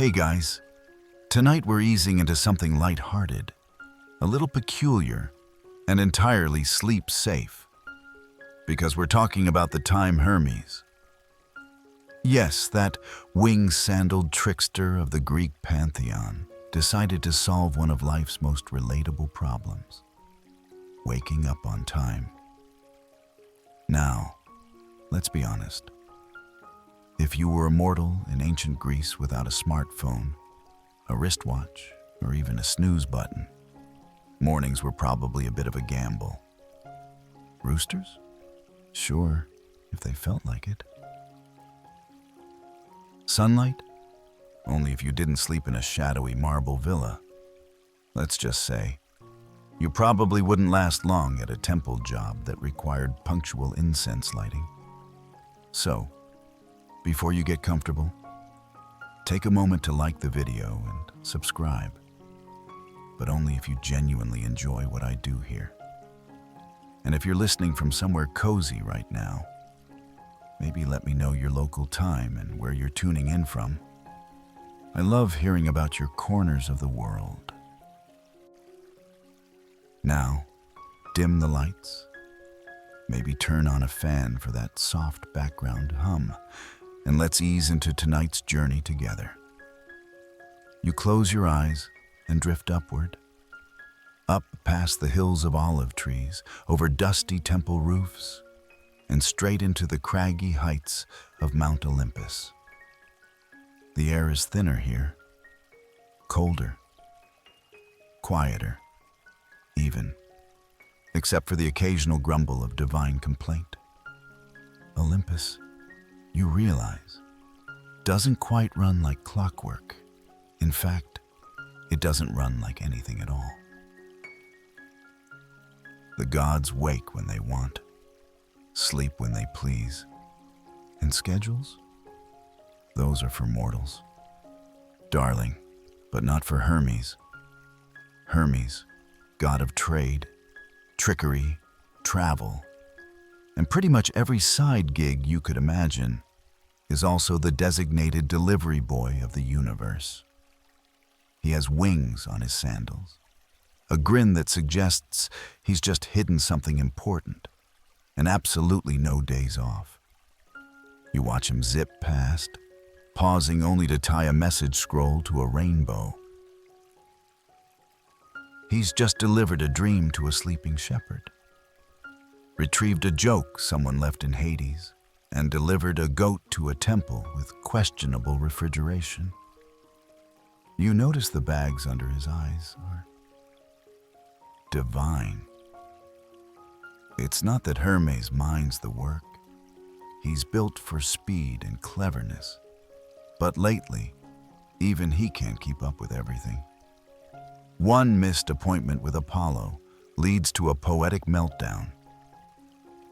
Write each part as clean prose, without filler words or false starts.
Hey guys, tonight we're easing into something lighthearted, a little peculiar, and entirely sleep-safe. Because we're talking about the time Hermes. Yes, that wing-sandaled trickster of the Greek pantheon decided to solve one of life's most relatable problems: waking up on time. Now, let's be honest. If you were a mortal in ancient Greece without a smartphone, a wristwatch, or even a snooze button, mornings were probably a bit of a gamble. Roosters? Sure, if they felt like it. Sunlight? Only if you didn't sleep in a shadowy marble villa. Let's just say, you probably wouldn't last long at a temple job that required punctual incense lighting. So, before you get comfortable, take a moment to like the video and subscribe, but only if you genuinely enjoy what I do here. And if you're listening from somewhere cozy right now, maybe let me know your local time and where you're tuning in from. I love hearing about your corners of the world. Now, dim the lights. Maybe turn on a fan for that soft background hum, and let's ease into tonight's journey together. You close your eyes and drift upward, up past the hills of olive trees, over dusty temple roofs, and straight into the craggy heights of Mount Olympus. The air is thinner here, colder, quieter, even, except for the occasional grumble of divine complaint. Olympus, you realize, doesn't quite run like clockwork. In fact, it doesn't run like anything at all. The gods wake when they want, sleep when they please, and schedules? Those are for mortals. Darling, but not for Hermes. Hermes, god of trade, trickery, travel, and pretty much every side gig you could imagine, is also the designated delivery boy of the universe. He has wings on his sandals, a grin that suggests he's just hidden something important, and absolutely no days off. You watch him zip past, pausing only to tie a message scroll to a rainbow. He's just delivered a dream to a sleeping shepherd, retrieved a joke someone left in Hades, and delivered a goat to a temple with questionable refrigeration. You notice the bags under his eyes are divine. It's not that Hermes minds the work. He's built for speed and cleverness. But lately, even he can't keep up with everything. One missed appointment with Apollo leads to a poetic meltdown.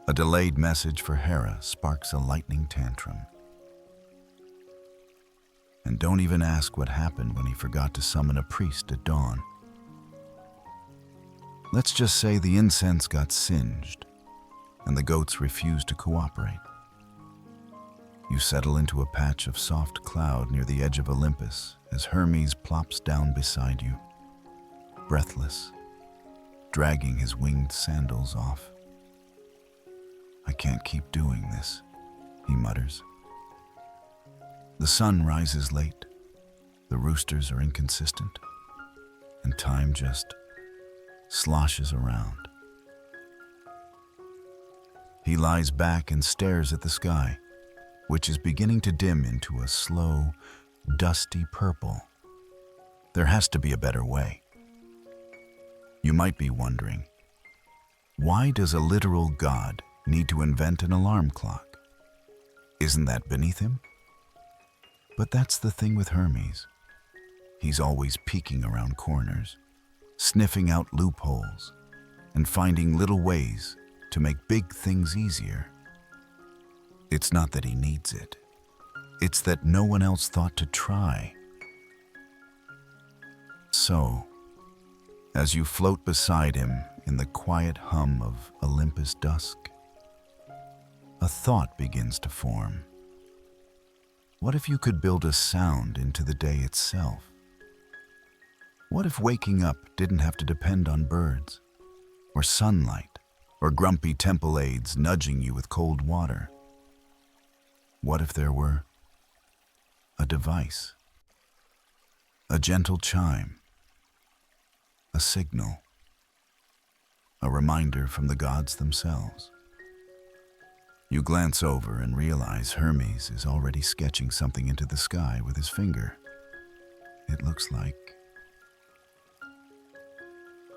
A delayed message for Hera sparks a lightning tantrum. And don't even ask what happened when he forgot to summon a priest at dawn. Let's just say the incense got singed, and the goats refused to cooperate. You settle into a patch of soft cloud near the edge of Olympus as Hermes plops down beside you, breathless, dragging his winged sandals off. "I can't keep doing this," he mutters. The sun rises late, the roosters are inconsistent, and time just sloshes around. He lies back and stares at the sky, which is beginning to dim into a slow, dusty purple. There has to be a better way. You might be wondering, why does a literal god need to invent an alarm clock? Isn't that beneath him? But that's the thing with Hermes. He's always peeking around corners, sniffing out loopholes, and finding little ways to make big things easier. It's not that he needs it. It's that no one else thought to try. So, as you float beside him in the quiet hum of Olympus dusk, a thought begins to form. What if you could build a sound into the day itself? What if waking up didn't have to depend on birds, or sunlight, or grumpy temple aides nudging you with cold water? What if there were a device, a gentle chime, a signal, a reminder from the gods themselves? You glance over and realize Hermes is already sketching something into the sky with his finger. It looks like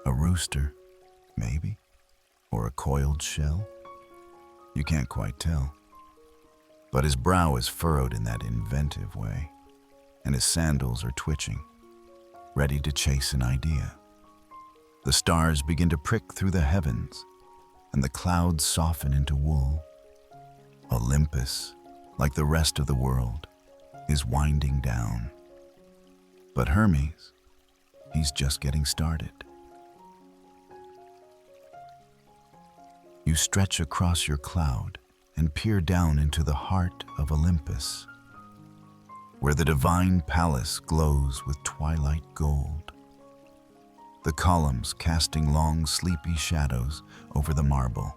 a rooster, maybe, or a coiled shell. You can't quite tell. But his brow is furrowed in that inventive way, and his sandals are twitching, ready to chase an idea. The stars begin to prick through the heavens, and the clouds soften into wool. Olympus, like the rest of the world, is winding down. But Hermes, he's just getting started. You stretch across your cloud and peer down into the heart of Olympus, where the divine palace glows with twilight gold, the columns casting long, sleepy shadows over the marble.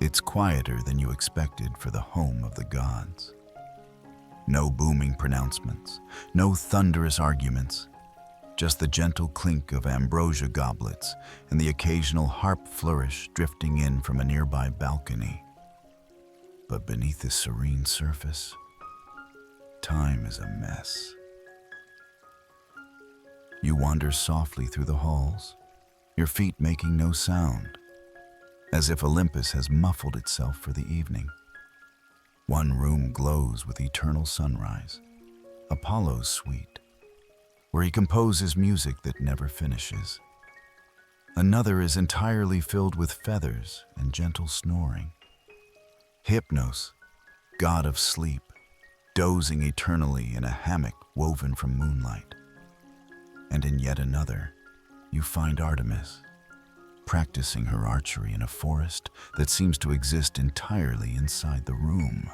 It's quieter than you expected for the home of the gods. No booming pronouncements, no thunderous arguments, just the gentle clink of ambrosia goblets and the occasional harp flourish drifting in from a nearby balcony. But beneath this serene surface, time is a mess. You wander softly through the halls, your feet making no sound, as if Olympus has muffled itself for the evening. One room glows with eternal sunrise, Apollo's suite, where he composes music that never finishes. Another is entirely filled with feathers and gentle snoring. Hypnos, god of sleep, dozing eternally in a hammock woven from moonlight. And in yet another, you find Artemis, practicing her archery in a forest that seems to exist entirely inside the room.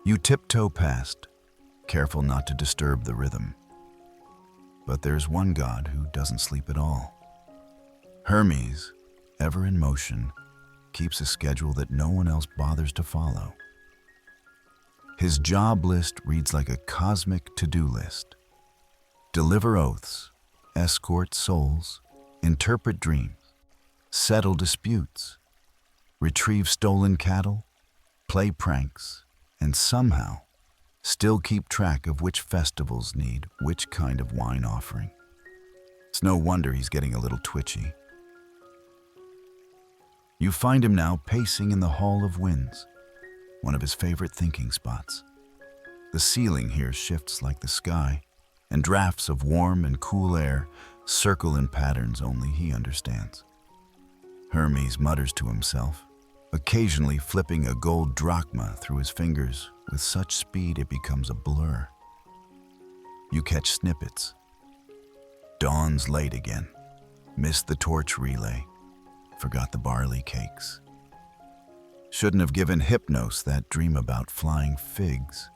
You tiptoe past, careful not to disturb the rhythm. But there's one god who doesn't sleep at all. Hermes, ever in motion, keeps a schedule that no one else bothers to follow. His job list reads like a cosmic to-do list. Deliver oaths, escort souls, interpret dreams, settle disputes, retrieve stolen cattle, play pranks, and somehow still keep track of which festivals need which kind of wine offering. It's no wonder he's getting a little twitchy. You find him now pacing in the Hall of Winds, one of his favorite thinking spots. The ceiling here shifts like the sky, and drafts of warm and cool air circle in patterns only he understands. Hermes mutters to himself, occasionally flipping a gold drachma through his fingers with such speed it becomes a blur. You catch snippets. Dawn's late again. Missed the torch relay. Forgot the barley cakes. Shouldn't have given Hypnos that dream about flying figs.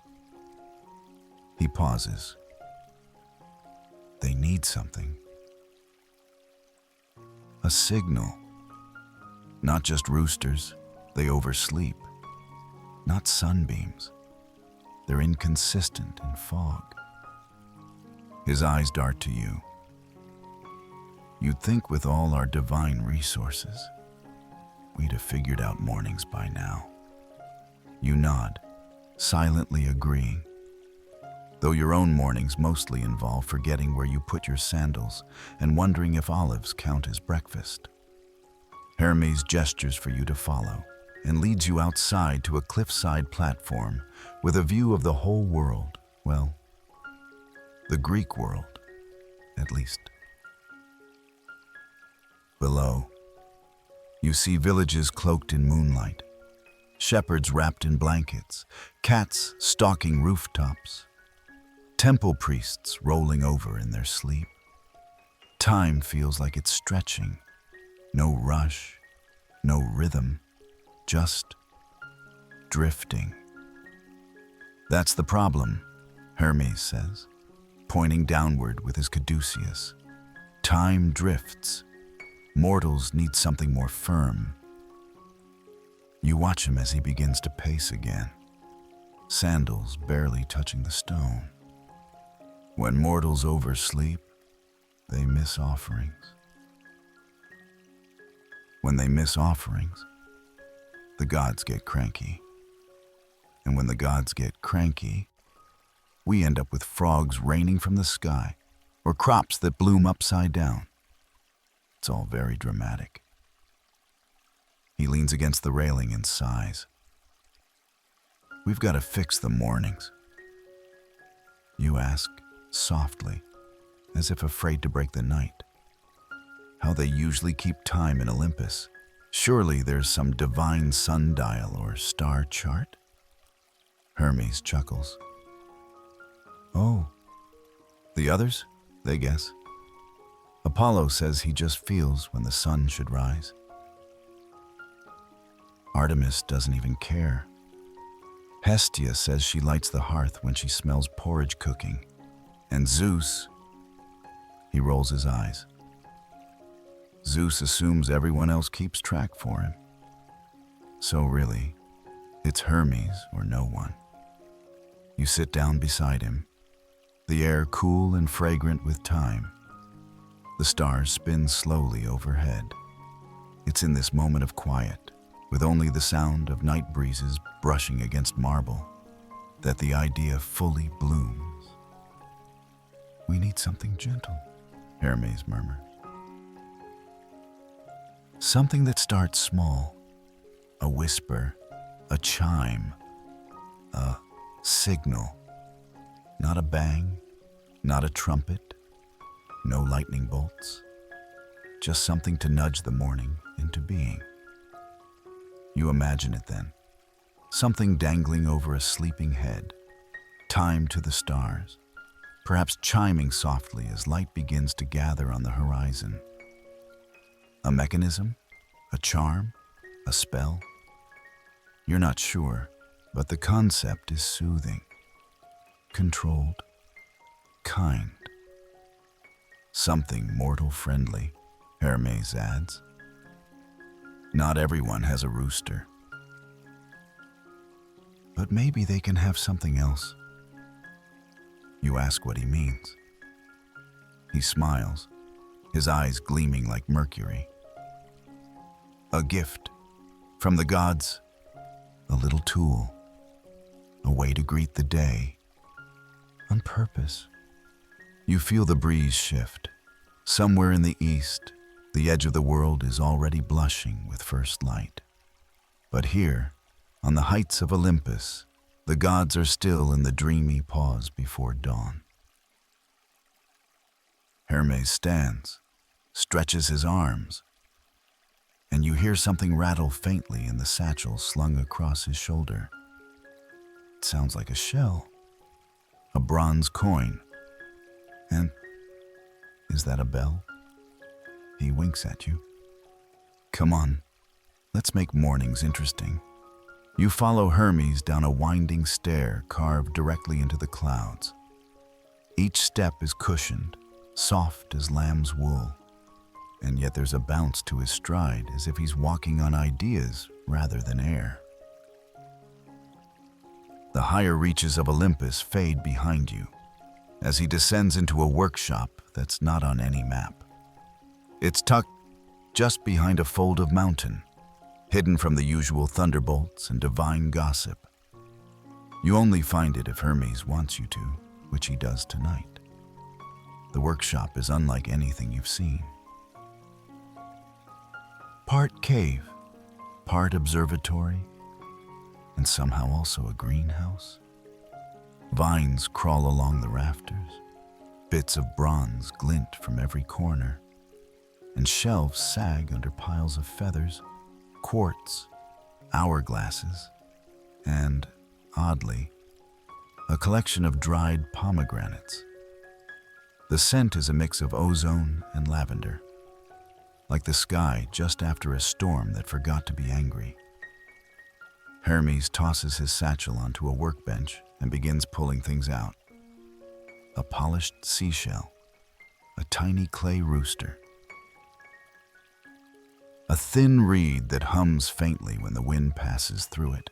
He pauses. They need something. A signal. Not just roosters, they oversleep. Not sunbeams. They're inconsistent in fog. His eyes dart to you. You'd think with all our divine resources, we'd have figured out mornings by now. You nod, silently agreeing, though your own mornings mostly involve forgetting where you put your sandals and wondering if olives count as breakfast. Hermes gestures for you to follow and leads you outside to a cliffside platform with a view of the whole world, well, the Greek world, at least. Below, you see villages cloaked in moonlight, shepherds wrapped in blankets, cats stalking rooftops, temple priests rolling over in their sleep. Time feels like it's stretching. No rush, no rhythm, just drifting. That's the problem, Hermes says, pointing downward with his caduceus. Time drifts. Mortals need something more firm. You watch him as he begins to pace again, sandals barely touching the stone. When mortals oversleep, they miss offerings. When they miss offerings, the gods get cranky. And when the gods get cranky, we end up with frogs raining from the sky or crops that bloom upside down. It's all very dramatic. He leans against the railing and sighs. We've got to fix the mornings. You ask, softly, as if afraid to break the night. How they usually keep time in Olympus. Surely there's some divine sundial or star chart? Hermes chuckles. Oh, the others? They guess. Apollo says he just feels when the sun should rise. Artemis doesn't even care. Hestia says she lights the hearth when she smells porridge cooking. And Zeus, he rolls his eyes. Zeus assumes everyone else keeps track for him. So really, it's Hermes or no one. You sit down beside him, the air cool and fragrant with time. The stars spin slowly overhead. It's in this moment of quiet, with only the sound of night breezes brushing against marble, that the idea fully blooms. We need something gentle, Hermes murmurs. Something that starts small, a whisper, a chime, a signal. Not a bang, not a trumpet, no lightning bolts. Just something to nudge the morning into being. You imagine it then. Something dangling over a sleeping head, time to the stars, perhaps chiming softly as light begins to gather on the horizon. A mechanism? A charm? A spell? You're not sure, but the concept is soothing, controlled, kind. Something mortal-friendly, Hermes adds. Not everyone has a rooster. But maybe they can have something else. You ask what he means. He smiles, his eyes gleaming like mercury. A gift from the gods, a little tool, a way to greet the day, on purpose. You feel the breeze shift. Somewhere in the east, the edge of the world is already blushing with first light. But here, on the heights of Olympus, the gods are still in the dreamy pause before dawn. Hermes stands, stretches his arms, and you hear something rattle faintly in the satchel slung across his shoulder. It sounds like a shell, a bronze coin. And is that a bell? He winks at you. Come on, let's make mornings interesting. You follow Hermes down a winding stair carved directly into the clouds. Each step is cushioned, soft as lamb's wool, and yet there's a bounce to his stride as if he's walking on ideas rather than air. The higher reaches of Olympus fade behind you as he descends into a workshop that's not on any map. It's tucked just behind a fold of mountain, hidden from the usual thunderbolts and divine gossip. You only find it if Hermes wants you to, which he does tonight. The workshop is unlike anything you've seen. Part cave, part observatory, and somehow also a greenhouse. Vines crawl along the rafters, bits of bronze glint from every corner, and shelves sag under piles of feathers, quartz, hourglasses, and, oddly, a collection of dried pomegranates. The scent is a mix of ozone and lavender, like the sky just after a storm that forgot to be angry. Hermes tosses his satchel onto a workbench and begins pulling things out. A polished seashell, a tiny clay rooster, a thin reed that hums faintly when the wind passes through it.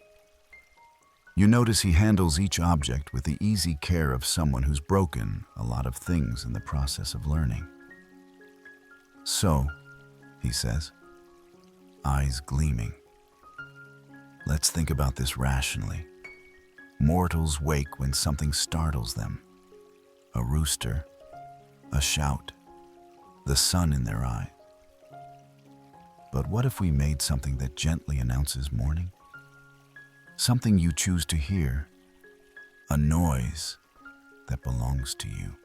You notice he handles each object with the easy care of someone who's broken a lot of things in the process of learning. "So," he says, eyes gleaming, "let's think about this rationally. Mortals wake when something startles them. A rooster, a shout, the sun in their eye. But what if we made something that gently announces morning? Something you choose to hear, a noise that belongs to you."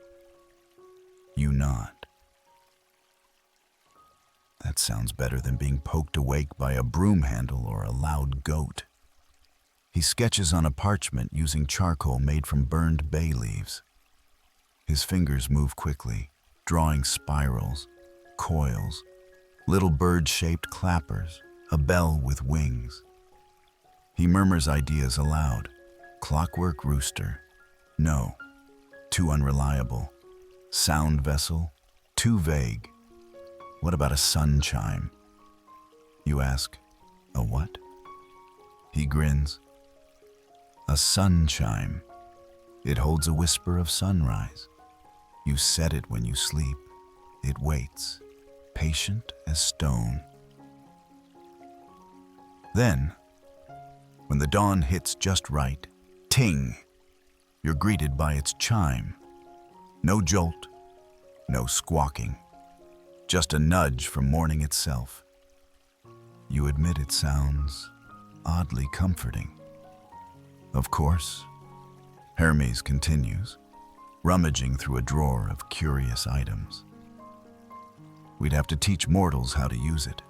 You nod. That sounds better than being poked awake by a broom handle or a loud goat. He sketches on a parchment using charcoal made from burned bay leaves. His fingers move quickly, drawing spirals, coils, little bird-shaped clappers, a bell with wings. He murmurs ideas aloud. Clockwork rooster. No. Too unreliable. Sound vessel. Too vague. What about a sun chime? You ask, "A what?" He grins. "A sun chime. It holds a whisper of sunrise. You set it when you sleep. It waits, patient as stone. Then, when the dawn hits just right, ting, you're greeted by its chime. No jolt, no squawking, just a nudge from morning itself. You admit it sounds oddly comforting. Of course," Hermes continues, rummaging through a drawer of curious items. "We'd have to teach mortals how to use it.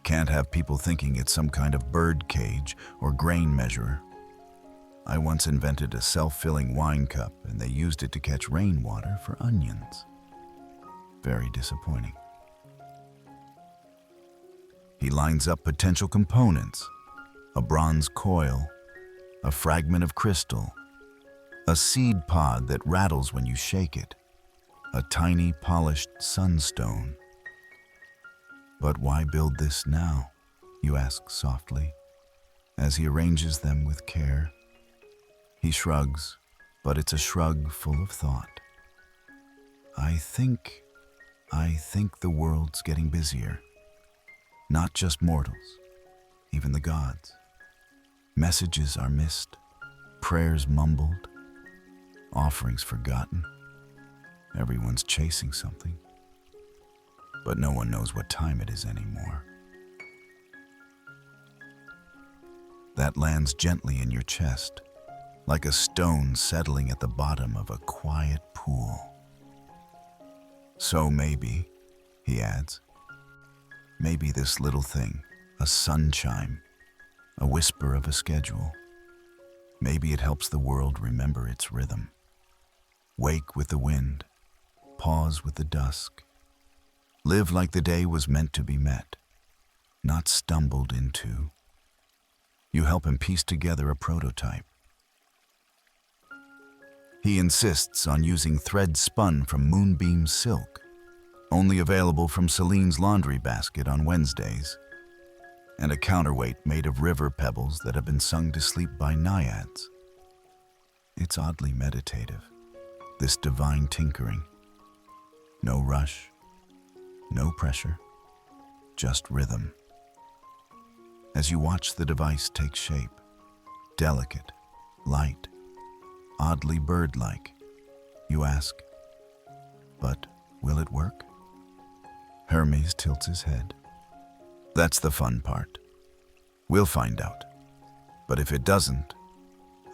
Can't have people thinking it's some kind of bird cage or grain measurer. I once invented a self-filling wine cup and they used it to catch rainwater for onions. Very disappointing." He lines up potential components: a bronze coil, a fragment of crystal, a seed pod that rattles when you shake it, a tiny polished sunstone. "But why build this now?" you ask softly, as he arranges them with care. He shrugs, but it's a shrug full of thought. I think the world's getting busier. Not just mortals, even the gods. Messages are missed, prayers mumbled, offerings forgotten. Everyone's chasing something, but no one knows what time it is anymore. That lands gently in your chest, like a stone settling at the bottom of a quiet pool. "So maybe," he adds, "maybe this little thing, a sun chime, a whisper of a schedule, maybe it helps the world remember its rhythm. Wake with the wind, pause with the dusk. Live like the day was meant to be met, not stumbled into." You help him piece together a prototype. He insists on using thread spun from moonbeam silk, only available from Celine's laundry basket on Wednesdays, and a counterweight made of river pebbles that have been sung to sleep by naiads. It's oddly meditative, this divine tinkering. No rush, no pressure, just rhythm. As you watch the device take shape, delicate, light, oddly bird-like, you ask, "But will it work?" Hermes tilts his head. "That's the fun part. We'll find out. But if it doesn't,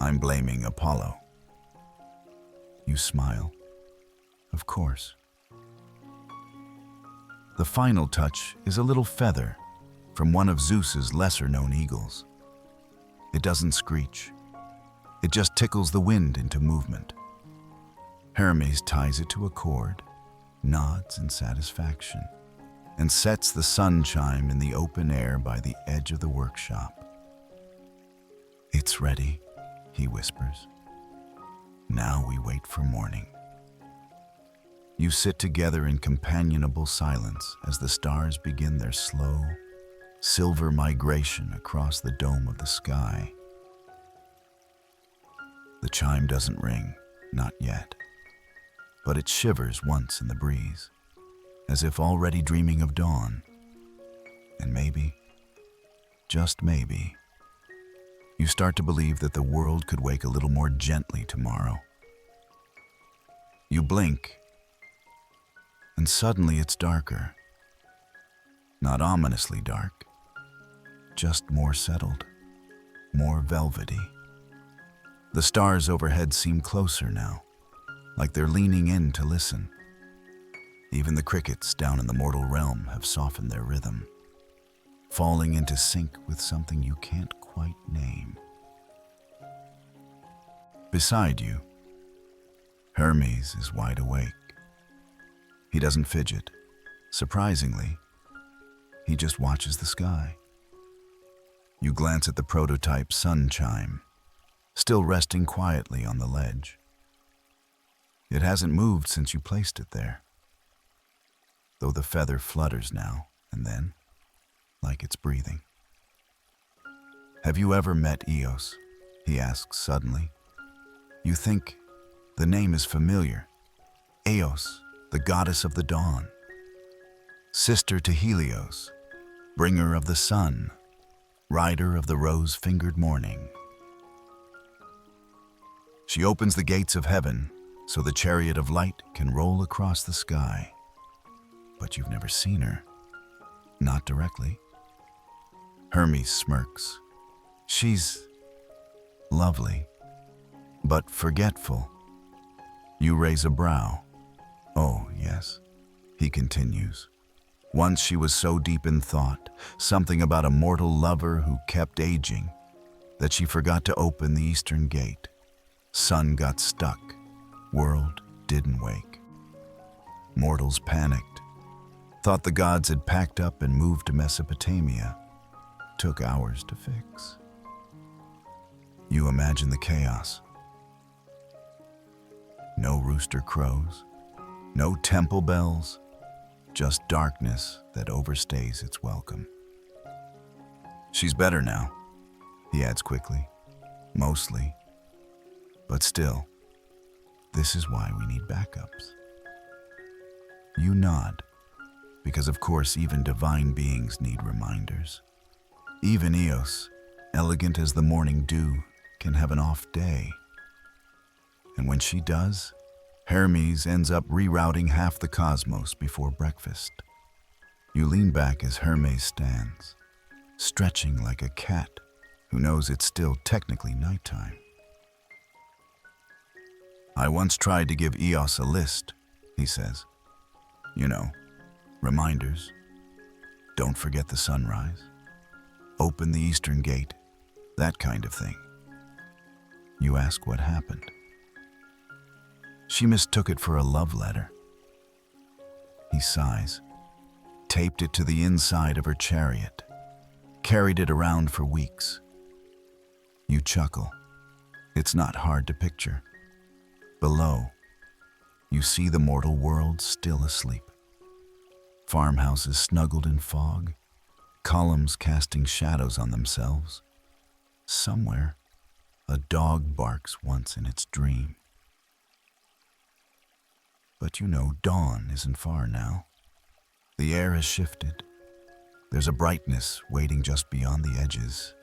I'm blaming Apollo." You smile. Of course. The final touch is a little feather from one of Zeus's lesser-known eagles. It doesn't screech. It just tickles the wind into movement. Hermes ties it to a cord, nods in satisfaction, and sets the sun chime in the open air by the edge of the workshop. "It's ready," he whispers, Now we wait for morning. You sit together in companionable silence as the stars begin their slow, silver migration across the dome of the sky. The chime doesn't ring, not yet, but it shivers once in the breeze, as if already dreaming of dawn. And maybe, just maybe, you start to believe that the world could wake a little more gently tomorrow. You blink, and suddenly it's darker. Not ominously dark, just more settled, more velvety. The stars overhead seem closer now, like they're leaning in to listen. Even the crickets down in the mortal realm have softened their rhythm, falling into sync with something you can't quite name. Beside you, Hermes is wide awake. He doesn't fidget. Surprisingly, he just watches the sky. You glance at the prototype sun chime, still resting quietly on the ledge. It hasn't moved since you placed it there, though the feather flutters now and then, like it's breathing. Have you ever met Eos? He asks suddenly. You think the name is familiar. Eos, the goddess of the dawn. Sister to Helios, bringer of the sun, rider of the rose-fingered morning. She opens the gates of heaven so the chariot of light can roll across the sky. But you've never seen her. Not directly. Hermes smirks. She's lovely, but forgetful. You raise a brow. Oh, yes, he continues. Once she was so deep in thought, something about a mortal lover who kept aging, that she forgot to open the eastern gate. Sun got stuck. World didn't wake. Mortals panicked. Thought the gods had packed up and moved to Mesopotamia. Took hours to fix. You imagine the chaos. No rooster crows, no temple bells, just darkness that overstays its welcome. She's better now, he adds quickly. Mostly. But still, this is why we need backups. You nod, because of course even divine beings need reminders. Even Eos, elegant as the morning dew, can have an off day. And when she does, Hermes ends up rerouting half the cosmos before breakfast. You lean back as Hermes stands, stretching like a cat who knows it's still technically nighttime. I once tried to give Eos a list, he says. You know, reminders. Don't forget the sunrise. Open the eastern gate. That kind of thing. You ask what happened. She mistook it for a love letter. He sighs, taped it to the inside of her chariot, carried it around for weeks. You chuckle. It's not hard to picture. Below, you see the mortal world still asleep. Farmhouses snuggled in fog, columns casting shadows on themselves. Somewhere, a dog barks once in its dream. But you know dawn isn't far now. The air has shifted. There's a brightness waiting just beyond the edges.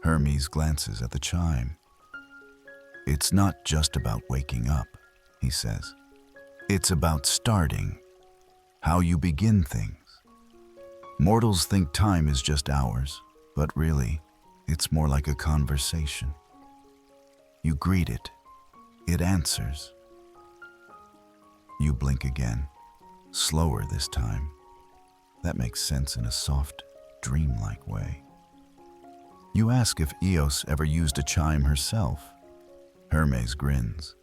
Hermes glances at the chime. It's not just about waking up, he says. It's about starting, how you begin things. Mortals think time is just hours, but really, it's more like a conversation. You greet it. It answers. You blink again, slower this time. That makes sense in a soft, dreamlike way. You ask if Eos ever used a chime herself. Hermes grins.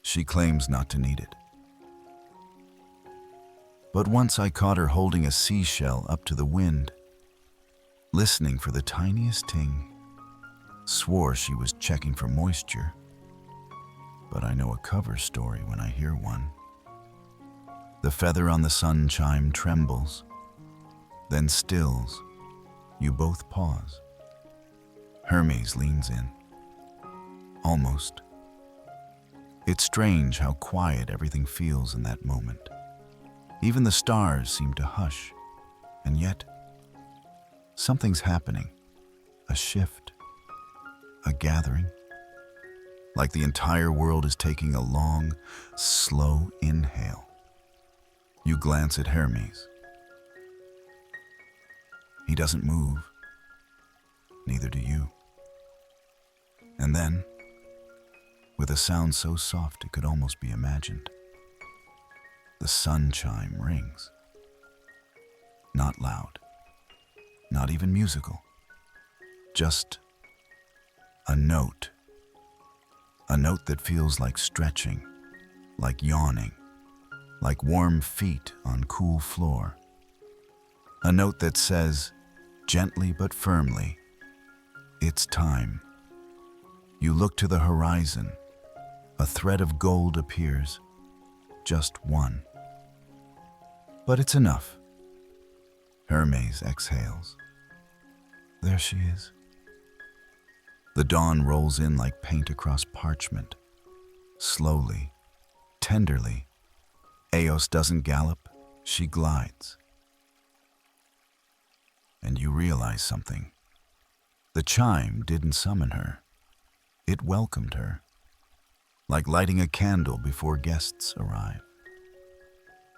She claims not to need it. But once I caught her holding a seashell up to the wind, listening for the tiniest ting, swore she was checking for moisture. but I know a cover story when I hear one. The feather on the sun chime trembles, then stills. You both pause. Hermes leans in. Almost. It's strange how quiet everything feels in that moment. Even the stars seem to hush, and yet, something's happening. A shift. A gathering. Like the entire world is taking a long, slow inhale. You glance at Hermes. He doesn't move. Neither do you. And then, with a sound so soft it could almost be imagined, the sun chime rings. Not loud. Not even musical. Just a note. A note that feels like stretching, like yawning, like warm feet on cool floor. A note that says, gently but firmly, it's time. You look to the horizon. A thread of gold appears. Just one. But it's enough. Hermes exhales. There she is. The dawn rolls in like paint across parchment. Slowly, tenderly. Eos doesn't gallop, she glides. And you realize something. The chime didn't summon her. It welcomed her, like lighting a candle before guests arrive.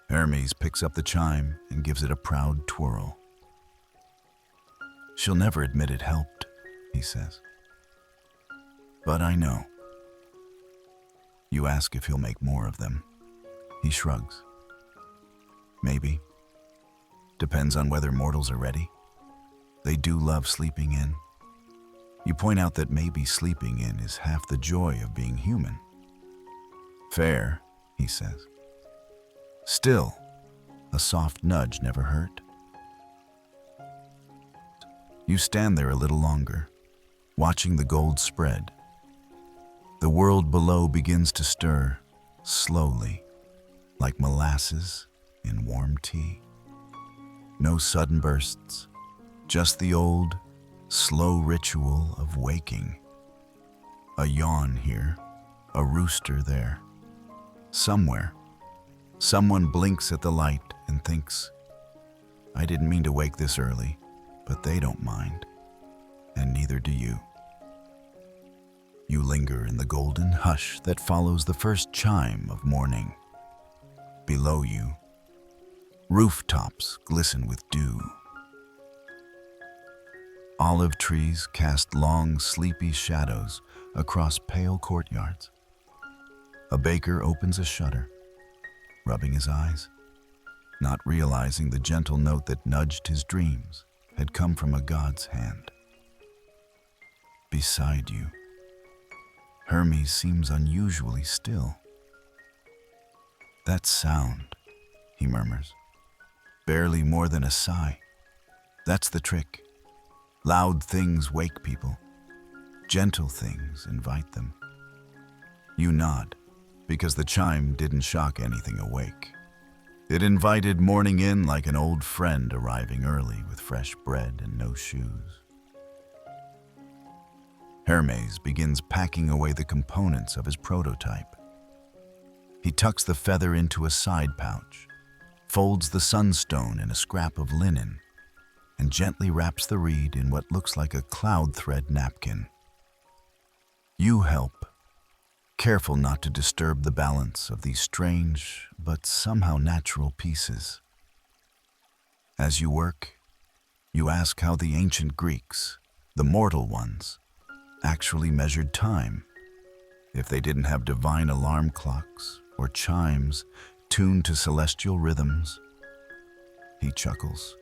Hermes picks up the chime and gives it a proud twirl. She'll never admit it helped, he says. But I know. You ask if he'll make more of them. He shrugs. Maybe. Depends on whether mortals are ready. They do love sleeping in. You point out that maybe sleeping in is half the joy of being human. Fair, he says. Still, a soft nudge never hurt. You stand there a little longer, watching the gold spread. The world below begins to stir, slowly, like molasses in warm tea. No sudden bursts, just the old, slow ritual of waking. A yawn here, a rooster there. Somewhere, someone blinks at the light and thinks, I didn't mean to wake this early, but they don't mind, and neither do you. You linger in the golden hush that follows the first chime of morning. Below you, rooftops glisten with dew. Olive trees cast long, sleepy shadows across pale courtyards. A baker opens a shutter, rubbing his eyes, not realizing the gentle note that nudged his dreams had come from a god's hand. Beside you, Hermes seems unusually still. That sound, he murmurs, barely more than a sigh. That's the trick. Loud things wake people. Gentle things invite them. You nod, because the chime didn't shock anything awake. It invited morning in like an old friend arriving early with fresh bread and no shoes. Hermes begins packing away the components of his prototype. He tucks the feather into a side pouch, folds the sunstone in a scrap of linen, and gently wraps the reed in what looks like a cloud thread napkin. You help, careful not to disturb the balance of these strange but somehow natural pieces. As you work, you ask how the ancient Greeks, the mortal ones, actually measured time, if they didn't have divine alarm clocks or chimes tuned to celestial rhythms. He chuckles.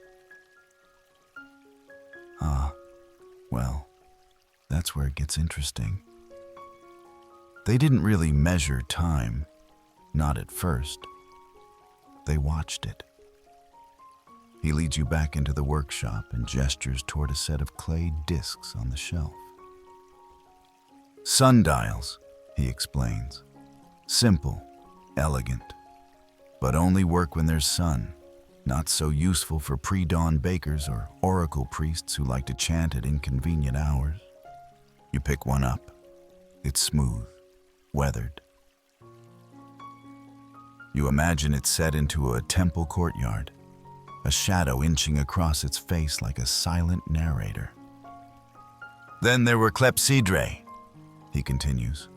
Well, that's where it gets interesting. They didn't really measure time, not at first. They watched it. He leads you back into the workshop and gestures toward a set of clay discs on the shelf. Sundials, he explains, Simple, elegant, but only work when there's sun. Not so useful for pre-dawn bakers or oracle priests who like to chant at inconvenient hours. You pick one up. It's smooth, weathered. You imagine it set into a temple courtyard, a shadow inching across its face like a silent narrator. Then there were clepsydrae, he continues.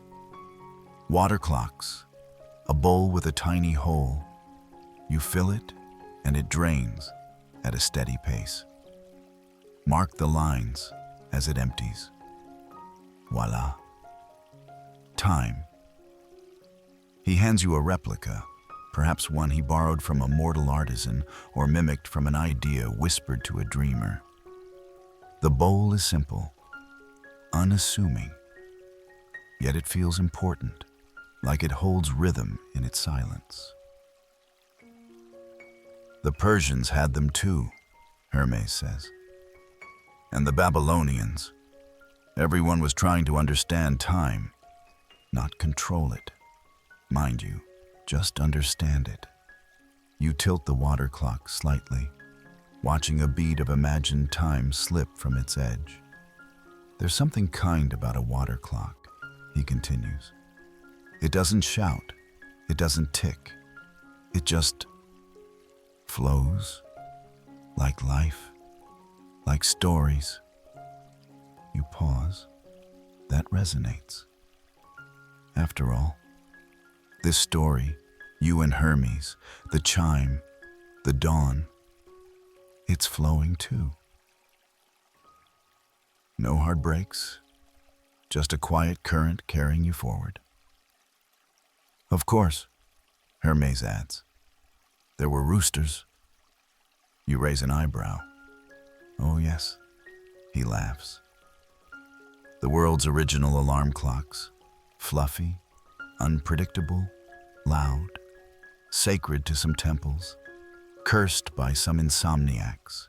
Water clocks, a bowl with a tiny hole. You fill it, and it drains at a steady pace. Mark the lines as it empties. Voila. Time. He hands you a replica, perhaps one he borrowed from a mortal artisan or mimicked from an idea whispered to a dreamer. The bowl is simple, unassuming, yet it feels important, like it holds rhythm in its silence. The Persians had them too, Hermes says. And the Babylonians. Everyone was trying to understand time, not control it. Mind you, just understand it. You tilt the water clock slightly, watching a bead of imagined time slip from its edge. There's something kind about a water clock, he continues. It doesn't shout, it doesn't tick, it just flows, like life, like stories. You pause. That resonates. After all, this story, you and Hermes, the chime, the dawn, it's flowing too. No hard breaks, just a quiet current carrying you forward. Of course, Hermes adds, there were roosters. You raise an eyebrow. Oh yes, he laughs. The world's original alarm clocks, fluffy, unpredictable, loud, sacred to some temples, cursed by some insomniacs.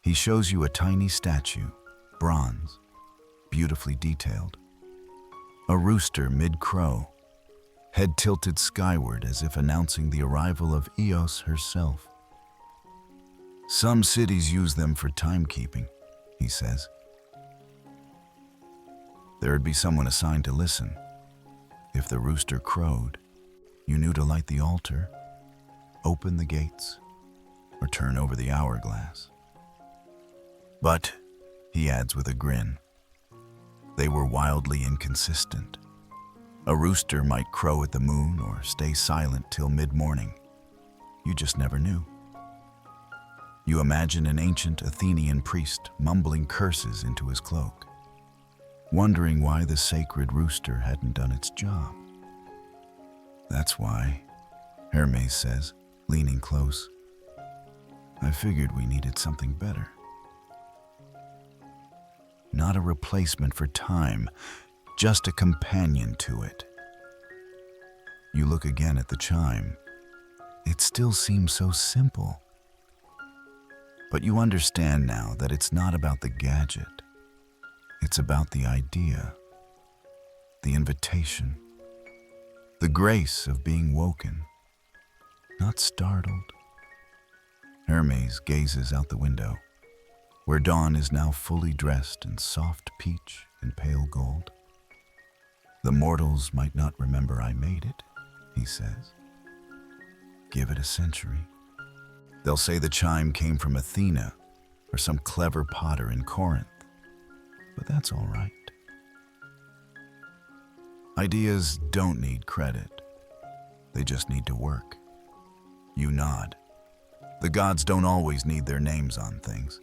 He shows you a tiny statue, bronze, beautifully detailed. A rooster mid-crow, head tilted skyward as if announcing the arrival of Eos herself. Some cities use them for timekeeping, he says. There'd be someone assigned to listen. If the rooster crowed, you knew to light the altar, open the gates, or turn over the hourglass. But, he adds with a grin, they were wildly inconsistent. A rooster might crow at the moon or stay silent till mid-morning. You just never knew. You imagine an ancient Athenian priest mumbling curses into his cloak, wondering why the sacred rooster hadn't done its job. That's why, Hermes says, leaning close, I figured we needed something better. Not a replacement for time, just a companion to it. You look again at the chime. It still seems so simple. But you understand now that it's not about the gadget. It's about the idea, the invitation, the grace of being woken, not startled. Hermes gazes out the window, where dawn is now fully dressed in soft peach and pale gold. The mortals might not remember I made it, he says. Give it a century. They'll say the chime came from Athena or some clever potter in Corinth, but that's all right. Ideas don't need credit. They just need to work. You nod. The gods don't always need their names on things.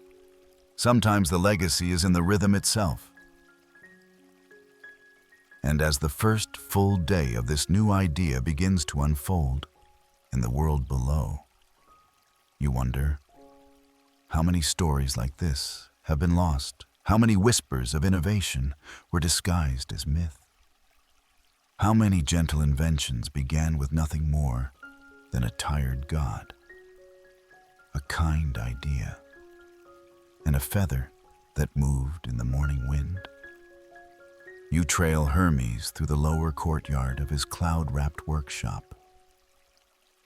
Sometimes the legacy is in the rhythm itself. And as the first full day of this new idea begins to unfold in the world below, you wonder, how many stories like this have been lost? How many whispers of innovation were disguised as myth? How many gentle inventions began with nothing more than a tired god, a kind idea, and a feather that moved in the morning wind? You trail Hermes through the lower courtyard of his cloud-wrapped workshop,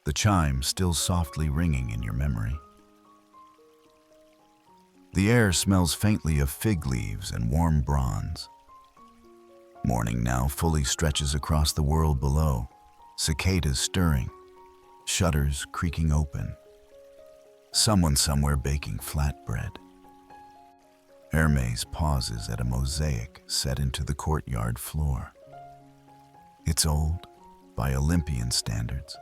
the chime still softly ringing in your memory. The air smells faintly of fig leaves and warm bronze. Morning now fully stretches across the world below, cicadas stirring, shutters creaking open. Someone somewhere baking flatbread. Hermes pauses at a mosaic set into the courtyard floor. It's old, by Olympian standards,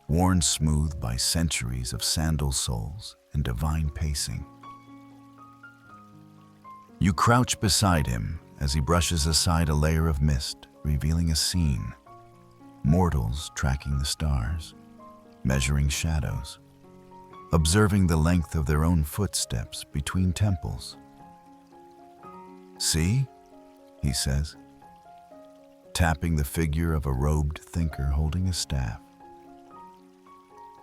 worn smooth by centuries of sandal soles and divine pacing. You crouch beside him as he brushes aside a layer of mist, revealing a scene. Mortals tracking the stars, measuring shadows, observing the length of their own footsteps between temples. "See?" he says, tapping the figure of a robed thinker holding a staff.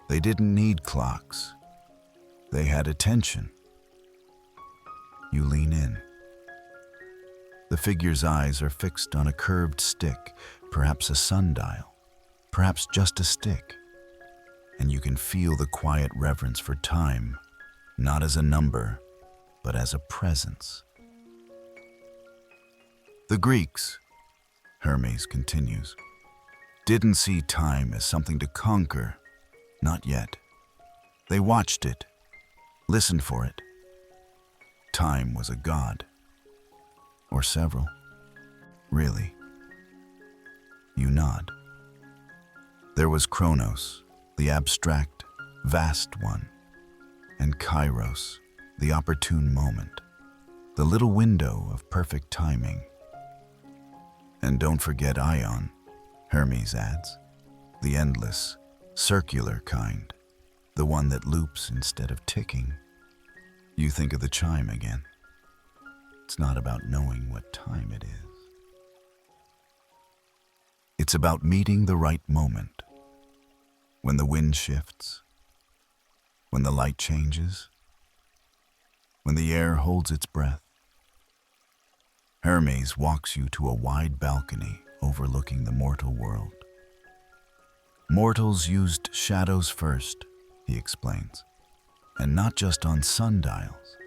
They didn't need clocks. They had attention. You lean in. The figure's eyes are fixed on a curved stick, perhaps a sundial, perhaps just a stick, and you can feel the quiet reverence for time, not as a number, but as a presence. The Greeks, Hermes continues, didn't see time as something to conquer, not yet. They watched it, listened for it. Time was a god. Or several. Really. You nod. There was Chronos, the abstract, vast one, and Kairos, the opportune moment, the little window of perfect timing. And don't forget Ion, Hermes adds, the endless, circular kind, the one that loops instead of ticking. You think of the chime again. It's not about knowing what time it is. It's about meeting the right moment. When the wind shifts, when the light changes, when the air holds its breath. Hermes walks you to a wide balcony overlooking the mortal world. Mortals used shadows first, he explains, and not just on sundials.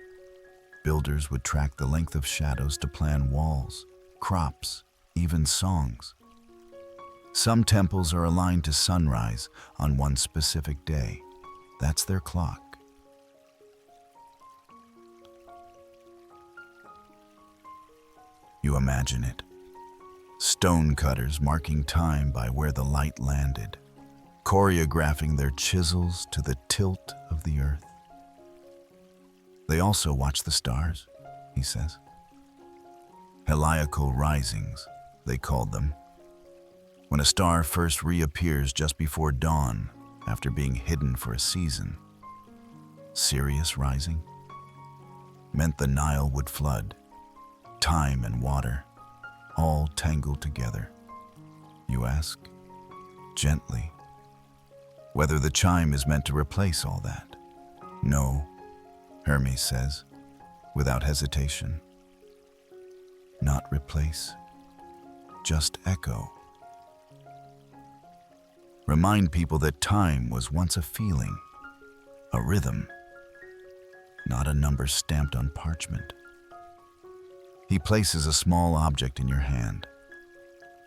Builders would track the length of shadows to plan walls, crops, even songs. Some temples are aligned to sunrise on one specific day. That's their clock. You imagine it. Stone cutters marking time by where the light landed, choreographing their chisels to the tilt of the earth. They also watch the stars, he says. Heliacal risings, they called them. When a star first reappears just before dawn after being hidden for a season. Sirius rising meant the Nile would flood. Time and water, all tangled together. You ask, gently, whether the chime is meant to replace all that. No, Hermes says, without hesitation. Not replace, just echo. Remind people that time was once a feeling, a rhythm, not a number stamped on parchment. He places a small object in your hand.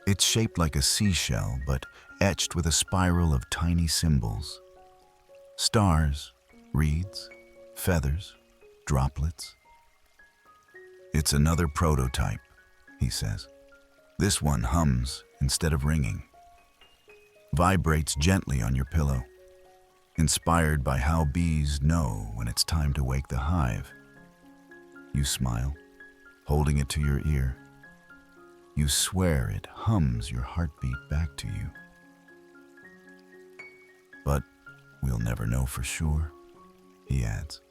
It's shaped like a seashell, but etched with a spiral of tiny symbols. Stars, reeds, feathers, droplets. It's another prototype, he says. This one hums instead of ringing. Vibrates gently on your pillow, inspired by how bees know when it's time to wake the hive. You smile, holding it to your ear. You swear it hums your heartbeat back to you. But we'll never know for sure, he adds.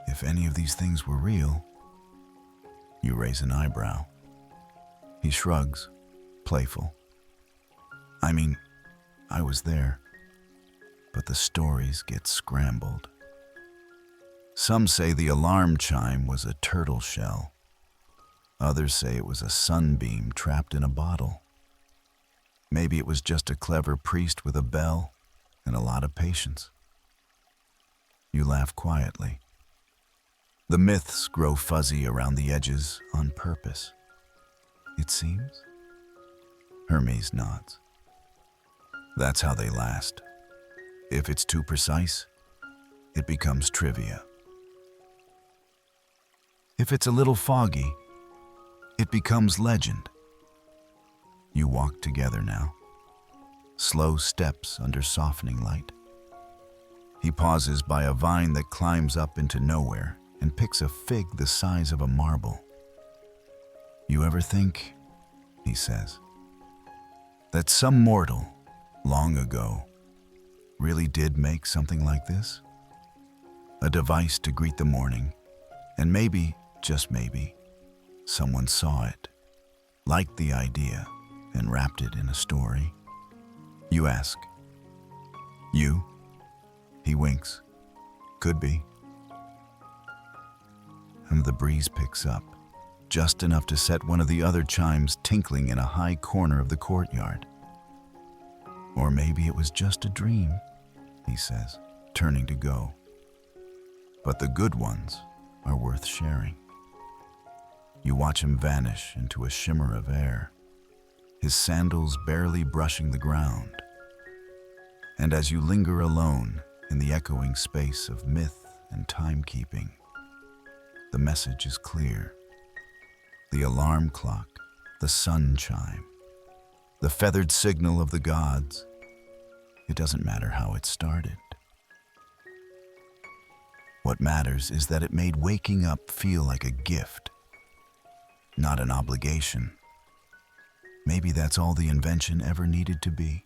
If any of these things were real. You raise an eyebrow. He shrugs, playful. I mean, I was there, but the stories get scrambled. Some say the alarm chime was a turtle shell. Others say it was a sunbeam trapped in a bottle. Maybe it was just a clever priest with a bell and a lot of patience. You laugh quietly. The myths grow fuzzy around the edges on purpose, it seems. Hermes nods. That's how they last. If it's too precise, it becomes trivia. If it's a little foggy, it becomes legend. You walk together now, slow steps under softening light. He pauses by a vine that climbs up into nowhere and picks a fig the size of a marble. You ever think, he says, that some mortal, long ago, really did make something like this? A device to greet the morning, and maybe, just maybe, someone saw it, liked the idea, and wrapped it in a story. You ask. You? He winks. Could be. And the breeze picks up, just enough to set one of the other chimes tinkling in a high corner of the courtyard. Or maybe it was just a dream, he says, turning to go. But the good ones are worth sharing. You watch him vanish into a shimmer of air, his sandals barely brushing the ground. And as you linger alone in the echoing space of myth and timekeeping, the message is clear. The alarm clock, the sun chime, the feathered signal of the gods. It doesn't matter how it started. What matters is that it made waking up feel like a gift, not an obligation. Maybe that's all the invention ever needed to be.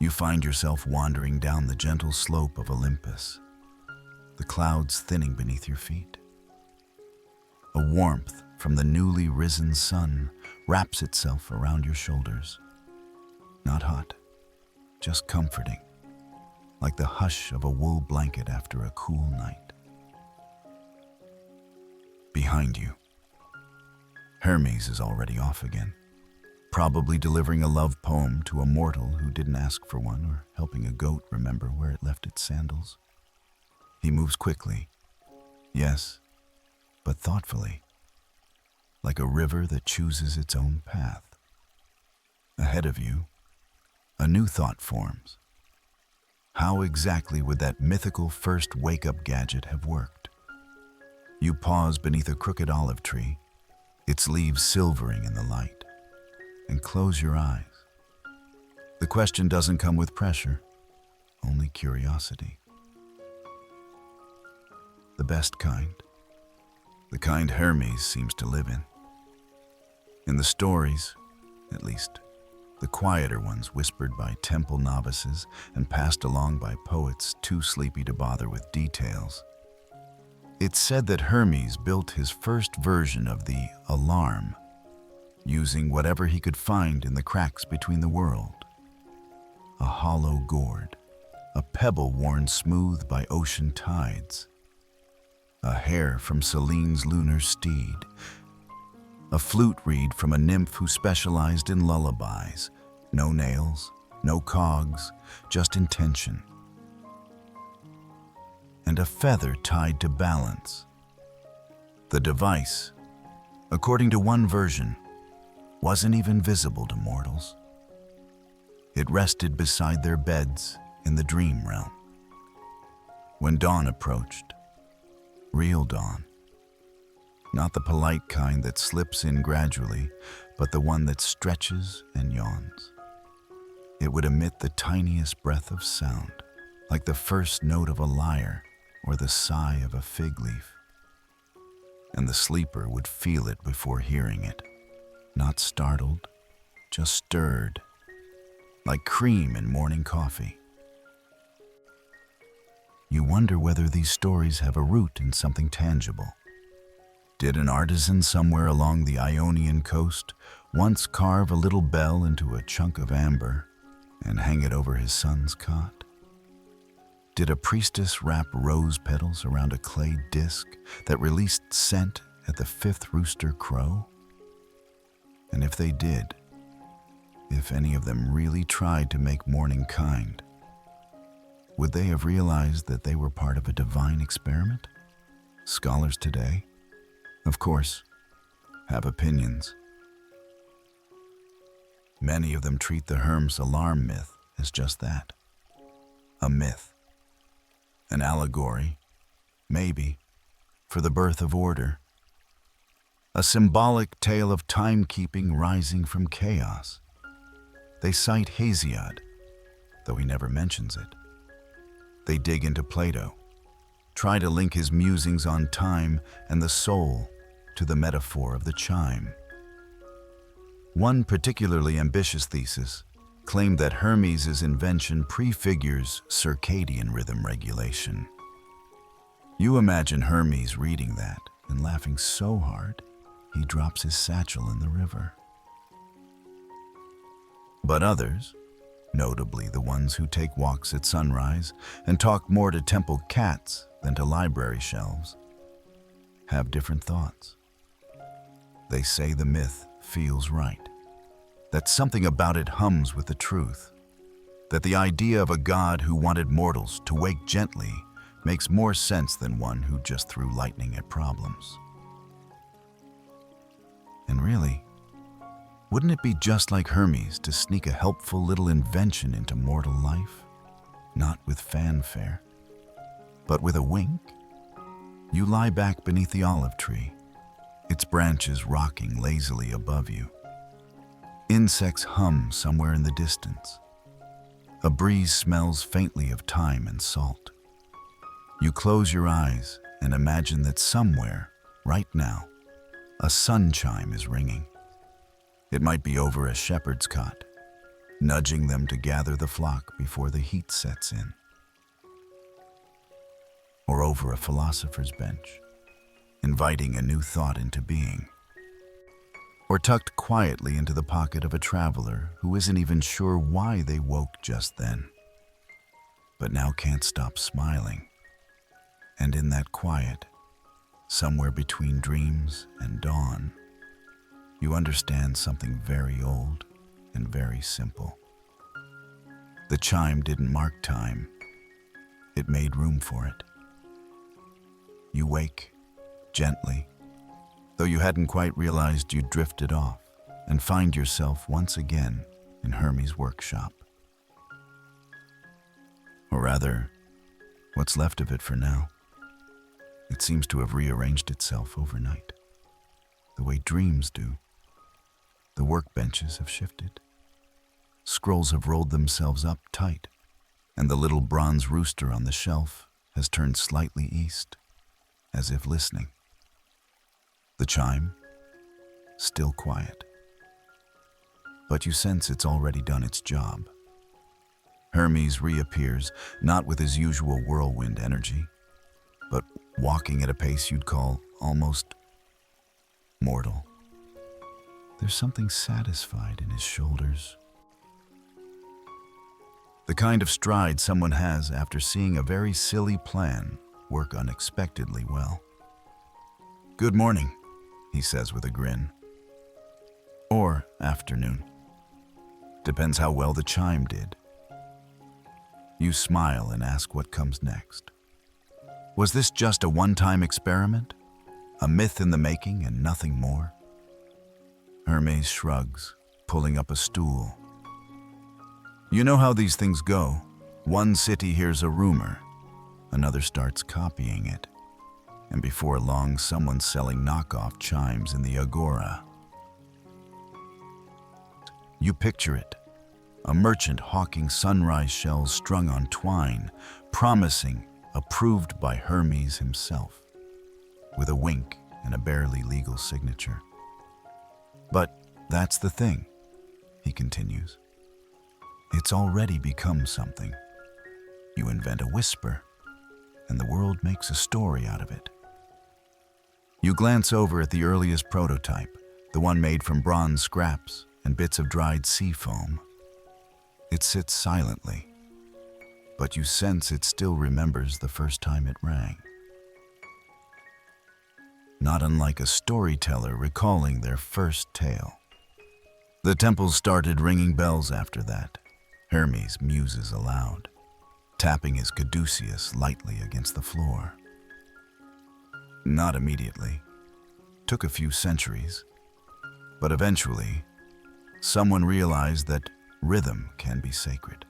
You find yourself wandering down the gentle slope of Olympus, the clouds thinning beneath your feet. A warmth from the newly risen sun wraps itself around your shoulders. Not hot, just comforting, like the hush of a wool blanket after a cool night. Behind you, Hermes is already off again, probably delivering a love poem to a mortal who didn't ask for one, or helping a goat remember where it left its sandals. He moves quickly, yes, but thoughtfully, like a river that chooses its own path. Ahead of you, a new thought forms. How exactly would that mythical first wake-up gadget have worked? You pause beneath a crooked olive tree, its leaves silvering in the light, and close your eyes. The question doesn't come with pressure, only curiosity. The best kind, the kind Hermes seems to live in. In the stories, at least, the quieter ones whispered by temple novices and passed along by poets too sleepy to bother with details. It's said that Hermes built his first version of the alarm, using whatever he could find in the cracks between the world. A hollow gourd, a pebble worn smooth by ocean tides, a hair from Selene's lunar steed, a flute reed from a nymph who specialized in lullabies. No nails, no cogs, just intention. And a feather tied to balance. The device, according to one version, wasn't even visible to mortals. It rested beside their beds in the dream realm. When dawn approached, real dawn, not the polite kind that slips in gradually, but the one that stretches and yawns. It would emit the tiniest breath of sound, like the first note of a lyre or the sigh of a fig leaf. And the sleeper would feel it before hearing it, not startled, just stirred, like cream in morning coffee. You wonder whether these stories have a root in something tangible. Did an artisan somewhere along the Ionian coast once carve a little bell into a chunk of amber and hang it over his son's cot? Did a priestess wrap rose petals around a clay disc that released scent at the fifth rooster crow? And if they did, if any of them really tried to make morning kind, would they have realized that they were part of a divine experiment? Scholars today, of course, have opinions. Many of them treat the Hermes alarm myth as just that, a myth, an allegory, maybe, for the birth of order, a symbolic tale of timekeeping rising from chaos. They cite Hesiod, though he never mentions it. They dig into Plato, try to link his musings on time and the soul to the metaphor of the chime. One particularly ambitious thesis claimed that Hermes' invention prefigures circadian rhythm regulation. You imagine Hermes reading that and laughing so hard, he drops his satchel in the river. But others, notably the ones who take walks at sunrise and talk more to temple cats than to library shelves, have different thoughts. They say the myth feels right, that something about it hums with the truth, that the idea of a god who wanted mortals to wake gently makes more sense than one who just threw lightning at problems. And really, wouldn't it be just like Hermes to sneak a helpful little invention into mortal life? Not with fanfare, but with a wink? You lie back beneath the olive tree, its branches rocking lazily above you. Insects hum somewhere in the distance. A breeze smells faintly of thyme and salt. You close your eyes and imagine that somewhere, right now, a sun chime is ringing. It might be over a shepherd's cot, nudging them to gather the flock before the heat sets in. Or over a philosopher's bench, inviting a new thought into being. Or tucked quietly into the pocket of a traveler who isn't even sure why they woke just then, but now can't stop smiling. And in that quiet, somewhere between dreams and dawn, you understand something very old and very simple. The chime didn't mark time. It made room for it. You wake, gently, though you hadn't quite realized you'd drifted off, and find yourself once again in Hermes' workshop. Or rather, what's left of it for now. It seems to have rearranged itself overnight, the way dreams do. The workbenches have shifted. Scrolls have rolled themselves up tight, and the little bronze rooster on the shelf has turned slightly east, as if listening. The chime, still quiet. But you sense it's already done its job. Hermes reappears, not with his usual whirlwind energy, but walking at a pace you'd call almost mortal. There's something satisfied in his shoulders. The kind of stride someone has after seeing a very silly plan work unexpectedly well. "Good morning," he says with a grin. Or afternoon. Depends how well the chime did. You smile and ask what comes next. Was this just a one-time experiment? A myth in the making and nothing more? Hermes shrugs, pulling up a stool. You know how these things go. One city hears a rumor, another starts copying it, and before long someone's selling knockoff chimes in the agora. You picture it, a merchant hawking sunrise shells strung on twine, promising approved by Hermes himself, with a wink and a barely legal signature. But that's the thing, he continues. It's already become something. You invent a whisper, and the world makes a story out of it. You glance over at the earliest prototype, the one made from bronze scraps and bits of dried sea foam. It sits silently, but you sense it still remembers the first time it rang. not unlike a storyteller recalling their first tale. The temple started ringing bells after that. Hermes muses aloud, tapping his caduceus lightly against the floor. Not immediately. Took a few centuries. But eventually, someone realized that rhythm can be sacred.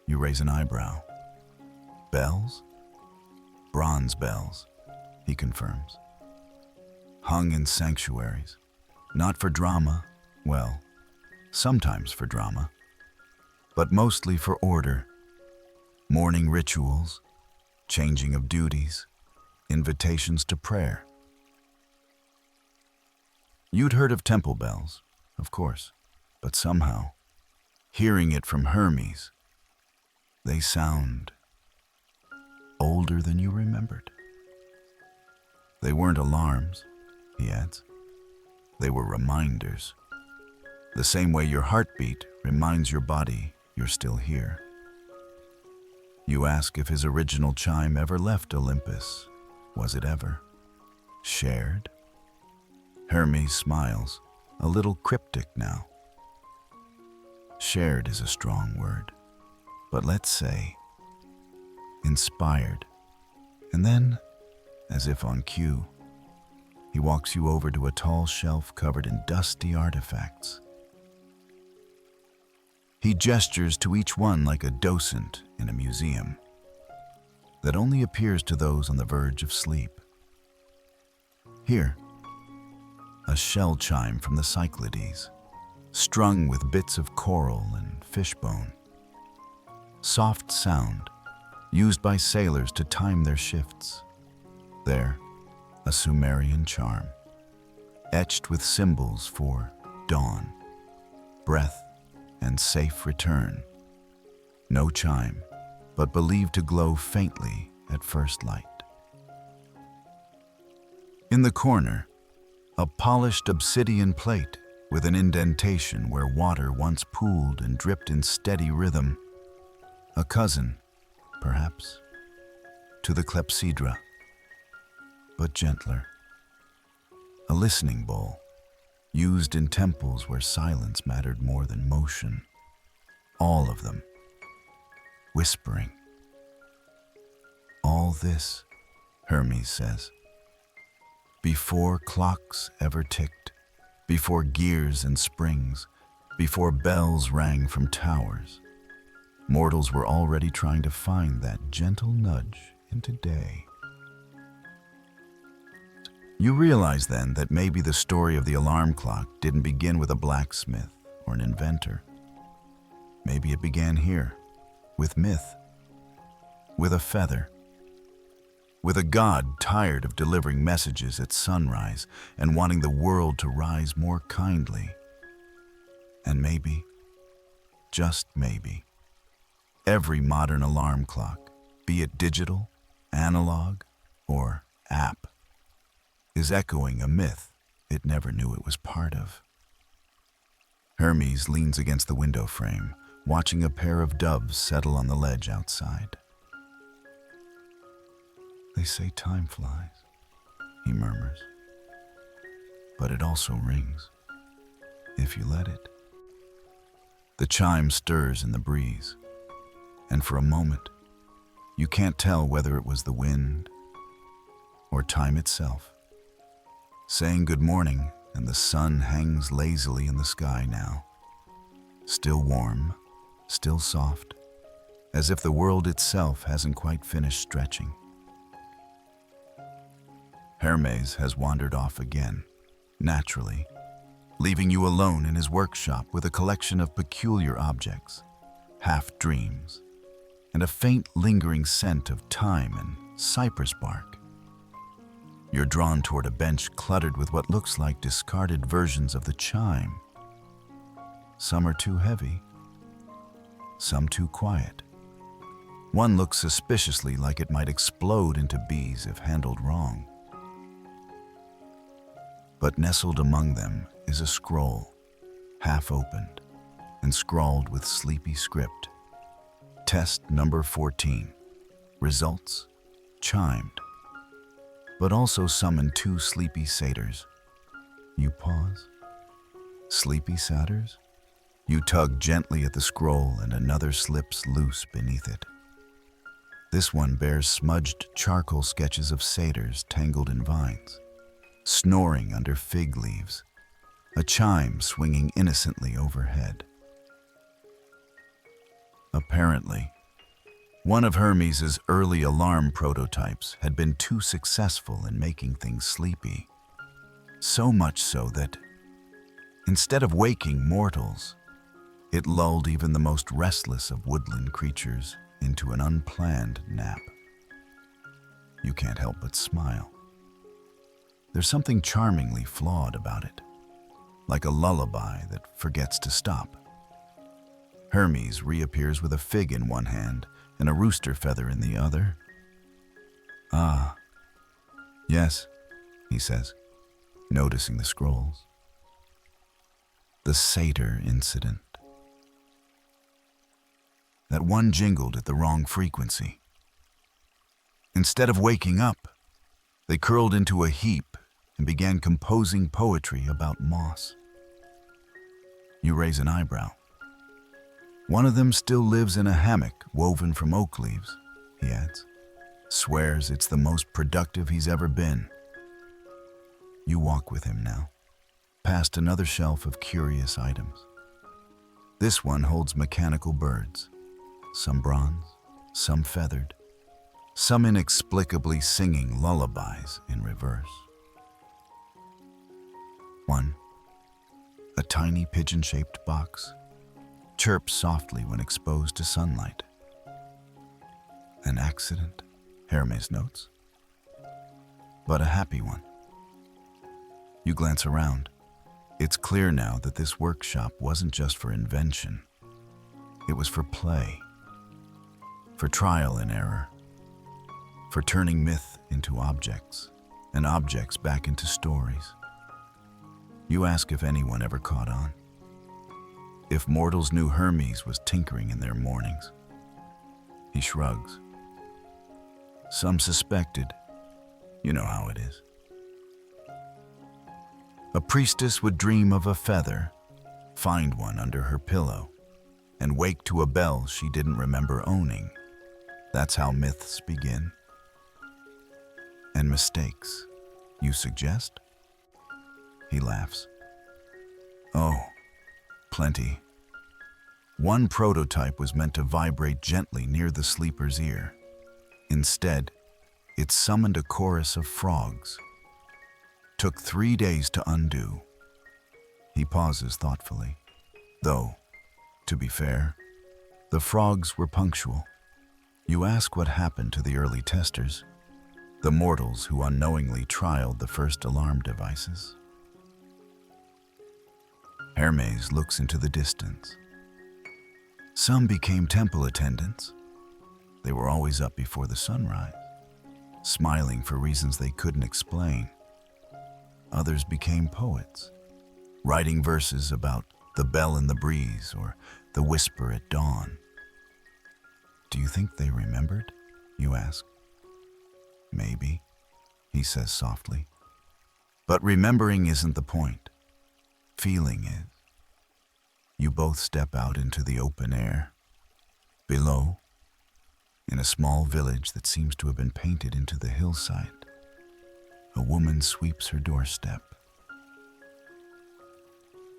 You raise an eyebrow. Bells? Bronze bells, he confirms. Hung in sanctuaries, not for drama, well, sometimes for drama, but mostly for order. Morning rituals, changing of duties, invitations to prayer. You'd heard of temple bells, of course, but somehow, hearing it from Hermes, they sound older than you remembered. They weren't alarms, he adds. They were reminders. The same way your heartbeat reminds your body you're still here. You ask if his original chime ever left Olympus. Was it ever shared? Hermes smiles, a little cryptic now. Shared is a strong word, but let's say inspired. And then, as if on cue, he walks you over to a tall shelf covered in dusty artifacts. He gestures to each one like a docent in a museum that only appears to those on the verge of sleep. Here, a shell chime from the Cyclades, strung with bits of coral and fishbone. Soft sound, used by sailors to time their shifts. There, a Sumerian charm, etched with symbols for dawn, breath, and safe return. No chime, but believed to glow faintly at first light. In the corner, a polished obsidian plate with an indentation where water once pooled and dripped in steady rhythm. A cousin, perhaps, to the clepsydra, but gentler. A listening bowl, used in temples where silence mattered more than motion. All of them, whispering. All this, Hermes says, before clocks ever ticked, before gears and springs, before bells rang from towers. Mortals were already trying to find that gentle nudge into day. You realize then that maybe the story of the alarm clock didn't begin with a blacksmith or an inventor. Maybe it began here, with myth, with a feather, with a god tired of delivering messages at sunrise and wanting the world to rise more kindly. And maybe, just maybe, every modern alarm clock, be it digital, analog, or app, is echoing a myth it never knew it was part of. Hermes leans against the window frame, watching a pair of doves settle on the ledge outside. They say time flies, he murmurs. But it also rings, if you let it. The chime stirs in the breeze, and for a moment, you can't tell whether it was the wind or time itself, saying good morning, and the sun hangs lazily in the sky now, still warm, still soft, as if the world itself hasn't quite finished stretching. Hermes has wandered off again, naturally, leaving you alone in his workshop with a collection of peculiar objects, half-dreams, and a faint lingering scent of thyme and cypress bark. You're drawn toward a bench cluttered with what looks like discarded versions of the chime. Some are too heavy, some too quiet. One looks suspiciously like it might explode into bees if handled wrong. But nestled among them is a scroll, half opened and scrawled with sleepy script. Test number 14. Results chimed. but also summon two sleepy satyrs. You pause. Sleepy satyrs? You tug gently at the scroll and another slips loose beneath it. This one bears smudged charcoal sketches of satyrs tangled in vines, snoring under fig leaves, a chime swinging innocently overhead. Apparently, one of Hermes' early alarm prototypes had been too successful in making things sleepy, so much so that, instead of waking mortals, it lulled even the most restless of woodland creatures into an unplanned nap. You can't help but smile. There's something charmingly flawed about it, like a lullaby that forgets to stop. Hermes reappears with a fig in one hand and a rooster feather in the other. "Ah, yes," he says, noticing the scrolls. The satyr incident. That one jingled at the wrong frequency. Instead of waking up, they curled into a heap and began composing poetry about moss. You raise an eyebrow. One of them still lives in a hammock woven from oak leaves, he adds. Swears it's the most productive he's ever been. You walk with him now, past another shelf of curious items. This one holds mechanical birds, some bronze, some feathered, some inexplicably singing lullabies in reverse. One, a tiny pigeon-shaped box, chirps softly when exposed to sunlight. An accident, Hermes notes, but a happy one. You glance around. It's clear now that this workshop wasn't just for invention. It was for play, for trial and error, for turning myth into objects and objects back into stories. You ask if anyone ever caught on, if mortals knew Hermes was tinkering in their mornings. He shrugs. Some suspected. You know how it is. A priestess would dream of a feather, find one under her pillow, and wake to a bell she didn't remember owning. That's how myths begin. And mistakes, you suggest? He laughs. Oh, plenty. One prototype was meant to vibrate gently near the sleeper's ear. Instead, it summoned a chorus of frogs. Took 3 days to undo. He pauses thoughtfully. Though, to be fair, the frogs were punctual. You ask what happened to the early testers, the mortals who unknowingly trialed the first alarm devices. Hermes looks into the distance. Some became temple attendants. They were always up before the sunrise, smiling for reasons they couldn't explain. Others became poets, writing verses about the bell in the breeze or the whisper at dawn. Do you think they remembered? You ask. Maybe, he says softly. But remembering isn't the point. Feeling is. You both step out into the open air. Below, in a small village that seems to have been painted into the hillside, a woman sweeps her doorstep.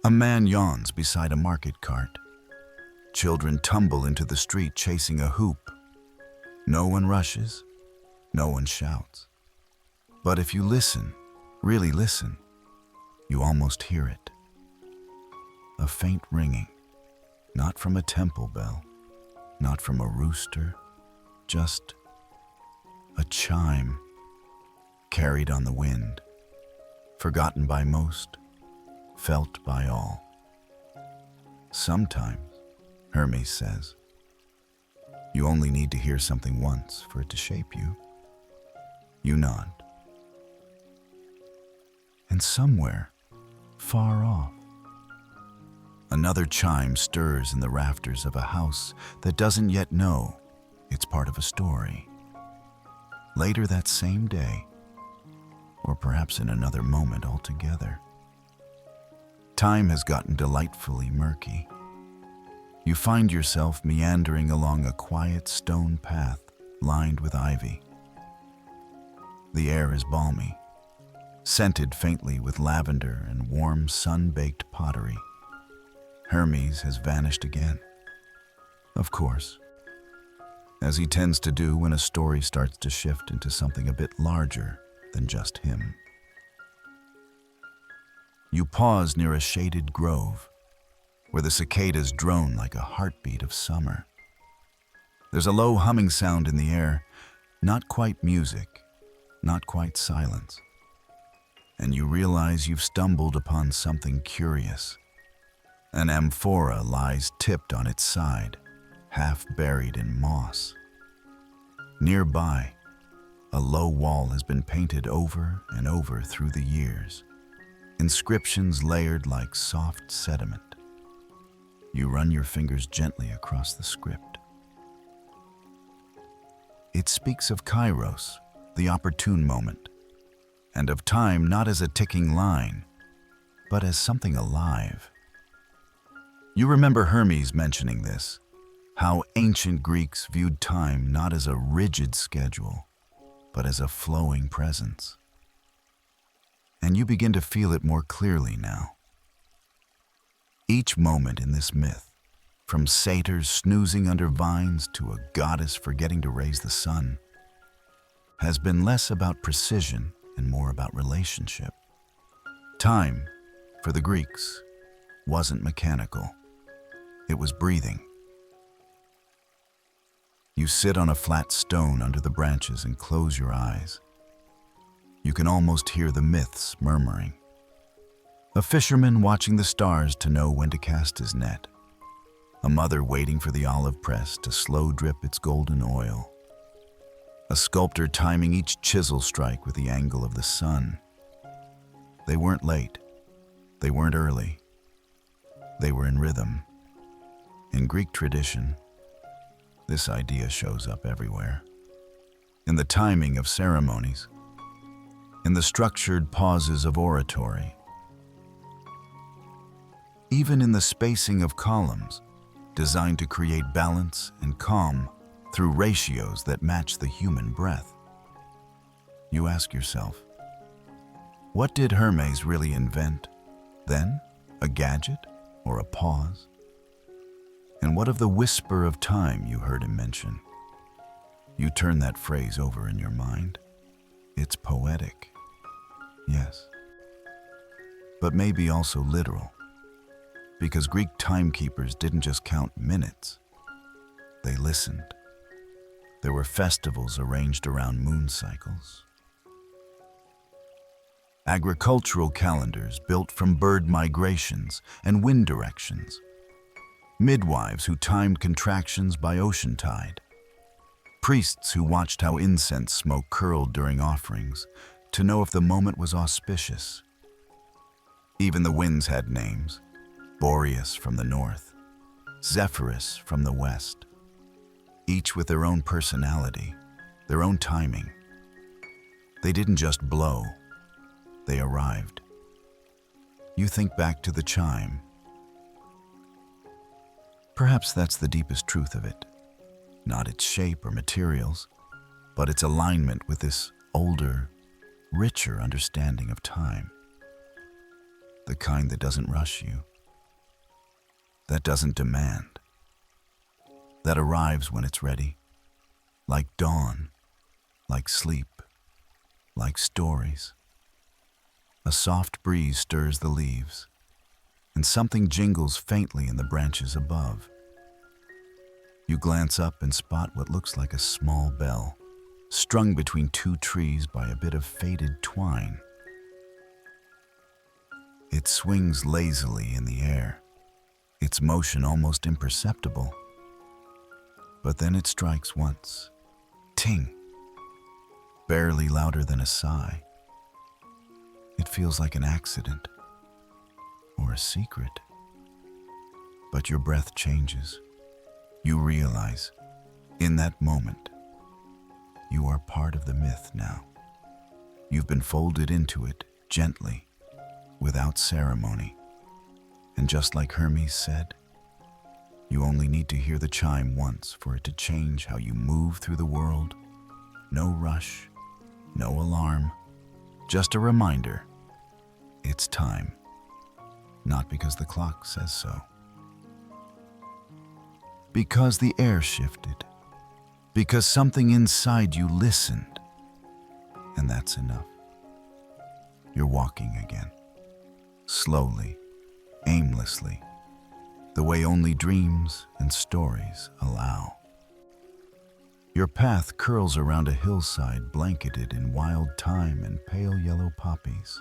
A man yawns beside a market cart. Children tumble into the street chasing a hoop. No one rushes, no one shouts. But if you listen, really listen, you almost hear it. A faint ringing, not from a temple bell, not from a rooster, just a chime carried on the wind, forgotten by most, felt by all. Sometimes, Hermes says, you only need to hear something once for it to shape you. You nod. And somewhere, far off, another chime stirs in the rafters of a house that doesn't yet know it's part of a story. Later that same day, or perhaps in another moment altogether. Time has gotten delightfully murky. You find yourself meandering along a quiet stone path lined with ivy. The air is balmy, scented faintly with lavender and warm sun-baked pottery. Hermes has vanished again. Of course, as he tends to do when a story starts to shift into something a bit larger than just him. You pause near a shaded grove, where the cicadas drone like a heartbeat of summer. There's a low humming sound in the air, not quite music, not quite silence. And you realize you've stumbled upon something curious. An amphora lies tipped on its side, half buried in moss. Nearby, a low wall has been painted over and over through the years, inscriptions layered like soft sediment. You run your fingers gently across the script. It speaks of Kairos, the opportune moment, and of time not as a ticking line, but as something alive. You remember Hermes mentioning this, how ancient Greeks viewed time not as a rigid schedule, but as a flowing presence. And you begin to feel it more clearly now. Each moment in this myth, from satyrs snoozing under vines to a goddess forgetting to raise the sun, has been less about precision and more about relationship. Time, for the Greeks, wasn't mechanical. It was breathing. You sit on a flat stone under the branches and close your eyes. You can almost hear the myths murmuring. A fisherman watching the stars to know when to cast his net. A mother waiting for the olive press to slow drip its golden oil. A sculptor timing each chisel strike with the angle of the sun. They weren't late. They weren't early. They were in rhythm. In Greek tradition, this idea shows up everywhere. In the timing of ceremonies, in the structured pauses of oratory, even in the spacing of columns, designed to create balance and calm through ratios that match the human breath. You ask yourself, what did Hermes really invent? Then, a gadget or a pause? And what of the whisper of time you heard him mention? You turn that phrase over in your mind. It's poetic, yes, but maybe also literal, because Greek timekeepers didn't just count minutes, they listened. There were festivals arranged around moon cycles. Agricultural calendars built from bird migrations and wind directions. Midwives who timed contractions by ocean tide. Priests who watched how incense smoke curled during offerings to know if the moment was auspicious. Even the winds had names. Boreas from the north, Zephyrus from the west. Each with their own personality, their own timing. They didn't just blow, they arrived. You think back to the chime. Perhaps that's the deepest truth of it. Not its shape or materials, but its alignment with this older, richer understanding of time. The kind that doesn't rush you, that doesn't demand, that arrives when it's ready, like dawn, like sleep, like stories. A soft breeze stirs the leaves, and something jingles faintly in the branches above. You glance up and spot what looks like a small bell, strung between two trees by a bit of faded twine. It swings lazily in the air, its motion almost imperceptible. But then it strikes once, ting, barely louder than a sigh. It feels like an accident or a secret. But your breath changes. You realize, in that moment, you are part of the myth now. You've been folded into it gently, without ceremony. And just like Hermes said, you only need to hear the chime once for it to change how you move through the world. No rush, no alarm, just a reminder. It's time. Not because the clock says so. Because the air shifted. Because something inside you listened. And that's enough. You're walking again. Slowly, aimlessly, the way only dreams and stories allow. Your path curls around a hillside blanketed in wild thyme and pale yellow poppies.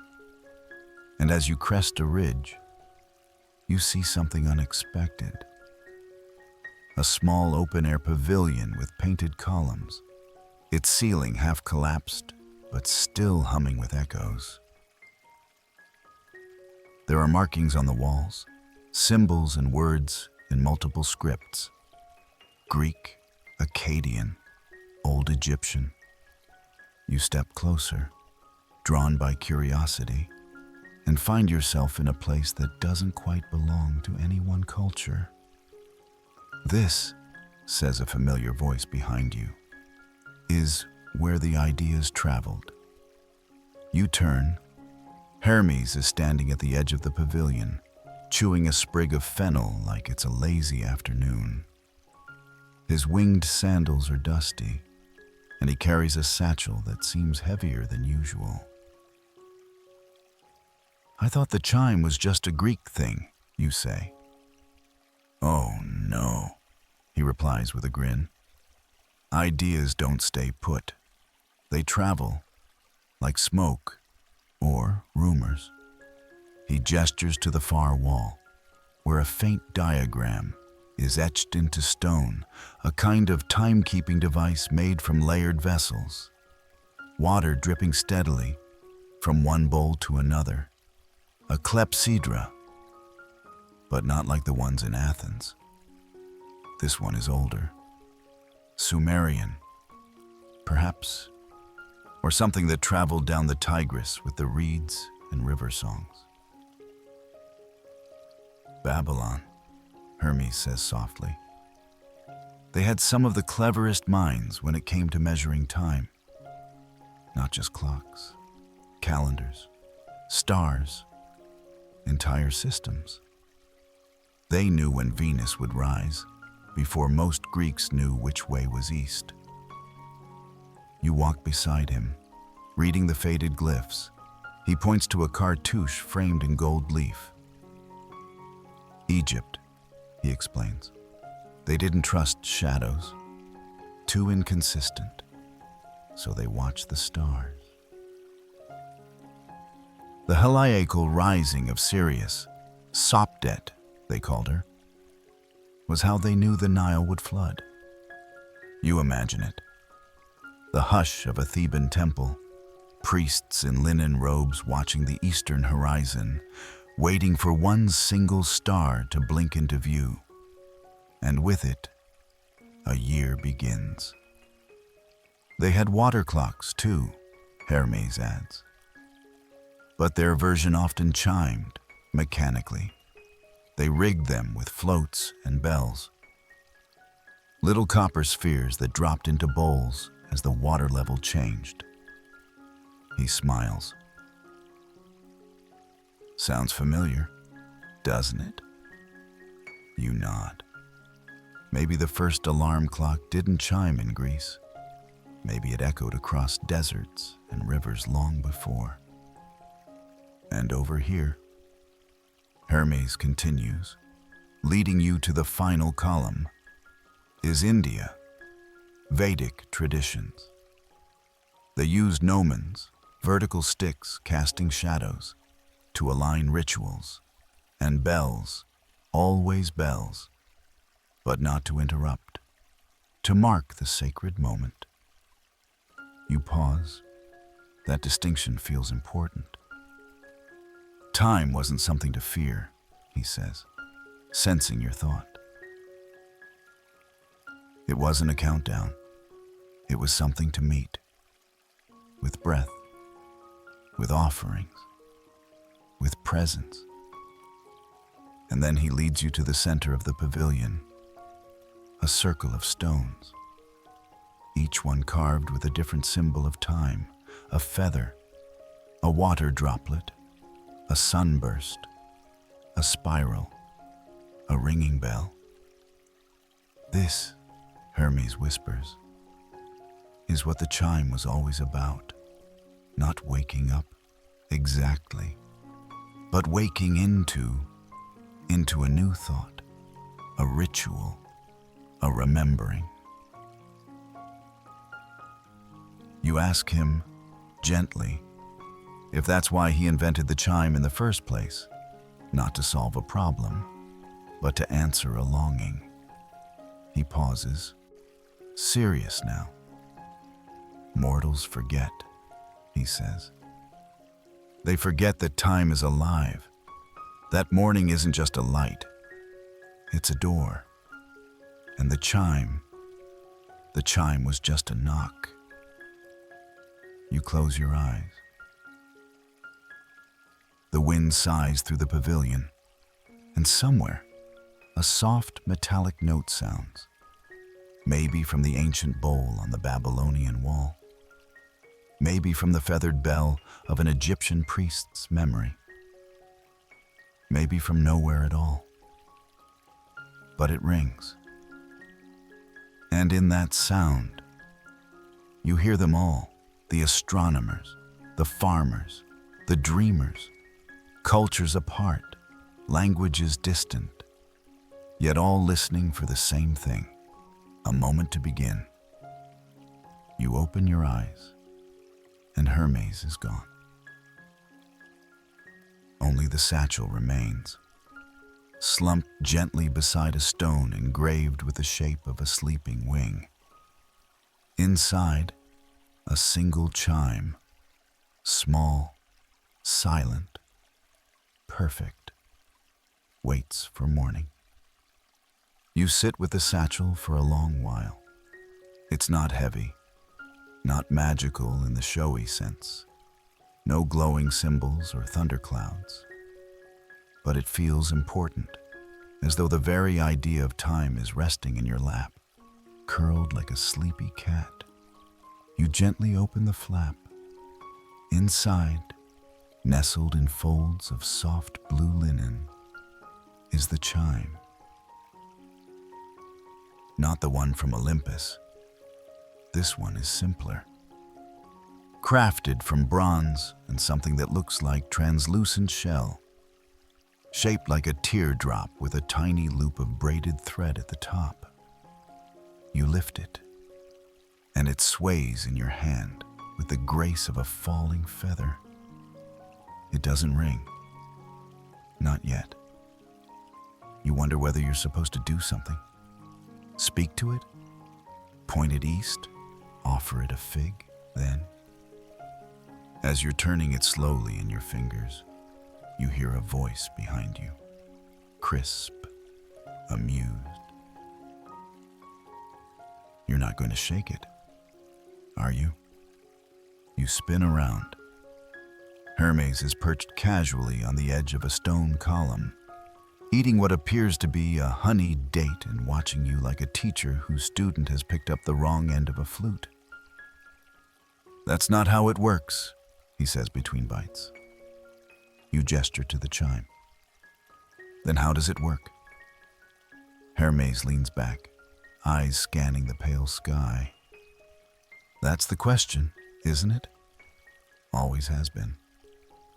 And as you crest a ridge, you see something unexpected. A small open-air pavilion with painted columns, its ceiling half collapsed, but still humming with echoes. There are markings on the walls, symbols and words in multiple scripts. Greek, Akkadian, Old Egyptian. You step closer, drawn by curiosity, and find yourself in a place that doesn't quite belong to any one culture. This, says a familiar voice behind you, is where the ideas traveled. You turn. Hermes is standing at the edge of the pavilion, chewing a sprig of fennel like it's a lazy afternoon. His winged sandals are dusty, and he carries a satchel that seems heavier than usual. I thought the chime was just a Greek thing, you say. Oh no, he replies with a grin. Ideas don't stay put. They travel, like smoke or rumors. He gestures to the far wall, where a faint diagram is etched into stone, a kind of timekeeping device made from layered vessels, water dripping steadily from one bowl to another. A clepsydra, but not like the ones in Athens. This one is older, Sumerian, perhaps, or something that traveled down the Tigris with the reeds and river songs. Babylon, Hermes says softly. They had some of the cleverest minds when it came to measuring time. Not just clocks, calendars, stars, entire systems. They knew when Venus would rise, before most Greeks knew which way was east. You walk beside him, reading the faded glyphs. He points to a cartouche framed in gold leaf. Egypt, he explains. They didn't trust shadows. Too inconsistent. So they watched the stars. The heliacal rising of Sirius, Sopdet, they called her, was how they knew the Nile would flood. You imagine it. The hush of a Theban temple, priests in linen robes watching the eastern horizon, waiting for one single star to blink into view. And with it, a year begins. They had water clocks too, Hermes adds. But their version often chimed, mechanically. They rigged them with floats and bells. Little copper spheres that dropped into bowls as the water level changed. He smiles. Sounds familiar, doesn't it? You nod. Maybe the first alarm clock didn't chime in Greece. Maybe it echoed across deserts and rivers long before. And over here, Hermes continues, leading you to the final column, is India, Vedic traditions. They used gnomons, vertical sticks casting shadows, to align rituals, and bells, always bells, but not to interrupt, to mark the sacred moment. You pause. That distinction feels important. Time wasn't something to fear, he says, sensing your thought. It wasn't a countdown. It was something to meet, with breath with offerings, with presents. And then he leads you to the center of the pavilion, a circle of stones, each one carved with a different symbol of time, a feather, a water droplet, a sunburst, a spiral, a ringing bell. This, Hermes whispers, is what the chime was always about. Not waking up exactly, but waking into a new thought, a ritual, a remembering. You ask him, gently, if that's why he invented the chime in the first place, not to solve a problem, but to answer a longing. He pauses, serious now. Mortals forget, he says. They forget that time is alive. That morning isn't just a light, it's a door. And the chime was just a knock. You close your eyes. The wind sighs through the pavilion, and somewhere, a soft metallic note sounds, maybe from the ancient bowl on the Babylonian wall, maybe from the feathered bell of an Egyptian priest's memory, maybe from nowhere at all. But it rings. And in that sound, you hear them all, the astronomers, the farmers, the dreamers, cultures apart, languages distant, yet all listening for the same thing, a moment to begin. You open your eyes, and Hermes is gone. Only the satchel remains, slumped gently beside a stone engraved with the shape of a sleeping wing. Inside, a single chime, small, silent, perfect, waits for morning. You sit with the satchel for a long while. It's not heavy, not magical in the showy sense, no glowing symbols or thunderclouds, but it feels important, as though the very idea of time is resting in your lap, curled like a sleepy cat. You gently open the flap. Inside, nestled in folds of soft blue linen, is the chime. Not the one from Olympus. This one is simpler. Crafted from bronze and something that looks like translucent shell, shaped like a teardrop with a tiny loop of braided thread at the top. You lift it, and it sways in your hand with the grace of a falling feather. It doesn't ring. Not yet. You wonder whether you're supposed to do something. Speak to it, point it east, offer it a fig, then, as you're turning it slowly in your fingers, you hear a voice behind you, crisp, amused. You're not going to shake it, are you? You spin around. Hermes is perched casually on the edge of a stone column, eating what appears to be a honeyed date and watching you like a teacher whose student has picked up the wrong end of a flute. That's not how it works, he says between bites. You gesture to the chime. Then how does it work? Hermes leans back, eyes scanning the pale sky. That's the question, isn't it? Always has been.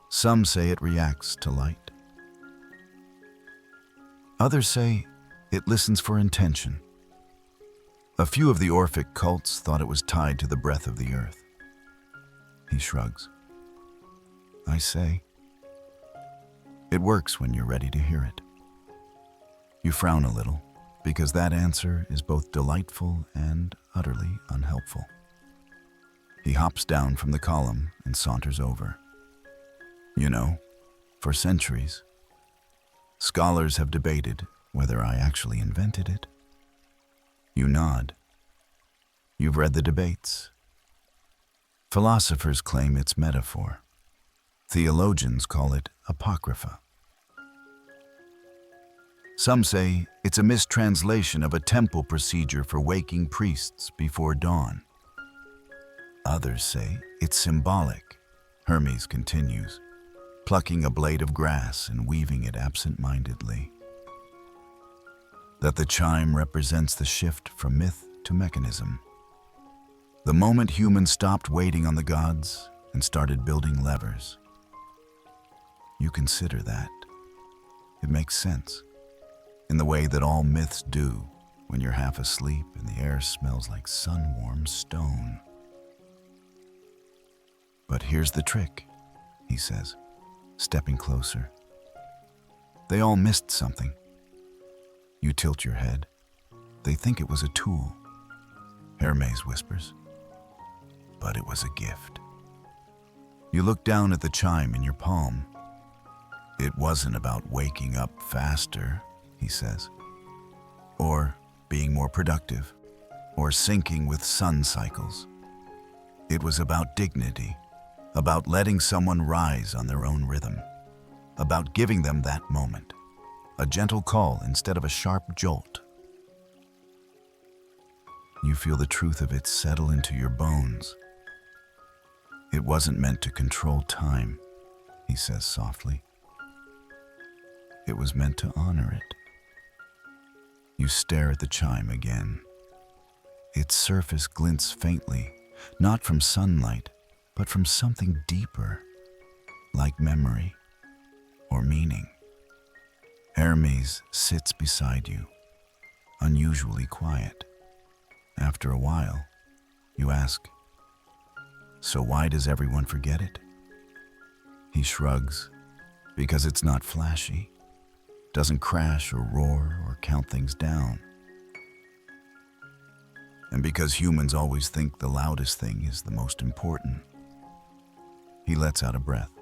Some say it reacts to light. Others say it listens for intention. A few of the Orphic cults thought it was tied to the breath of the earth. He shrugs. I say, it works when you're ready to hear it. You frown a little, because that answer is both delightful and utterly unhelpful. He hops down from the column and saunters over. You know, for centuries, scholars have debated whether I actually invented it. You nod. You've read the debates. Philosophers claim it's metaphor, Theologians call it apocrypha. Some say it's a mistranslation of a temple procedure for waking priests before dawn. Others say it's symbolic. Hermes continues, plucking a blade of grass and weaving it absent-mindedly. That the chime represents the shift from myth to mechanism. The moment humans stopped waiting on the gods and started building levers. You consider that. It makes sense. In the way that all myths do when you're half asleep and the air smells like sun-warmed stone. But here's the trick, he says, stepping closer. They all missed something. You tilt your head. They think it was a tool. Hermes whispers. But it was a gift. You look down at the chime in your palm. It wasn't about waking up faster, he says, or being more productive, or syncing with sun cycles. It was about dignity, about letting someone rise on their own rhythm, about giving them that moment, a gentle call instead of a sharp jolt. You feel the truth of it settle into your bones. It wasn't meant to control time, he says softly. It was meant to honor it. You stare at the chime again. Its surface glints faintly, not from sunlight, but from something deeper, like memory or meaning. Hermes sits beside you, unusually quiet. After a while, you ask, "So why does everyone forget it?" He shrugs, because it's not flashy, doesn't crash or roar or count things down. And because humans always think the loudest thing is the most important. He lets out a breath.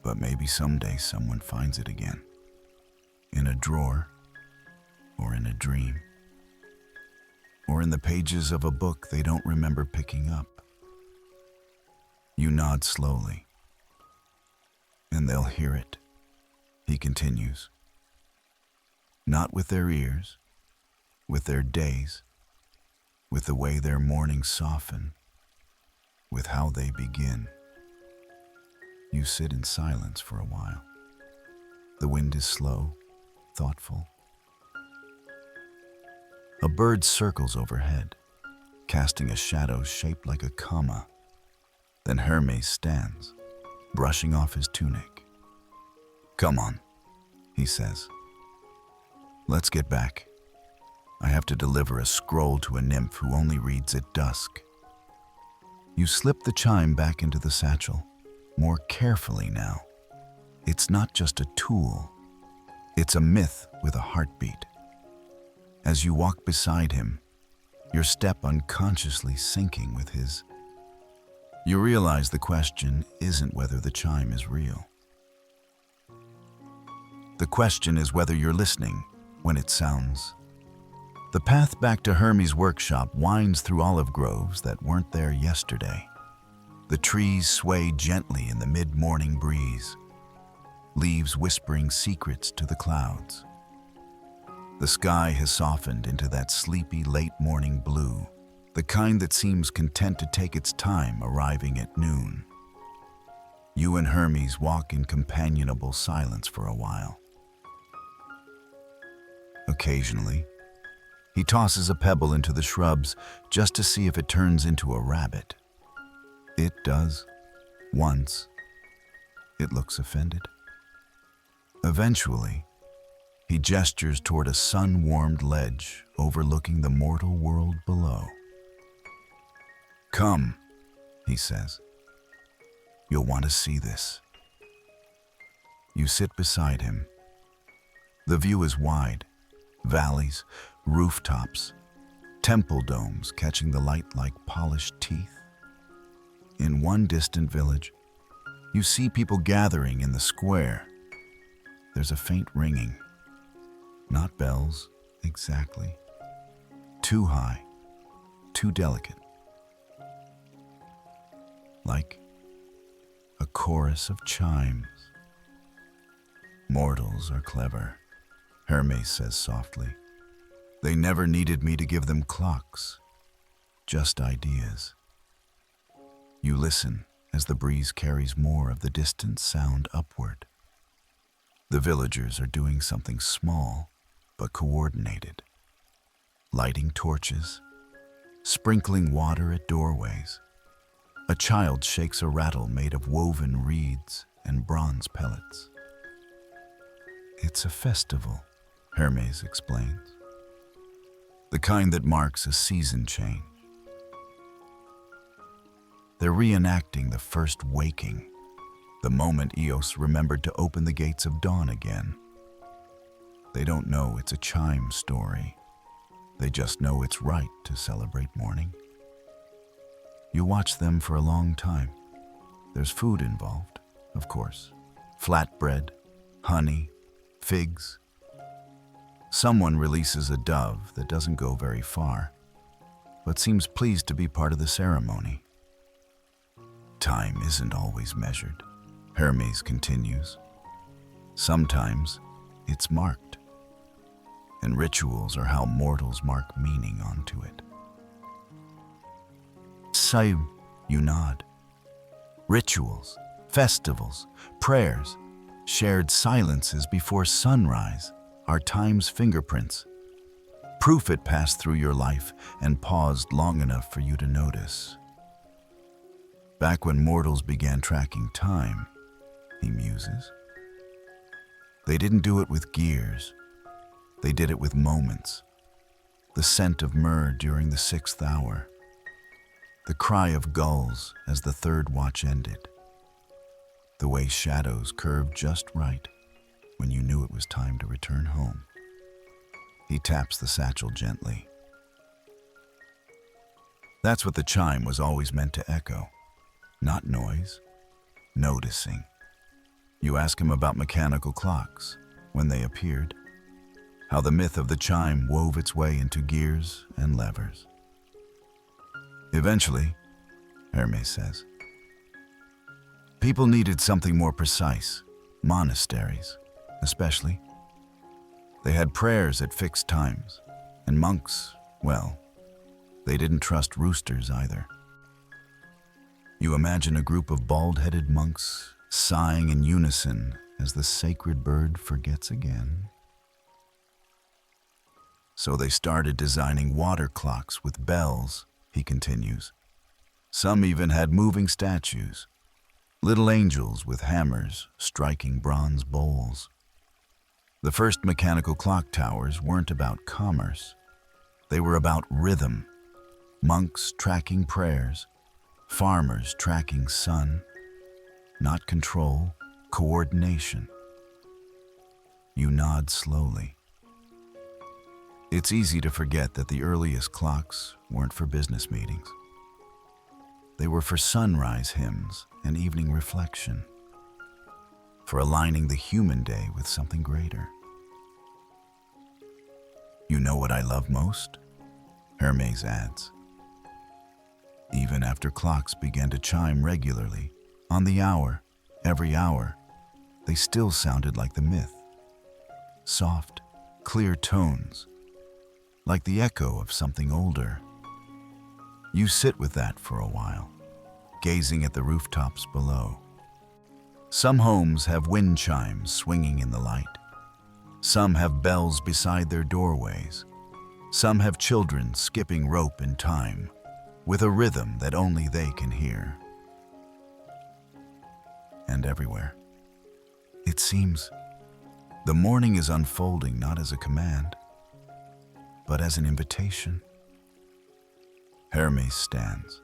But maybe someday someone finds it again. In a drawer, or in a dream, or in the pages of a book they don't remember picking up. You nod slowly, and they'll hear it. He continues. Not with their ears, with their days, with the way their mornings soften, with how they begin. You sit in silence for a while. The wind is slow, thoughtful. A bird circles overhead, casting a shadow shaped like a comma. Then Hermes stands, brushing off his tunic. "Come on," he says. "Let's get back. I have to deliver a scroll to a nymph who only reads at dusk." You slip the chime back into the satchel, more carefully now. It's not just a tool. It's a myth with a heartbeat. As you walk beside him, your step unconsciously syncing with his. You realize the question isn't whether the chime is real. The question is whether you're listening when it sounds. The path back to Hermes' workshop winds through olive groves that weren't there yesterday. The trees sway gently in the mid-morning breeze, leaves whispering secrets to the clouds. The sky has softened into that sleepy late-morning blue, the kind that seems content to take its time arriving at noon. You and Hermes walk in companionable silence for a while. Occasionally, he tosses a pebble into the shrubs just to see if it turns into a rabbit. It does. Once. It looks offended. Eventually, he gestures toward a sun-warmed ledge overlooking the mortal world below. "Come," he says. "You'll want to see this." You sit beside him. The view is wide. Valleys, rooftops, temple domes catching the light like polished teeth. In one distant village, you see people gathering in the square. There's a faint ringing. Not bells, exactly. Too high, too delicate. Like a chorus of chimes. Mortals are clever, Hermes says softly. They never needed me to give them clocks, just ideas. You listen as the breeze carries more of the distant sound upward. The villagers are doing something small but coordinated. Lighting torches, sprinkling water at doorways. A child shakes a rattle made of woven reeds and bronze pellets. It's a festival, Hermes explains. The kind that marks a season change. They're reenacting the first waking, the moment Eos remembered to open the gates of dawn again. They don't know it's a chime story. They just know it's right to celebrate morning. You watch them for a long time. There's food involved, of course. Flatbread, honey, figs. Someone releases a dove that doesn't go very far, but seems pleased to be part of the ceremony. Time isn't always measured, Hermes continues. Sometimes it's marked, and rituals are how mortals mark meaning onto it. Chime, you nod. Rituals, festivals, prayers, shared silences before sunrise are time's fingerprints. Proof it passed through your life and paused long enough for you to notice. Back when mortals began tracking time, he muses, they didn't do it with gears. They did it with moments. The scent of myrrh during the 6th hour. The cry of gulls as the 3rd watch ended. The way shadows curved just right when you knew it was time to return home. He taps the satchel gently. That's what the chime was always meant to echo. Not noise, noticing. You ask him about mechanical clocks, when they appeared, how the myth of the chime wove its way into gears and levers. Eventually, Hermes says, people needed something more precise, monasteries, especially. They had prayers at fixed times, and monks, well, they didn't trust roosters either. You imagine a group of bald-headed monks sighing in unison as the sacred bird forgets again. So they started designing water clocks with bells, he continues. Some even had moving statues, little angels with hammers striking bronze bowls. The first mechanical clock towers weren't about commerce. They were about rhythm, monks tracking prayers, farmers tracking sun, not control, coordination. You nod slowly. It's easy to forget that the earliest clocks weren't for business meetings. They were for sunrise hymns and evening reflection, for aligning the human day with something greater. You know what I love most? Hermes adds. Even after clocks began to chime regularly, on the hour, every hour, they still sounded like the myth. Soft, clear tones, like the echo of something older. You sit with that for a while, gazing at the rooftops below. Some homes have wind chimes swinging in the light. Some have bells beside their doorways. Some have children skipping rope in time, with a rhythm that only they can hear. And everywhere, it seems, the morning is unfolding not as a command, but as an invitation. Hermes stands.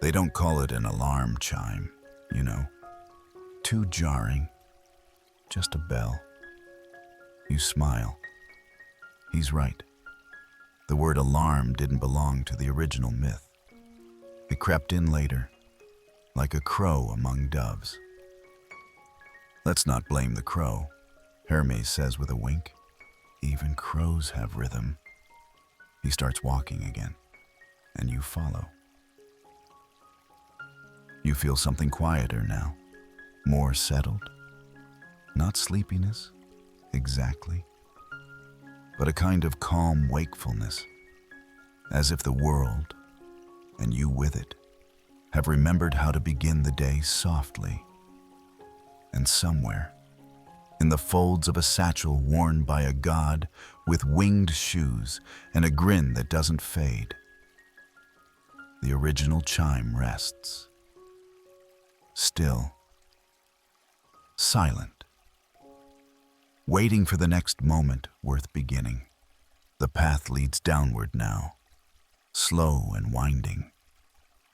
They don't call it an alarm chime, you know. Too jarring. Just a bell. You smile. He's right. The word alarm didn't belong to the original myth. It crept in later, like a crow among doves. Let's not blame the crow, Hermes says with a wink. Even crows have rhythm. He starts walking again, and you follow. You feel something quieter now, more settled. Not sleepiness, exactly, but a kind of calm wakefulness, as if the world, and you with it, have remembered how to begin the day softly. And somewhere, in the folds of a satchel worn by a god with winged shoes and a grin that doesn't fade, the original chime rests. Still, silent, waiting for the next moment worth beginning. The path leads downward now, slow and winding,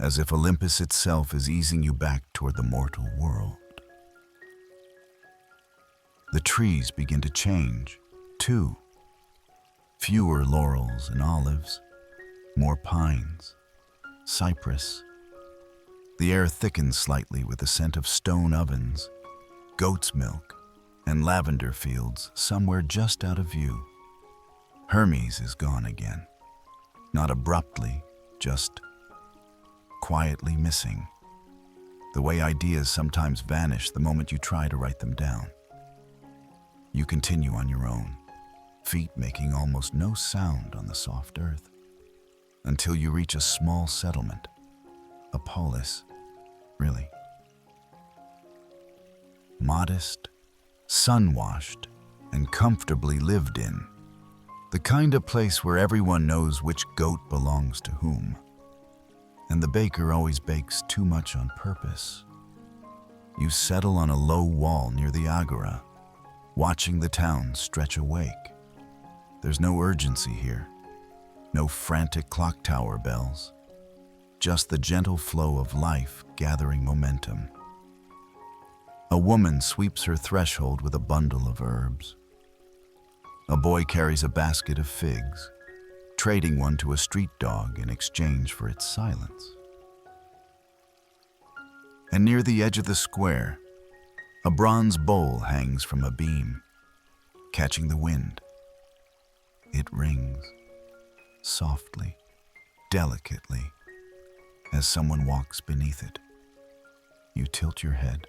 as if Olympus itself is easing you back toward the mortal world. The trees begin to change, too. Fewer laurels and olives, more pines, cypress. The air thickens slightly with the scent of stone ovens, goat's milk, and lavender fields somewhere just out of view. Hermes is gone again. Not abruptly, just quietly missing. The way ideas sometimes vanish the moment you try to write them down. You continue on your own, feet making almost no sound on the soft earth, until you reach a small settlement, a polis, really. Modest, sun-washed, and comfortably lived in. The kind of place where everyone knows which goat belongs to whom. And the baker always bakes too much on purpose. You settle on a low wall near the agora, watching the town stretch awake. There's no urgency here, no frantic clock tower bells, just the gentle flow of life gathering momentum. A woman sweeps her threshold with a bundle of herbs. A boy carries a basket of figs, trading one to a street dog in exchange for its silence. And near the edge of the square, a bronze bowl hangs from a beam, catching the wind. It rings, softly, delicately, as someone walks beneath it. You tilt your head.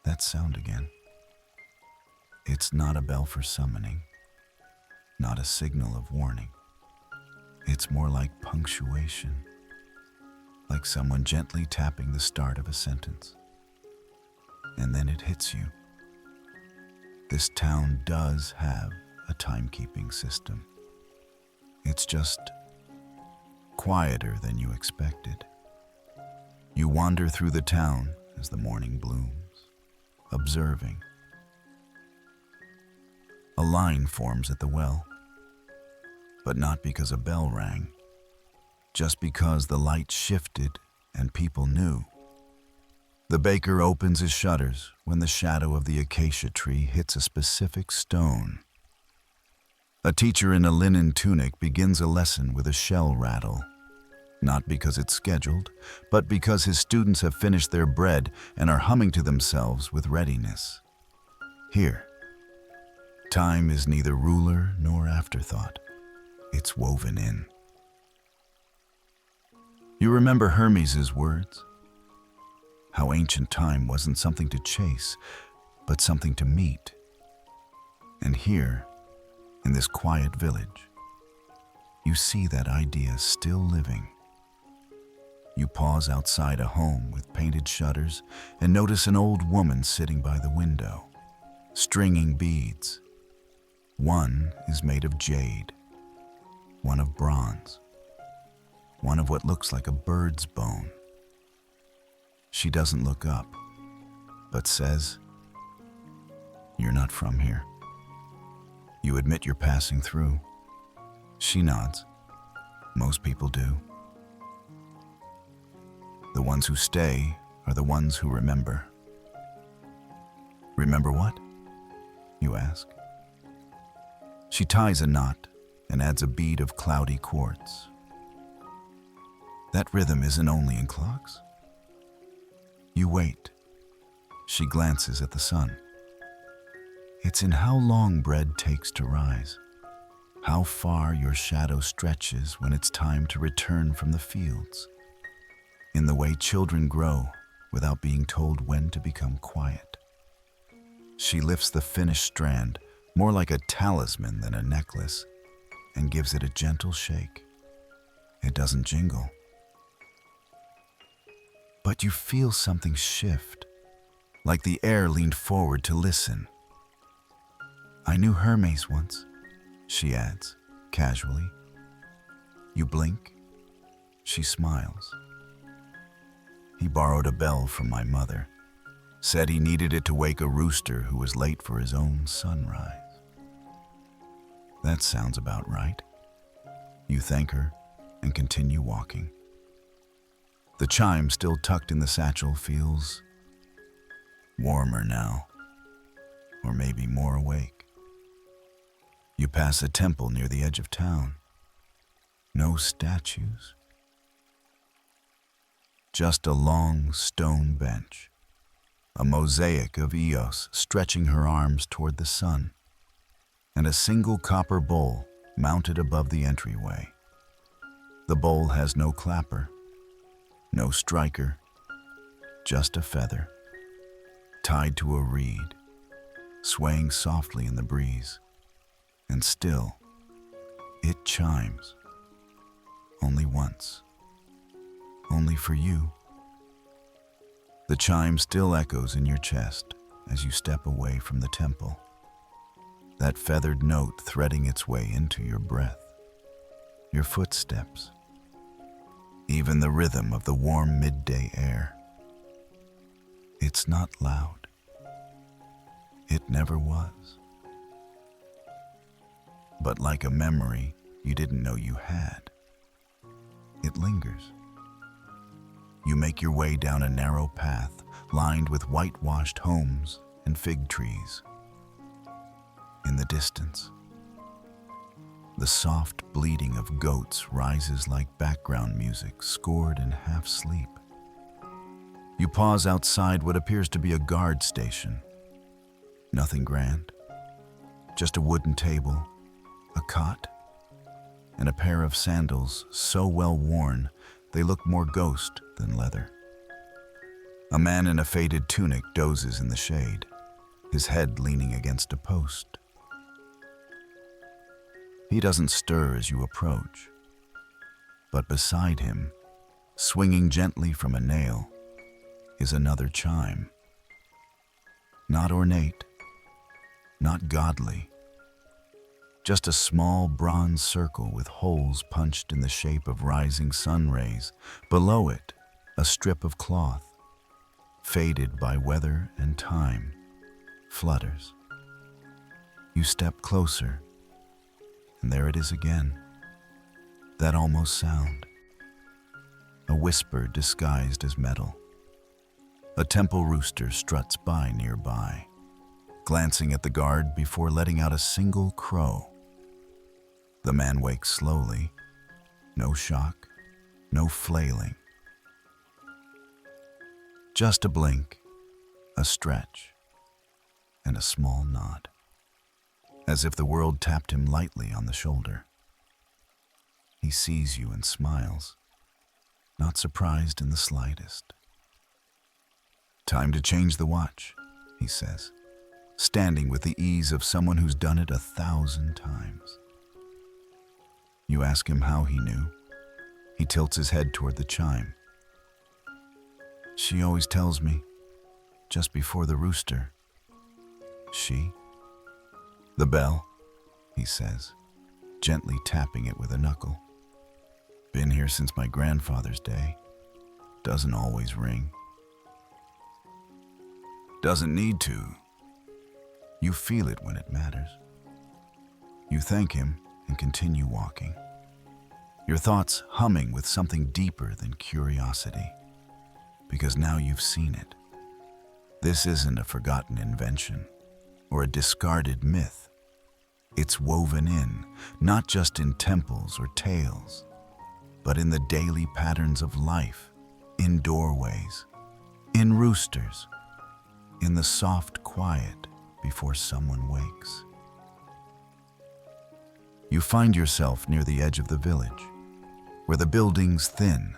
That sound again. It's not a bell for summoning, not a signal of warning. It's more like punctuation, like someone gently tapping the start of a sentence. And then it hits you. This town does have a timekeeping system. It's just quieter than you expected. You wander through the town as the morning blooms, observing. A line forms at the well, but not because a bell rang, just because the light shifted and people knew. The baker opens his shutters when the shadow of the acacia tree hits a specific stone. A teacher in a linen tunic begins a lesson with a shell rattle, not because it's scheduled, but because his students have finished their bread and are humming to themselves with readiness. Here, time is neither ruler nor afterthought. It's woven in. You remember Hermes' words? How ancient time wasn't something to chase, but something to meet. And here, in this quiet village, you see that idea still living. You pause outside a home with painted shutters and notice an old woman sitting by the window, stringing beads. One is made of jade, one of bronze, one of what looks like a bird's bone. She doesn't look up, but says, "You're not from here." You admit you're passing through. She nods. Most people do. The ones who stay are the ones who remember. Remember what? You ask. She ties a knot and adds a bead of cloudy quartz. That rhythm isn't only in clocks. You wait. She glances at the sun. It's in how long bread takes to rise, how far your shadow stretches when it's time to return from the fields. in the way children grow without being told when to become quiet. She lifts the finished strand, more like a talisman than a necklace, and gives it a gentle shake. It doesn't jingle. But you feel something shift, like the air leaned forward to listen. "I knew Hermes once," she adds, casually. You blink. She smiles. "He borrowed a bell from my mother. Said he needed it to wake a rooster who was late for his own sunrise." That sounds about right. You thank her and continue walking. The chime still tucked in the satchel feels warmer now, or maybe more awake. You pass a temple near the edge of town. No statues. Just a long stone bench, a mosaic of Eos stretching her arms toward the sun, and a single copper bowl mounted above the entryway. The bowl has no clapper, no striker, just a feather, tied to a reed, swaying softly in the breeze. And still, it chimes. Only once. Only for you. The chime still echoes in your chest as you step away from the temple, that feathered note threading its way into your breath, your footsteps, even the rhythm of the warm midday air. It's not loud. It never was. But like a memory you didn't know you had, it lingers. You make your way down a narrow path lined with whitewashed homes and fig trees. In the distance, the soft bleating of goats rises like background music scored in half sleep. You pause outside what appears to be a guard station. Nothing grand, just a wooden table, a cot, and a pair of sandals so well worn they look more ghost than leather. A man in a faded tunic dozes in the shade, his head leaning against a post. He doesn't stir as you approach, but beside him, swinging gently from a nail, is another chime. Not ornate, not godly, just a small bronze circle with holes punched in the shape of rising sun rays. Below it, a strip of cloth, faded by weather and time, flutters. You step closer, and there it is again, that almost sound, a whisper disguised as metal. A temple rooster struts by nearby, glancing at the guard before letting out a single crow. The man wakes slowly, no shock, no flailing. Just a blink, a stretch, and a small nod, as if the world tapped him lightly on the shoulder. He sees you and smiles, not surprised in the slightest. "Time to change the watch," he says, standing with the ease of someone who's done it 1,000 times. You ask him how he knew. He tilts his head toward the chime. "She always tells me, just before the rooster." "She?" "The bell," he says, gently tapping it with a knuckle. "Been here since my grandfather's day. Doesn't always ring." "Doesn't need to." You feel it when it matters. You thank him and continue walking, your thoughts humming with something deeper than curiosity, because now you've seen it. This isn't a forgotten invention or a discarded myth. It's woven in, not just in temples or tales, but in the daily patterns of life, in doorways, in roosters, in the soft quiet before someone wakes. You find yourself near the edge of the village, where the buildings thin,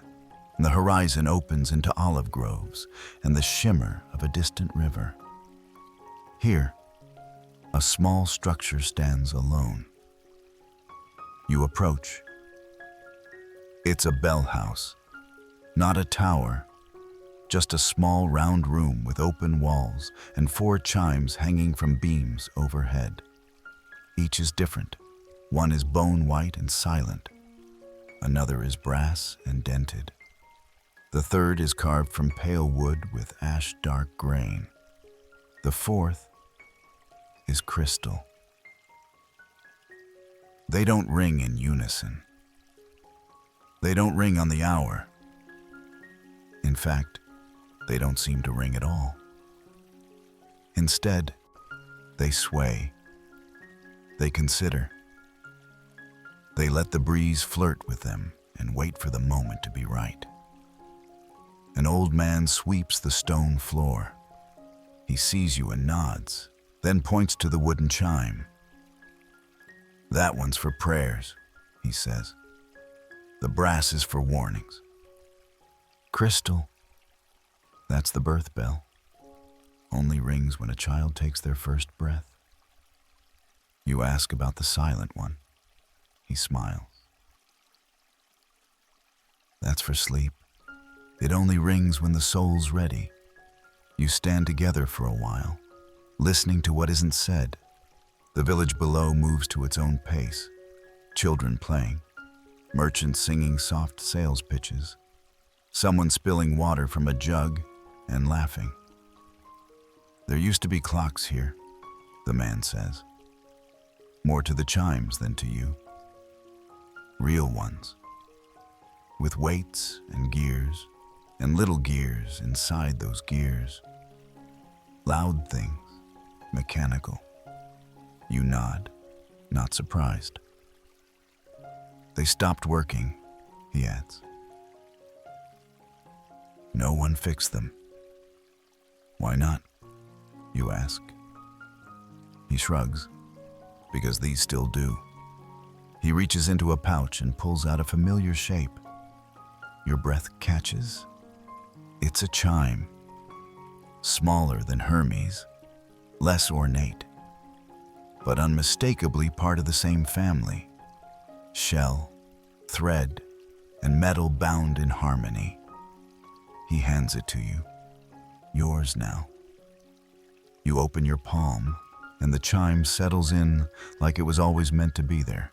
The horizon opens into olive groves and the shimmer of a distant river. Here, a small structure stands alone. You approach. It's a bell house, not a tower, just a small round room with open walls and 4 chimes hanging from beams overhead. Each is different. One is bone white and silent. Another is brass and dented. The third is carved from pale wood with ash-dark grain. The fourth is crystal. They don't ring in unison. They don't ring on the hour. In fact, they don't seem to ring at all. Instead, they sway. They consider. They let the breeze flirt with them and wait for the moment to be right. An old man sweeps the stone floor. He sees you and nods, then points to the wooden chime. "That one's for prayers," he says. "The brass is for warnings. Crystal, that's the birth bell. Only rings when a child takes their first breath." You ask about the silent one. He smiles. "That's for sleep. It only rings when the soul's ready." You stand together for a while, listening to what isn't said. The village below moves to its own pace. Children playing, merchants singing soft sales pitches, someone spilling water from a jug and laughing. "There used to be clocks here," the man says. "More to the chimes than to you. Real ones, with weights and gears, and little gears inside those gears. Loud things, mechanical." You nod, not surprised. "They stopped working," he adds. "No one fixed them." "Why not?" you ask. He shrugs, "Because these still do." He reaches into a pouch and pulls out a familiar shape. Your breath catches. It's a chime, smaller than Hermes, less ornate, but unmistakably part of the same family. Shell, thread, and metal bound in harmony. He hands it to you. Yours now. You open your palm, and the chime settles in like it was always meant to be there.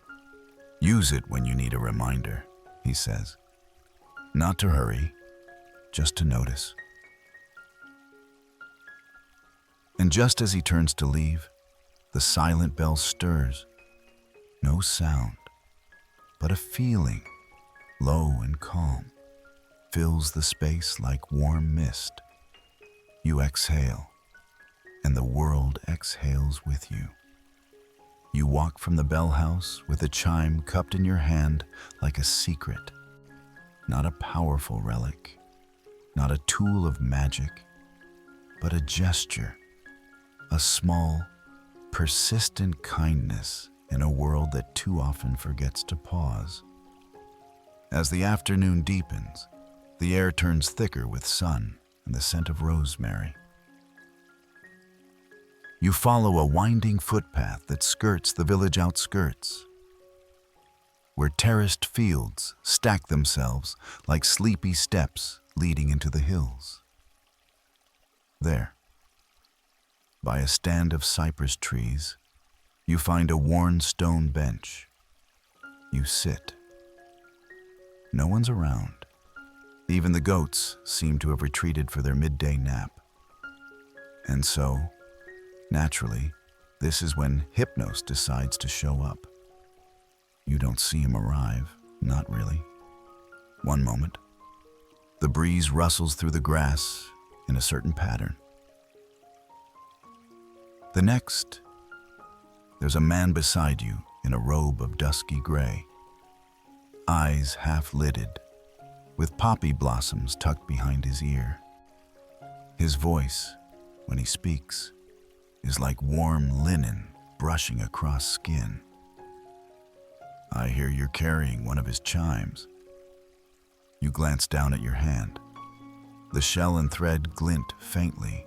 "Use it when you need a reminder," he says. "Not to hurry, just to notice." And just as he turns to leave, the silent bell stirs. No sound, but a feeling, low and calm, fills the space like warm mist. You exhale, and the world exhales with you. You walk from the bell house with a chime cupped in your hand like a secret, not a powerful relic, not a tool of magic, but a gesture, a small, persistent kindness in a world that too often forgets to pause. As the afternoon deepens, the air turns thicker with sun and the scent of rosemary. You follow a winding footpath that skirts the village outskirts, where terraced fields stack themselves like sleepy steps leading into the hills. There, by a stand of cypress trees, you find a worn stone bench. You sit. No one's around. Even the goats seem to have retreated for their midday nap. And so, naturally, this is when Hypnos decides to show up. You don't see him arrive, not really. One moment, the breeze rustles through the grass in a certain pattern. The next, there's a man beside you in a robe of dusky gray, eyes half-lidded, with poppy blossoms tucked behind his ear. His voice, when he speaks, is like warm linen brushing across skin. "I hear you're carrying one of his chimes." You glance down at your hand. The shell and thread glint faintly,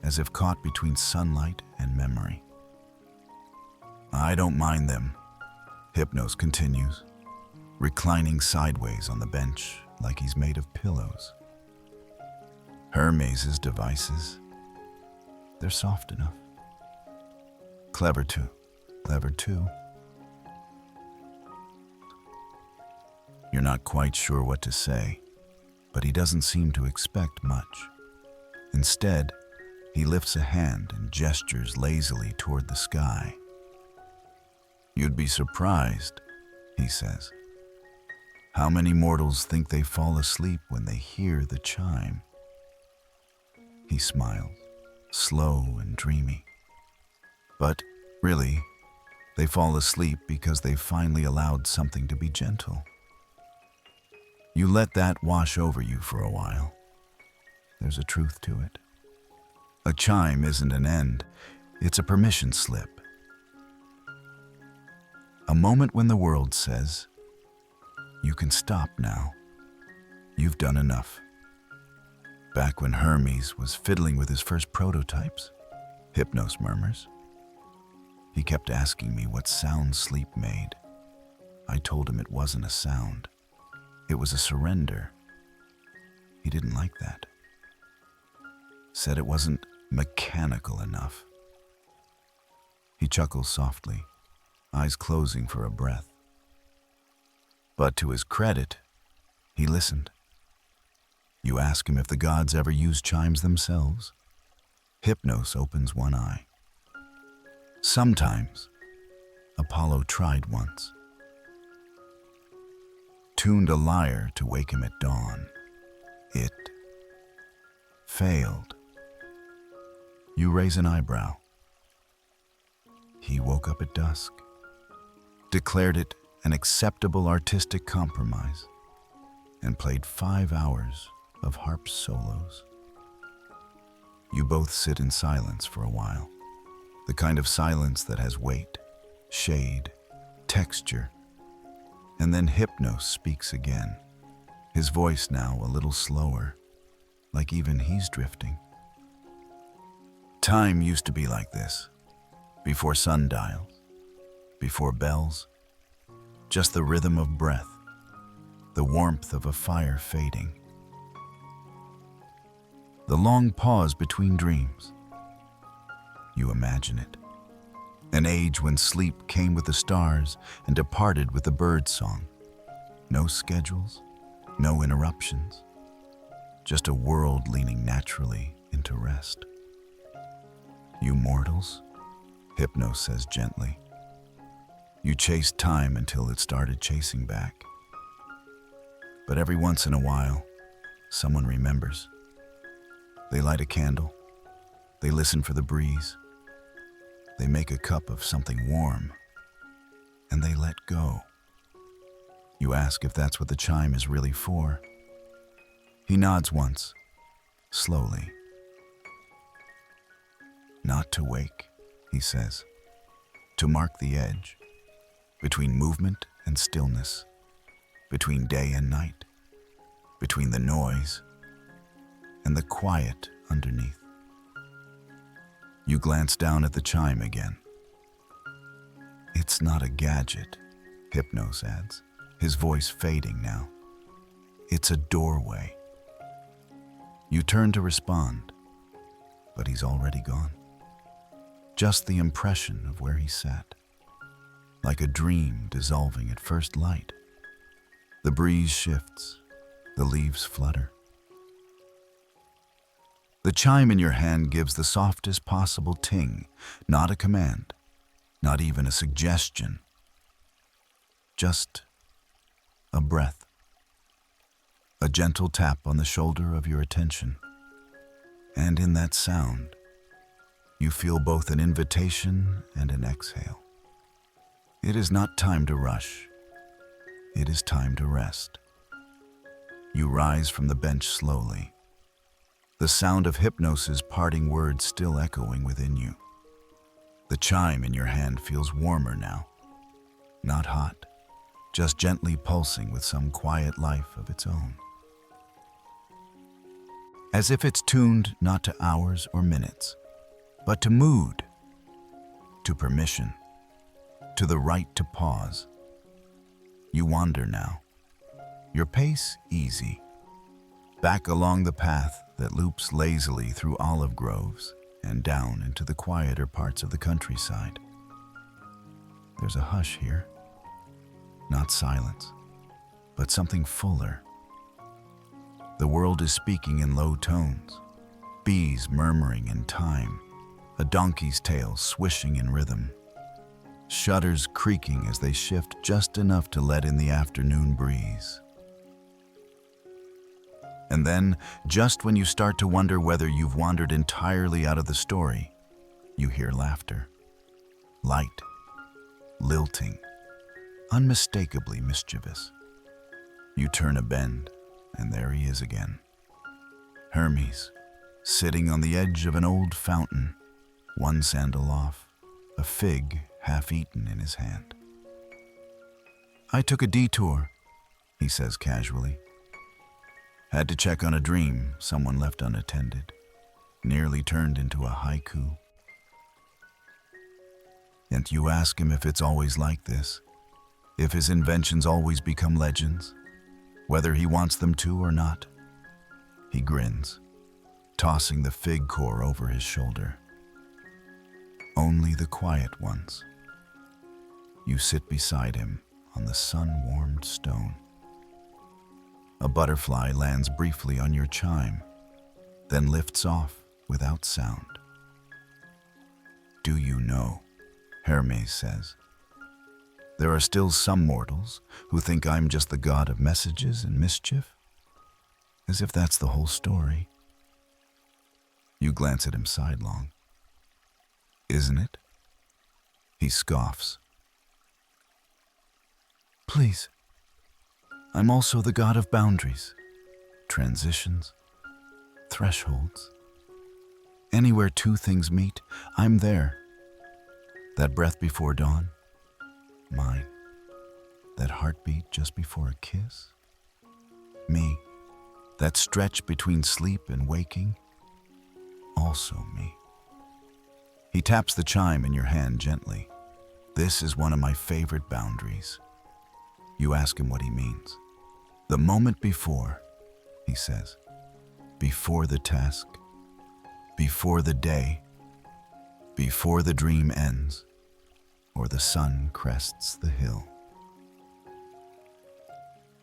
as if caught between sunlight and memory. I don't mind them, Hypnos continues, reclining sideways on the bench like he's made of pillows. Hermes' devices, they're soft enough. Clever too. You're not quite sure what to say, but he doesn't seem to expect much. Instead, he lifts a hand and gestures lazily toward the sky. You'd be surprised, he says, how many mortals think they fall asleep when they hear the chime. He smiles, slow and dreamy. But really, they fall asleep because they've finally allowed something to be gentle. You let that wash over you for a while. There's a truth to it. A chime isn't an end, it's a permission slip. A moment when the world says, you can stop now. You've done enough. Back when Hermes was fiddling with his first prototypes, Hypnos murmurs. He kept asking me what sound sleep made. I told him it wasn't a sound. It was a surrender. He didn't like that. Said it wasn't mechanical enough. He chuckles softly, eyes closing for a breath. But to his credit, he listened. You ask him if the gods ever used chimes themselves. Hypnos opens one eye. Sometimes. Apollo tried once. Tuned a lyre to wake him at dawn. It failed. You raise an eyebrow. He woke up at dusk, declared it an acceptable artistic compromise, and played 5 hours of harp solos. You both sit in silence for a while, the kind of silence that has weight, shade, texture. And then Hypnos speaks again, his voice now a little slower, like even he's drifting. Time used to be like this, before sundials, before bells, just the rhythm of breath, the warmth of a fire fading. The long pause between dreams. You imagine it. An age when sleep came with the stars and departed with the bird song. No schedules, no interruptions. Just a world leaning naturally into rest. You mortals, Hypnos says gently. You chased time until it started chasing back. But every once in a while, someone remembers. They light a candle. They listen for the breeze. They make a cup of something warm, and they let go. You ask if that's what the chime is really for. He nods once, slowly. Not to wake, he says, to mark the edge, between movement and stillness, between day and night, between the noise and the quiet underneath. You glance down at the chime again. It's not a gadget, Hypnos adds, his voice fading now. It's a doorway. You turn to respond, but he's already gone. Just the impression of where he sat, like a dream dissolving at first light. The breeze shifts, the leaves flutter. The chime in your hand gives the softest possible ting, not a command, not even a suggestion. Just a breath. A gentle tap on the shoulder of your attention. And in that sound, you feel both an invitation and an exhale. It is not time to rush. It is time to rest. You rise from the bench slowly, the sound of Hypnos' parting words still echoing within you. The chime in your hand feels warmer now, not hot, just gently pulsing with some quiet life of its own. As if it's tuned not to hours or minutes, but to mood, to permission, to the right to pause. You wander now, your pace easy, back along the path that loops lazily through olive groves and down into the quieter parts of the countryside. There's a hush here, not silence, but something fuller. The world is speaking in low tones, bees murmuring in time, a donkey's tail swishing in rhythm, shutters creaking as they shift just enough to let in the afternoon breeze. And then, just when you start to wonder whether you've wandered entirely out of the story, you hear laughter. Light, lilting, unmistakably mischievous. You turn a bend, and there he is again. Hermes, sitting on the edge of an old fountain, one sandal off, a fig half-eaten in his hand. "I took a detour," he says casually. "Had to check on a dream someone left unattended. Nearly turned into a haiku." And you ask him if it's always like this, if his inventions always become legends, whether he wants them to or not. He grins, tossing the fig core over his shoulder. Only the quiet ones. You sit beside him on the sun-warmed stone. A butterfly lands briefly on your chime, then lifts off without sound. "Do you know," Hermes says, "there are still some mortals who think I'm just the god of messages and mischief? As if that's the whole story." You glance at him sidelong. "Isn't it?" He scoffs. "Please, I'm also the god of boundaries, transitions, thresholds. Anywhere two things meet, I'm there. That breath before dawn, mine. That heartbeat just before a kiss, me. That stretch between sleep and waking, also me." He taps the chime in your hand gently. "This is one of my favorite boundaries." You ask him what he means. "The moment before," he says. "Before the task, before the day, before the dream ends, or the sun crests the hill."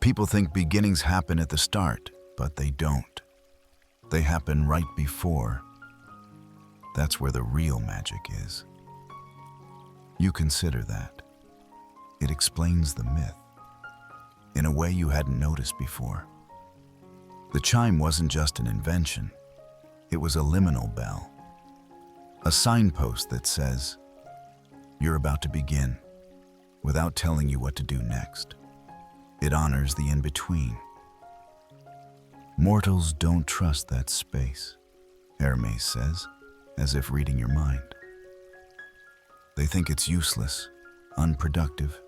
People think beginnings happen at the start, but they don't. They happen right before. That's where the real magic is. You consider that. It explains the myth in a way you hadn't noticed before. The chime wasn't just an invention. It was a liminal bell. A signpost that says, "You're about to begin," without telling you what to do next. It honors the in-between. Mortals don't trust that space, Hermes says, as if reading your mind. They think it's useless, unproductive.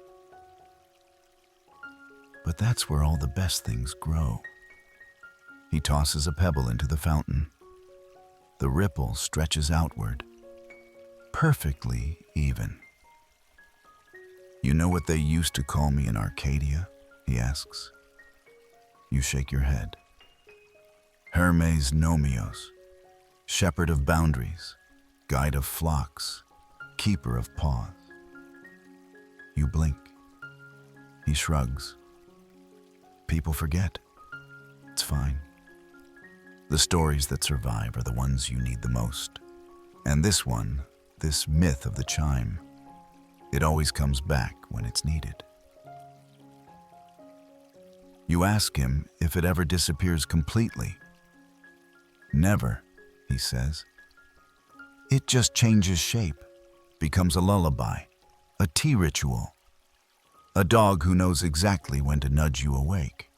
But that's where all the best things grow. He tosses a pebble into the fountain. The ripple stretches outward, perfectly even. "You know what they used to call me in Arcadia?" he asks. You shake your head. "Hermes Nomios, shepherd of boundaries, guide of flocks, keeper of paws." You blink. He shrugs. "People forget. It's fine. The stories that survive are the ones you need the most. And this one, this myth of the chime, it always comes back when it's needed." You ask him if it ever disappears completely. "Never," he says. "It just changes shape, becomes a lullaby, a tea ritual, a dog who knows exactly when to nudge you awake.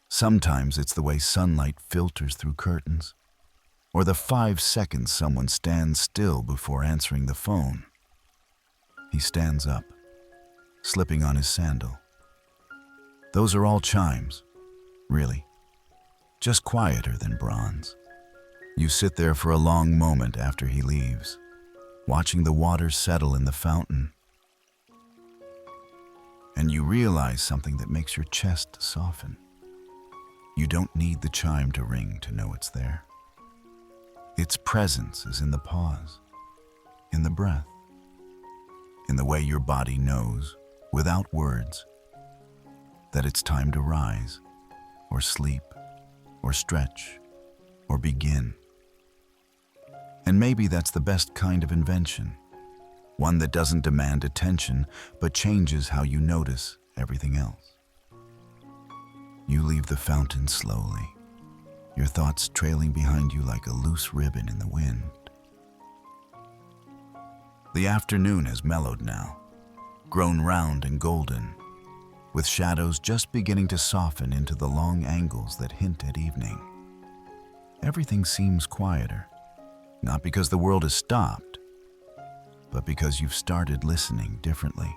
Sometimes it's the way sunlight filters through curtains, or the 5 seconds someone stands still before answering the phone." He stands up, slipping on his sandal, Those are all chimes, really, just quieter than bronze. You sit there for a long moment after he leaves, watching the water settle in the fountain, and you realize something that makes your chest soften. You don't need the chime to ring to know it's there. Its presence is in the pause, in the breath, in the way your body knows, without words, that it's time to rise, or sleep, or stretch, or begin. And maybe that's the best kind of invention, one that doesn't demand attention, but changes how you notice everything else. You leave the fountain slowly, your thoughts trailing behind you like a loose ribbon in the wind. The afternoon has mellowed now, grown round and golden, with shadows just beginning to soften into the long angles that hint at evening. Everything seems quieter, not because the world has stopped, but because you've started listening differently.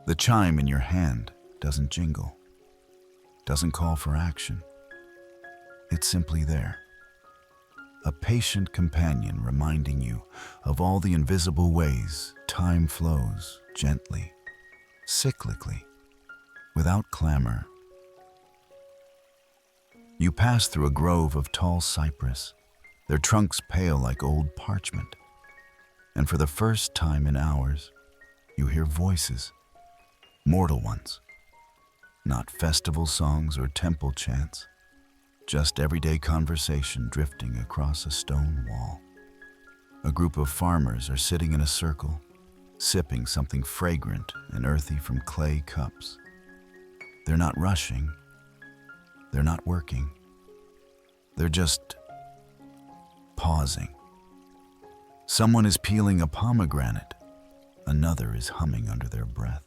The chime in your hand doesn't jingle, doesn't call for action. It's simply there, a patient companion reminding you of all the invisible ways time flows gently, cyclically, without clamor. You pass through a grove of tall cypress, their trunks pale like old parchment, and for the first time in hours, you hear voices, mortal ones, not festival songs or temple chants, just everyday conversation drifting across a stone wall. A group of farmers are sitting in a circle, sipping something fragrant and earthy from clay cups. They're not rushing, they're not working, they're just pausing. Someone is peeling a pomegranate, another is humming under their breath.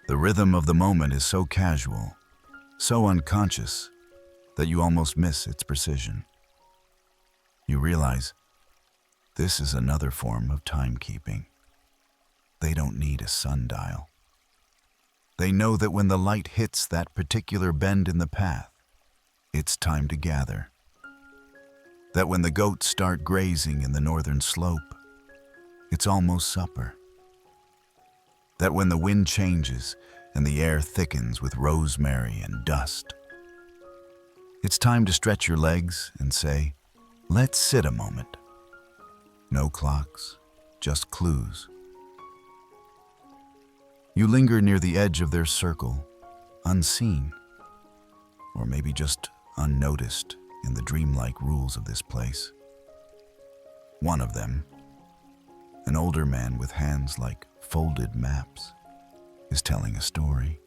The rhythm of the moment is so casual, so unconscious, that you almost miss its precision. You realize this is another form of timekeeping. They don't need a sundial. They know that when the light hits that particular bend in the path, it's time to gather. That when the goats start grazing in the northern slope, it's almost supper. That when the wind changes and the air thickens with rosemary and dust, it's time to stretch your legs and say, let's sit a moment. No clocks, just clues. You linger near the edge of their circle, unseen, or maybe just unnoticed in the dreamlike rules of this place. One of them, an older man with hands like folded maps, is telling a story.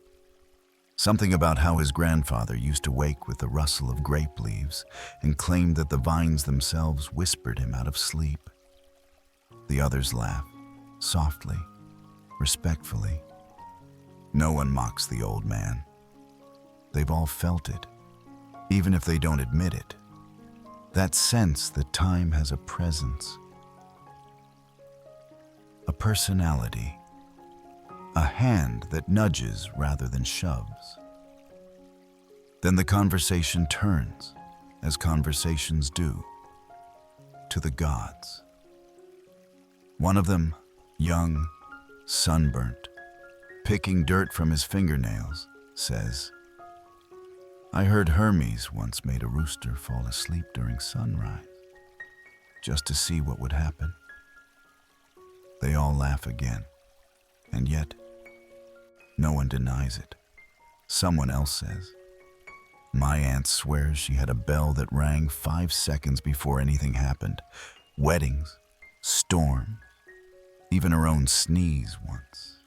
Something about how his grandfather used to wake with the rustle of grape leaves and claimed that the vines themselves whispered him out of sleep. The others laugh, softly, respectfully. No one mocks the old man. They've all felt it, even if they don't admit it. That sense that time has a presence, a personality, a hand that nudges rather than shoves. Then the conversation turns, as conversations do, to the gods. One of them, young, sunburnt, picking dirt from his fingernails, says, I heard Hermes once made a rooster fall asleep during sunrise, just to see what would happen. They all laugh again, and yet, no one denies it. Someone else says, my aunt swears she had a bell that rang 5 seconds before anything happened. Weddings, storms, even her own sneeze once.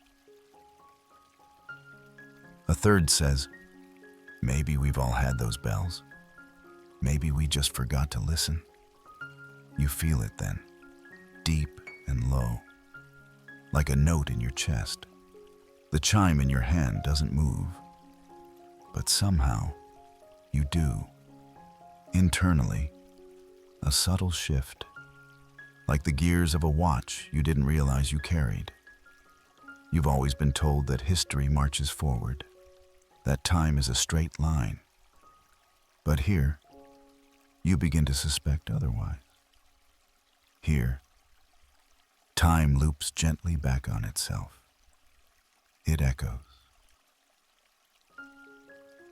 A third says, maybe we've all had those bells. Maybe we just forgot to listen. You feel it then, deep and low, like a note in your chest. The chime in your hand doesn't move, but somehow you do. Internally, a subtle shift, like the gears of a watch you didn't realize you carried. You've always been told that history marches forward, that time is a straight line. But here, you begin to suspect otherwise. Here, time loops gently back on itself. It echoes.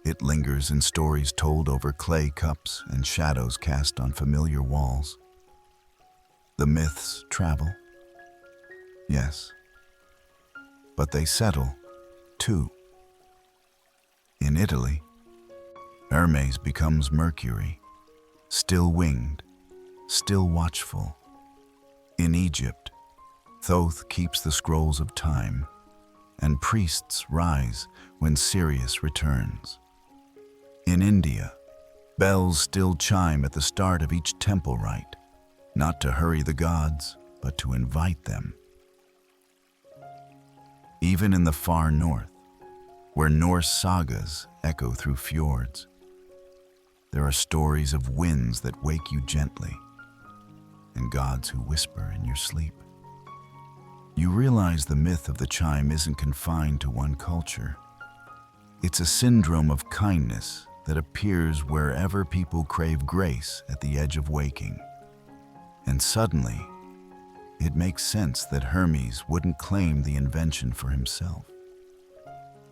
It lingers in stories told over clay cups and shadows cast on familiar walls. The myths travel, yes, but they settle, too. In Italy, Hermes becomes Mercury, still winged, still watchful. In Egypt, Thoth keeps the scrolls of time, and priests rise when Sirius returns. In India, bells still chime at the start of each temple rite, not to hurry the gods, but to invite them. Even in the far north, where Norse sagas echo through fjords, there are stories of winds that wake you gently, and gods who whisper in your sleep. You realize the myth of the chime isn't confined to one culture. It's a syndrome of kindness that appears wherever people crave grace at the edge of waking. And suddenly, it makes sense that Hermes wouldn't claim the invention for himself.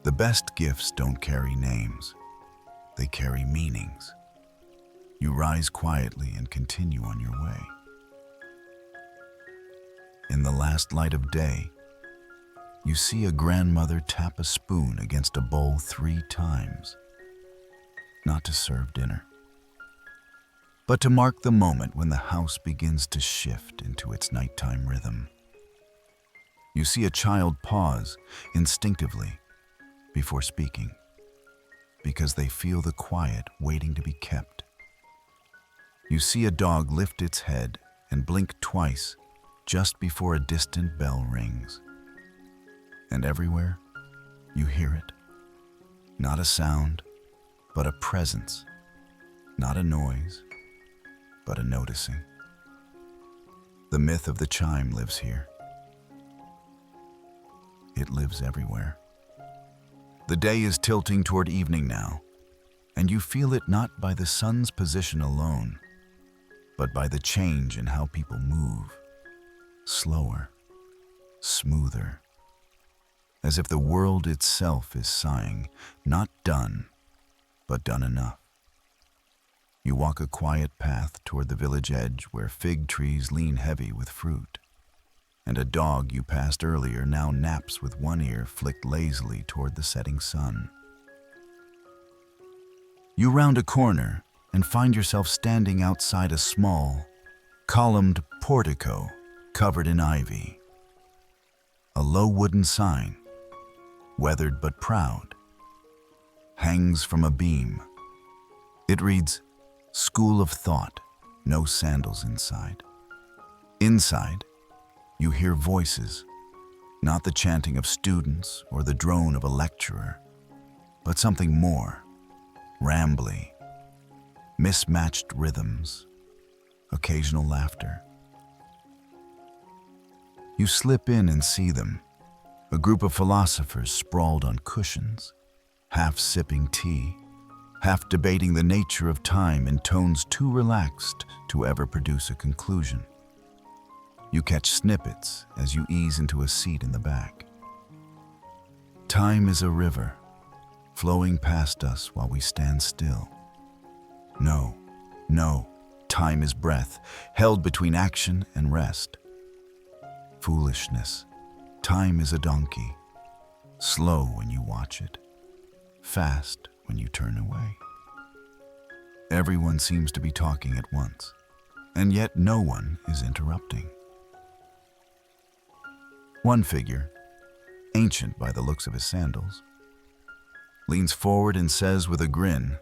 The best gifts don't carry names, they carry meanings. You rise quietly and continue on your way. In the last light of day, you see a grandmother tap a spoon against a bowl 3 times, not to serve dinner, but to mark the moment when the house begins to shift into its nighttime rhythm. You see a child pause instinctively before speaking, because they feel the quiet waiting to be kept. You see a dog lift its head and blink twice just before a distant bell rings. And everywhere, you hear it. Not a sound, but a presence. Not a noise, but a noticing. The myth of the chime lives here. It lives everywhere. The day is tilting toward evening now, and you feel it not by the sun's position alone, but by the change in how people move. Slower, smoother, as if the world itself is sighing, not done, but done enough. You walk a quiet path toward the village edge where fig trees lean heavy with fruit, and a dog you passed earlier now naps with one ear flicked lazily toward the setting sun. You round a corner and find yourself standing outside a small, columned portico covered in ivy. A low wooden sign, weathered but proud, hangs from a beam. It reads, "School of Thought, no sandals inside." Inside, you hear voices, not the chanting of students or the drone of a lecturer, but something more, rambly, mismatched rhythms, occasional laughter. You slip in and see them, a group of philosophers sprawled on cushions, half sipping tea, half debating the nature of time in tones too relaxed to ever produce a conclusion. You catch snippets as you ease into a seat in the back. Time is a river, flowing past us while we stand still. No, time is breath, held between action and rest. Foolishness. Time is a donkey, slow when you watch it, fast when you turn away. Everyone seems to be talking at once, and yet no one is interrupting. One figure, ancient by the looks of his sandals, leans forward and says with a grin,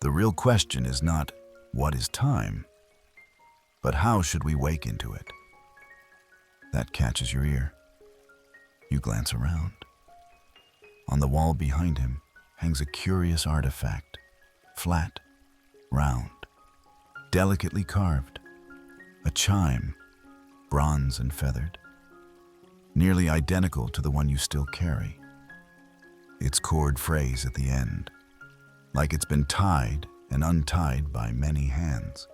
"The real question is not, what is time, but how should we wake into it?" That catches your ear. You glance around. On the wall behind him hangs a curious artifact, flat, round, delicately carved, a chime, bronze and feathered. nearly identical to the one you still carry. Its chord phrase at the end, like it's been tied and untied by many hands.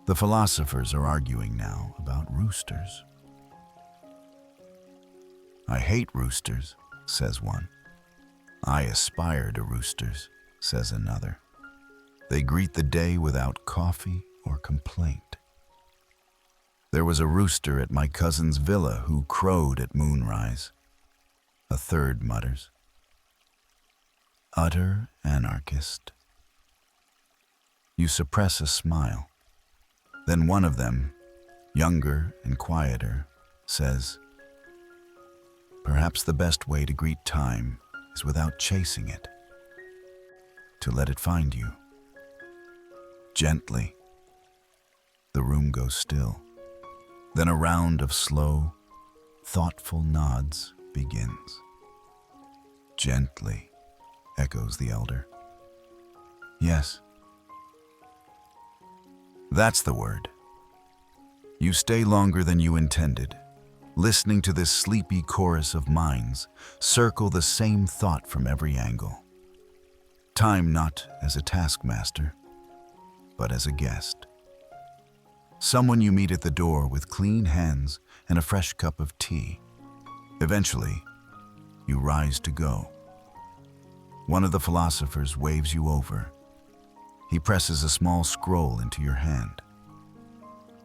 The philosophers are arguing now about roosters. "I hate roosters," says one. "I aspire to roosters," says another. They greet the day without coffee or complaint. "There was a rooster at my cousin's villa who crowed at moonrise," a third mutters. Utter anarchist. You suppress a smile. Then one of them, younger and quieter, says, "Perhaps the best way to greet time is without chasing it, to let it find you. Gently." The room goes still. Then a round of slow, thoughtful nods begins. "Gently," echoes the elder. "Yes. That's the word." You stay longer than you intended, listening to this sleepy chorus of minds circle the same thought from every angle. Time not as a taskmaster, but as a guest. Someone you meet at the door with clean hands and a fresh cup of tea. Eventually, you rise to go. One of the philosophers waves you over. He presses a small scroll into your hand.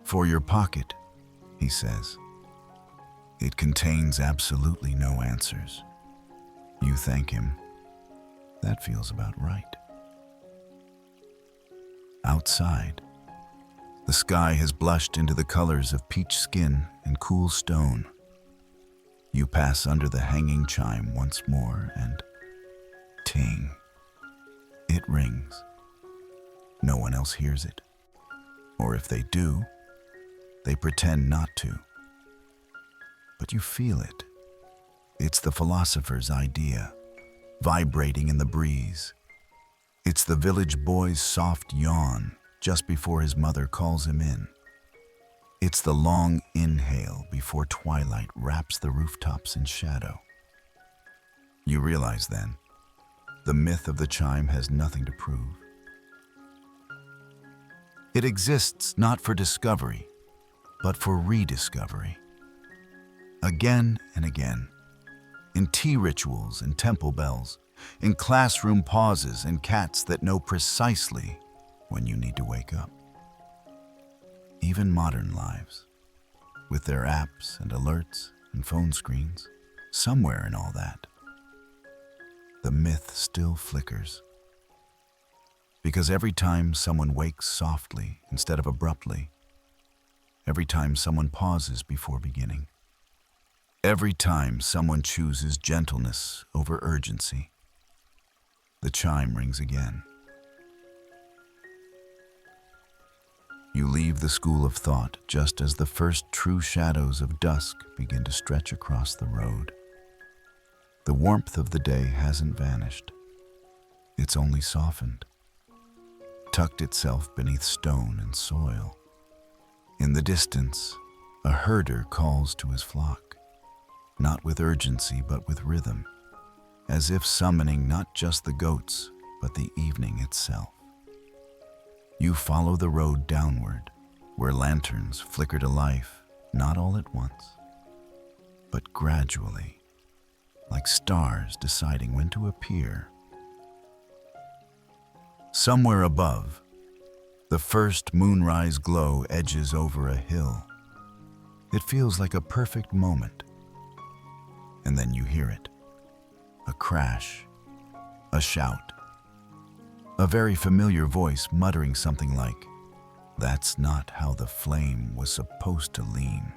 "For your pocket," he says. It contains absolutely no answers. You thank him. That feels about right. Outside, the sky has blushed into the colors of peach skin and cool stone. You pass under the hanging chime once more and ting. It rings. No one else hears it. Or if they do, they pretend not to. But you feel it. It's the philosopher's idea, vibrating in the breeze. It's the village boy's soft yawn just before his mother calls him in. It's the long inhale before twilight wraps the rooftops in shadow. You realize then, the myth of the chime has nothing to prove. It exists not for discovery, but for rediscovery. Again and again, in tea rituals and temple bells, in classroom pauses and cats that know precisely when you need to wake up. Even modern lives, with their apps and alerts and phone screens, somewhere in all that, the myth still flickers. Because every time someone wakes softly instead of abruptly, every time someone pauses before beginning, every time someone chooses gentleness over urgency, the chime rings again. You leave the school of thought just as the first true shadows of dusk begin to stretch across the road. The warmth of the day hasn't vanished. It's only softened, tucked itself beneath stone and soil. In the distance, a herder calls to his flock, not with urgency but with rhythm, as if summoning not just the goats, but the evening itself. You follow the road downward, where lanterns flicker to life, not all at once, but gradually, like stars deciding when to appear. Somewhere above, the first moonrise glow edges over a hill. It feels like a perfect moment. And then you hear it. A crash, a shout, a very familiar voice muttering something like, "That's not how the flame was supposed to lean."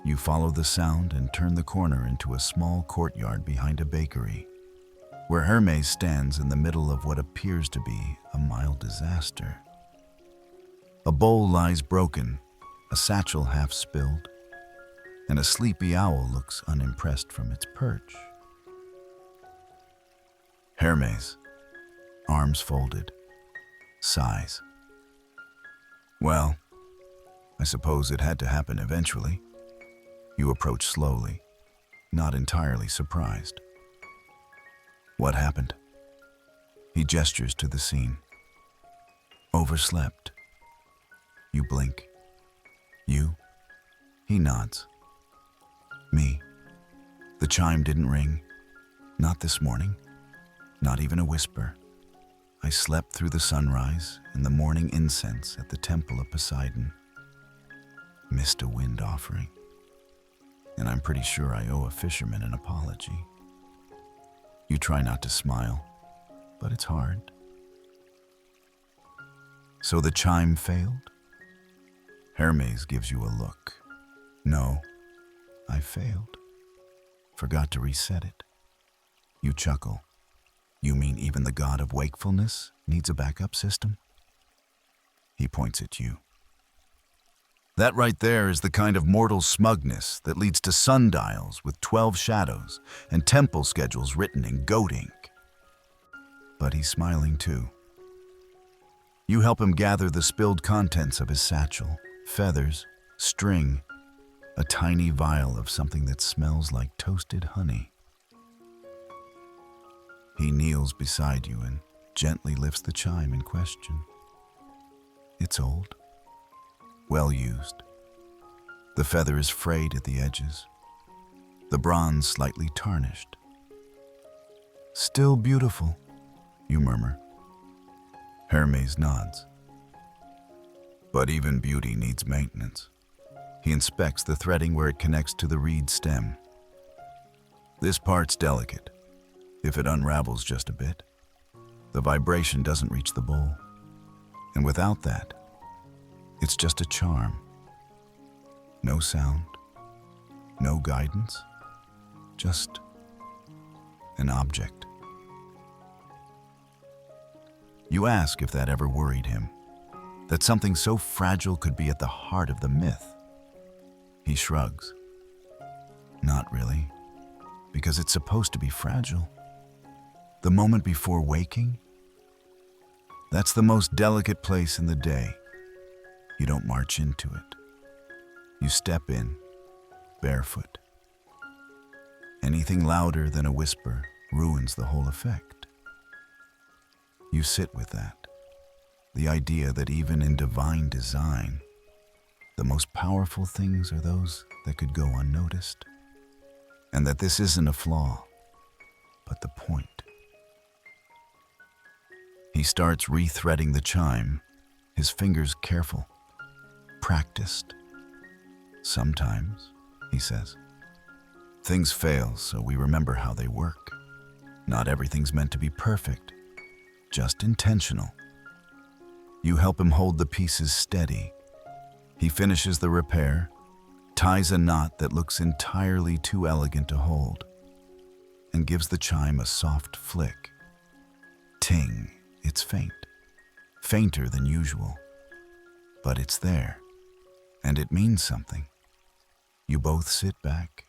You follow the sound and turn the corner into a small courtyard behind a bakery, where Hermes stands in the middle of what appears to be a mild disaster. A bowl lies broken, a satchel half spilled, and a sleepy owl looks unimpressed from its perch. Hermes, arms folded, sighs. "Well, I suppose it had to happen eventually. You approach slowly, not entirely surprised. What happened? He gestures to the scene. Overslept. You blink. You? He nods. Me. The chime didn't ring. Not this morning. Not even a whisper. I slept through the sunrise and the morning incense at the temple of Poseidon. Missed a wind offering. And I'm pretty sure I owe a fisherman an apology. You try not to smile, but it's hard. So the chime failed? Hermes gives you a look. No, I failed. Forgot to reset it. You chuckle. You mean even the god of wakefulness needs a backup system? He points at you. That right there is the kind of mortal smugness that leads to sundials with 12 shadows and temple schedules written in goat ink. But he's smiling too. You help him gather the spilled contents of his satchel, feathers, string, a tiny vial of something that smells like toasted honey. He kneels beside you and gently lifts the chime in question. It's old, well used. The feather is frayed at the edges, the bronze slightly tarnished. Still beautiful, you murmur. Hermes nods. But even beauty needs maintenance. He inspects the threading where it connects to the reed stem. This part's delicate. If it unravels just a bit, the vibration doesn't reach the bowl. And without that, it's just a charm. No sound, no guidance, just an object. You ask if that ever worried him, that something so fragile could be at the heart of the myth. He shrugs. Not really, because it's supposed to be fragile. The moment before waking, that's the most delicate place in the day. You don't march into it. You step in, barefoot. Anything louder than a whisper ruins the whole effect. You sit with that, the idea that even in divine design, the most powerful things are those that could go unnoticed, and that this isn't a flaw, but the point. He starts rethreading the chime, his fingers careful, practiced. Sometimes, he says, things fail, so we remember how they work. Not everything's meant to be perfect, just intentional. You help him hold the pieces steady. He finishes the repair, ties a knot that looks entirely too elegant to hold, and gives the chime a soft flick. Ting, it's faint, fainter than usual, but it's there, and it means something. You both sit back,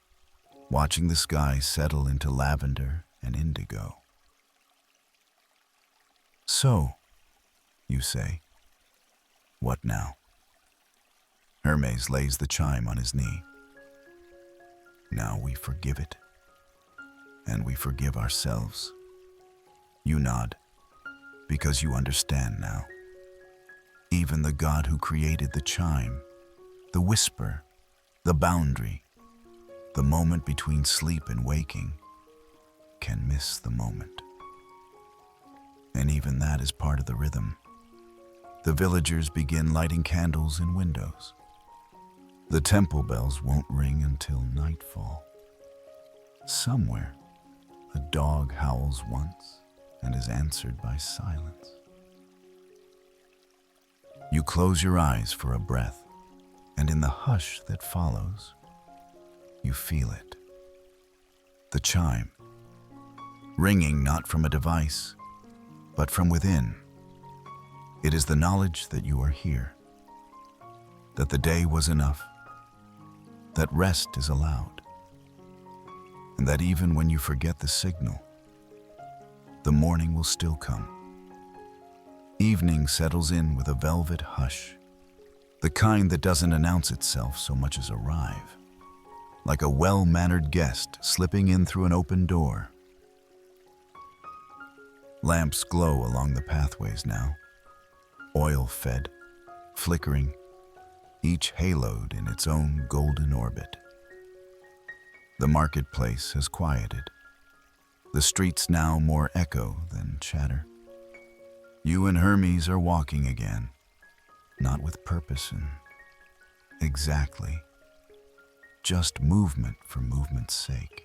watching the sky settle into lavender and indigo. So, you say, what now? Hermes lays the chime on his knee. Now we forgive it, and we forgive ourselves. You nod, because you understand now. Even the God who created the chime, the whisper, the boundary, the moment between sleep and waking, can miss the moment. And even that is part of the rhythm. The villagers begin lighting candles in windows. The temple bells won't ring until nightfall. Somewhere, a dog howls once and is answered by silence. You close your eyes for a breath, and in the hush that follows, you feel it. The chime, ringing not from a device, but from within. It is the knowledge that you are here, that the day was enough, that rest is allowed, and that even when you forget the signal, the morning will still come. Evening settles in with a velvet hush, the kind that doesn't announce itself so much as arrive. like a well-mannered guest slipping in through an open door. Lamps glow along the pathways now, oil-fed, flickering, each haloed in its own golden orbit. The marketplace has quieted, the streets now more echo than chatter. You and Hermes are walking again, not with purpose and exactly, just movement for movement's sake.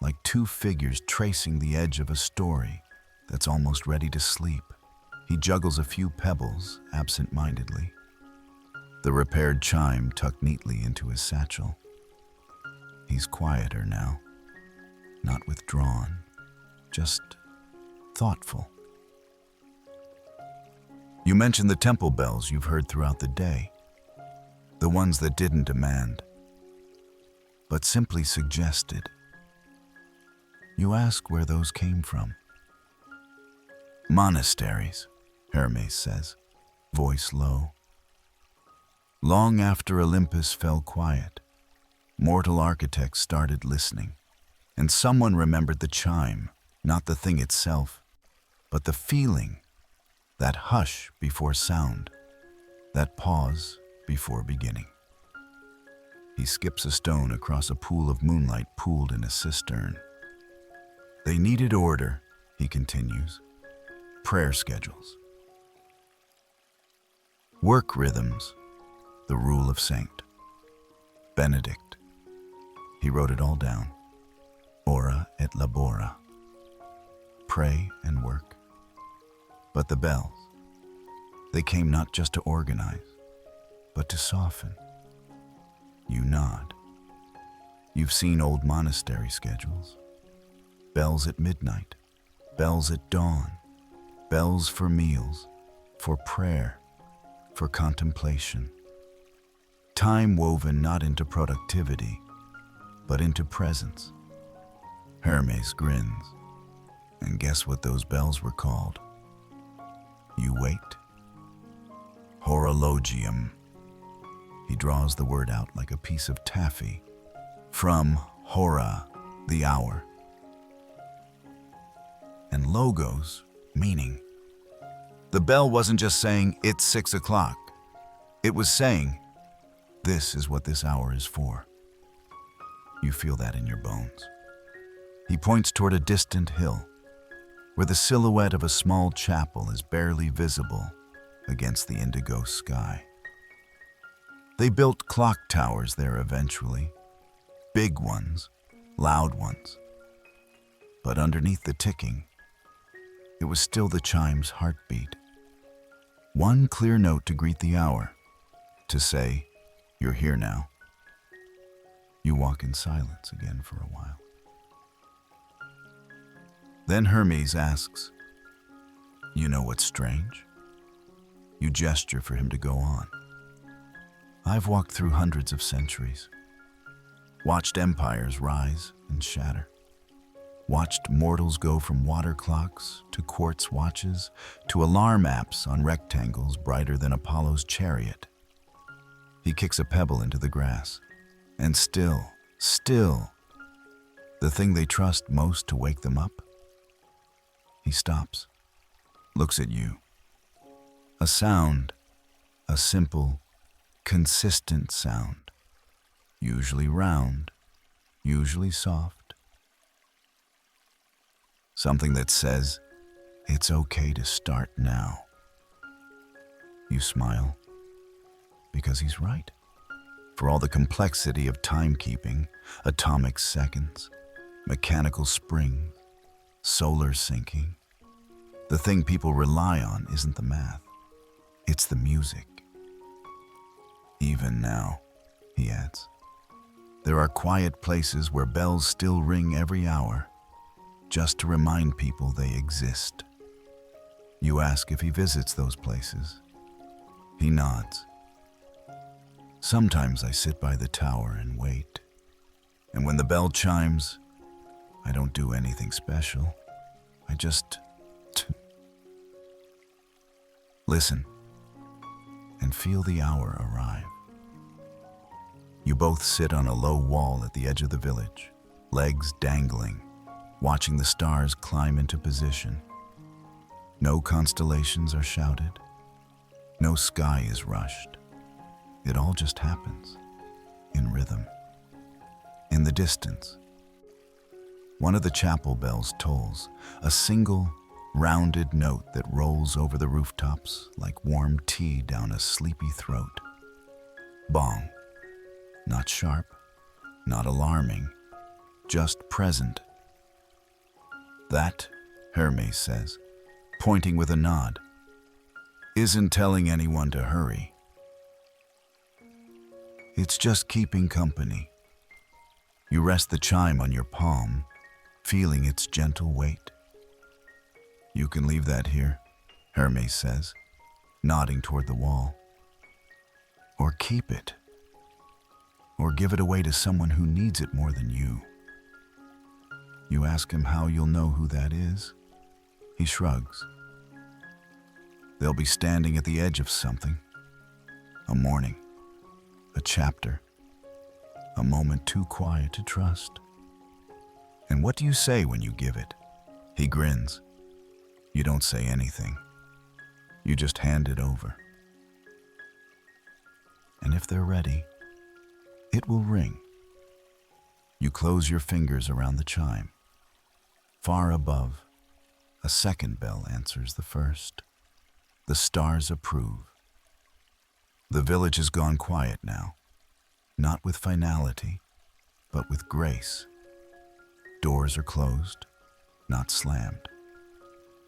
Like two figures tracing the edge of a story that's almost ready to sleep. He juggles a few pebbles absent-mindedly, the repaired chime tucked neatly into his satchel. He's quieter now, not withdrawn, just thoughtful. You mention the temple bells you've heard throughout the day, the ones that didn't demand, but simply suggested. You ask where those came from. Monasteries, Hermes says, voice low. Long after Olympus fell quiet, mortal architects started listening, and someone remembered the chime, not the thing itself, but the feeling, that hush before sound, that pause before beginning. He skips a stone across a pool of moonlight pooled in a cistern. They needed order, he continues, prayer schedules, work rhythms, the rule of Saint Benedict. He wrote it all down. Ora et labora. Pray and work. But the bells, they came not just to organize, but to soften. You nod. You've seen old monastery schedules. Bells at midnight, bells at dawn, bells for meals, for prayer, for contemplation. Time woven not into productivity, but into presence. Hermes grins. And guess what those bells were called? You wait. Horologium. He draws the word out like a piece of taffy. From hora, the hour. And logos, meaning. The bell wasn't just saying, it's 6 o'clock. It was saying, this is what this hour is for. You feel that in your bones. He points toward a distant hill, where the silhouette of a small chapel is barely visible against the indigo sky. They built clock towers there eventually, big ones, loud ones. But underneath the ticking, it was still the chime's heartbeat. One clear note to greet the hour, to say, you're here now. You walk in silence again for a while. Then Hermes asks, you know what's strange? You gesture for him to go on. I've walked through hundreds of centuries, watched empires rise and shatter, watched mortals go from water clocks to quartz watches to alarm apps on rectangles brighter than Apollo's chariot. He kicks a pebble into the grass, and still, the thing they trust most to wake them up? He stops, looks at you. A sound, a simple, consistent sound, usually round, usually soft. Something that says, it's okay to start now. You smile, because he's right. For all the complexity of timekeeping, atomic seconds, mechanical springs, solar syncing, the thing people rely on isn't the math, it's the music. Even now, he adds, there are quiet places where bells still ring every hour, just to remind people they exist. You ask if he visits those places. He nods. Sometimes I sit by the tower and wait, and when the bell chimes, I don't do anything special. I just listen and feel the hour arrive. You both sit on a low wall at the edge of the village, legs dangling, watching the stars climb into position. No constellations are shouted. No sky is rushed. It all just happens, in rhythm. In the distance, one of the chapel bells tolls, a single, rounded note that rolls over the rooftops like warm tea down a sleepy throat. Bong. Not sharp, not alarming, just present. That, Hermes says, pointing with a nod, isn't telling anyone to hurry. It's just keeping company. You rest the chime on your palm, feeling its gentle weight. You can leave that here, Hermes says, nodding toward the wall. Or keep it. Or give it away to someone who needs it more than you. You ask him how you'll know who that is. He shrugs. They'll be standing at the edge of something. A morning. A chapter. A moment too quiet to trust. And what do you say when you give it? He grins. You don't say anything. You just hand it over. And if they're ready, it will ring. You close your fingers around the chime. Far above, a second bell answers the first. The stars approve. The village has gone quiet now, not with finality, but with grace. Doors are closed, not slammed.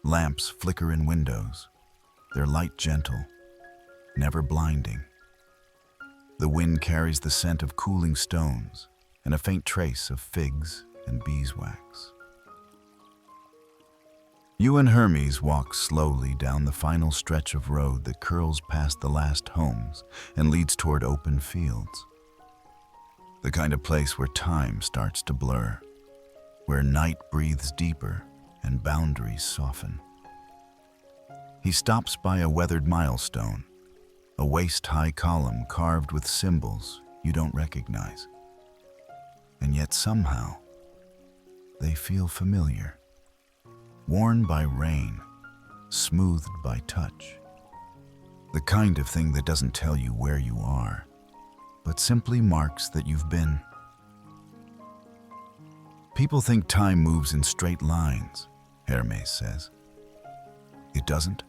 Lamps flicker in windows, their light gentle, never blinding. The wind carries the scent of cooling stones and a faint trace of figs and beeswax. You and Hermes walk slowly down the final stretch of road that curls past the last homes and leads toward open fields. The kind of place where time starts to blur, where night breathes deeper and boundaries soften. He stops by a weathered milestone, a waist-high column carved with symbols you don't recognize. And yet somehow, they feel familiar. Worn by rain, smoothed by touch. The kind of thing that doesn't tell you where you are, but simply marks that you've been. People think time moves in straight lines, Hermes says. It doesn't.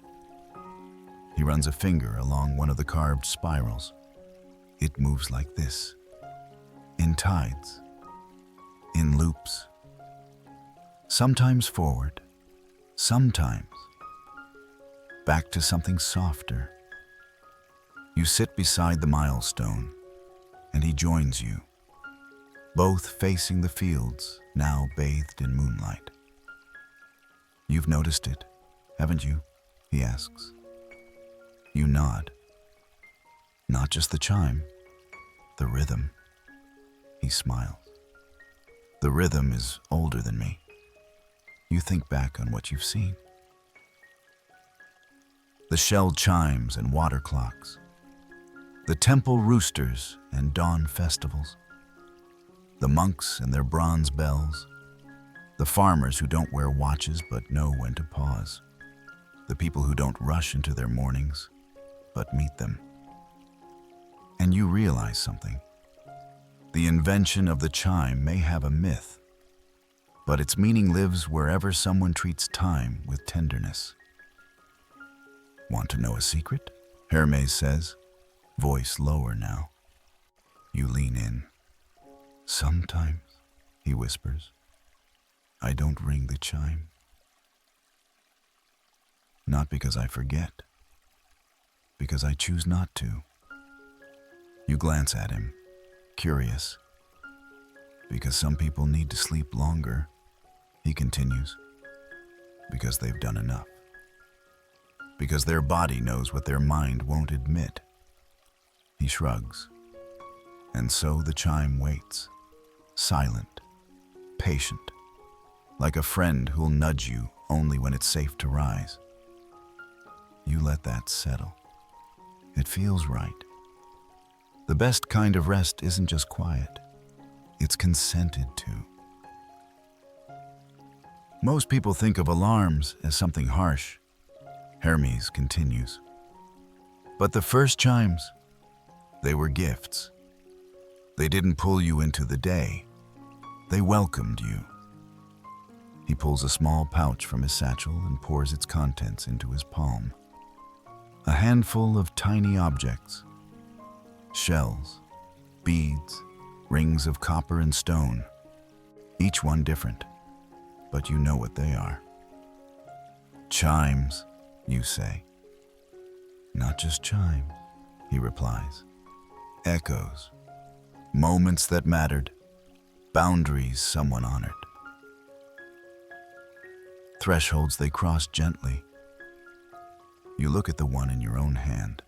He runs a finger along one of the carved spirals. It moves like this, in tides, in loops. Sometimes forward, sometimes back to something softer. You sit beside the milestone, and he joins you, both facing the fields now bathed in moonlight. You've noticed it, haven't you? He asks. You nod. Not just the chime, the rhythm. He smiles. The rhythm is older than me. You think back on what you've seen. The shelled chimes and water clocks. The temple roosters and dawn festivals. The monks and their bronze bells. The farmers who don't wear watches but know when to pause. The people who don't rush into their mornings but meet them. And you realize something. The invention of the chime may have a myth, but its meaning lives wherever someone treats time with tenderness. Want to know a secret? Hermes says, voice lower now. You lean in. Sometimes, he whispers, I don't ring the chime. Not because I forget, because I choose not to. You glance at him, curious. Because some people need to sleep longer, he continues. Because they've done enough. Because their body knows what their mind won't admit. He shrugs. And so the chime waits, silent, patient, like a friend who'll nudge you only when it's safe to rise. You let that settle. It feels right. The best kind of rest isn't just quiet, it's consented to. Most people think of alarms as something harsh. Hermes continues. But the first chimes, they were gifts. They didn't pull you into the day. They welcomed you. He pulls a small pouch from his satchel and pours its contents into his palm. A handful of tiny objects. Shells, beads, rings of copper and stone. Each one different, but you know what they are. Chimes, you say. Not just chimes, he replies. Echoes. Moments that mattered. Boundaries someone honored. Thresholds they cross gently. You look at the one in your own hand.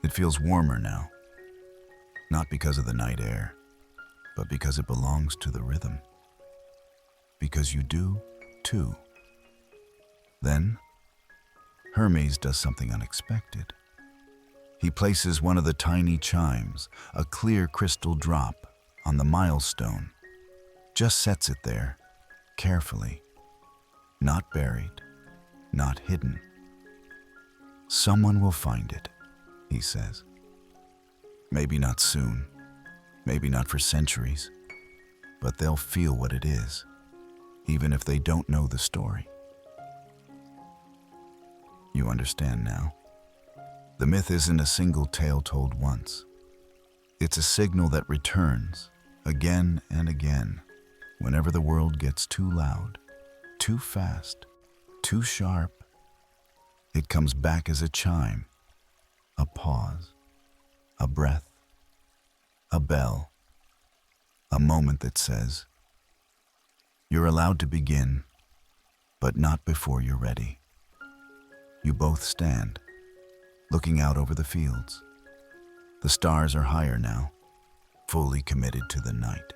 It feels warmer now. Not because of the night air, but because it belongs to the rhythm. Because you do, too. Then, Hermes does something unexpected. He places one of the tiny chimes, a clear crystal drop, on the milestone. Just sets it there, carefully. Not buried, not hidden. Someone will find it, he says. Maybe not soon, maybe not for centuries, but they'll feel what it is, even if they don't know the story. You understand now. The myth isn't a single tale told once. It's a signal that returns, again and again, whenever the world gets too loud, too fast, too sharp. It comes back as a chime, a pause, a breath, a bell, a moment that says, you're allowed to begin, but not before you're ready. You both stand, looking out over the fields. The stars are higher now, fully committed to the night.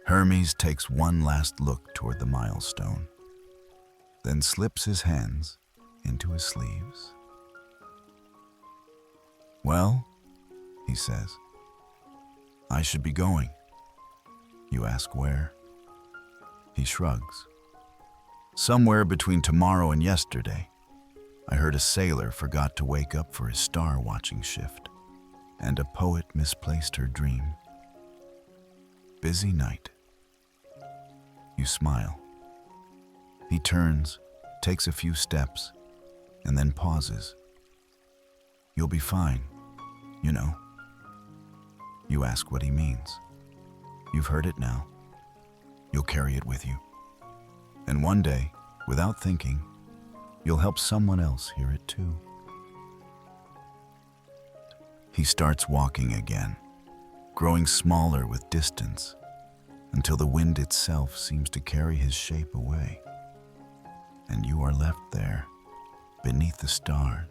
Hermes takes one last look toward the milestone, then slips his hands into his sleeves. Well, he says, I should be going. You ask where? He shrugs. Somewhere between tomorrow and yesterday, I heard a sailor forgot to wake up for his star-watching shift, and a poet misplaced her dream. Busy night. You smile. He turns, takes a few steps, and then pauses. You'll be fine, you know. You ask what he means. You've heard it now. You'll carry it with you. And one day, without thinking, you'll help someone else hear it too. He starts walking again, growing smaller with distance, until the wind itself seems to carry his shape away. And you are left there, beneath the stars,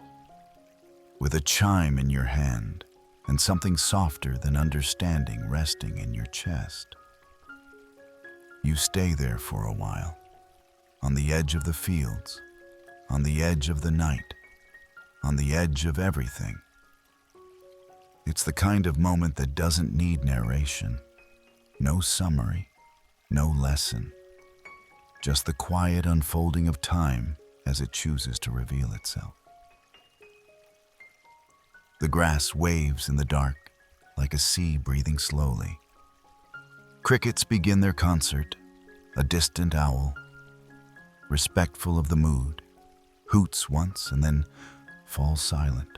with a chime in your hand and something softer than understanding resting in your chest. You stay there for a while, on the edge of the fields, on the edge of the night, on the edge of everything. It's the kind of moment that doesn't need narration, no summary, no lesson, just the quiet unfolding of time as it chooses to reveal itself. The grass waves in the dark like a sea breathing slowly. Crickets begin their concert, a distant owl, respectful of the mood, hoots once and then falls silent.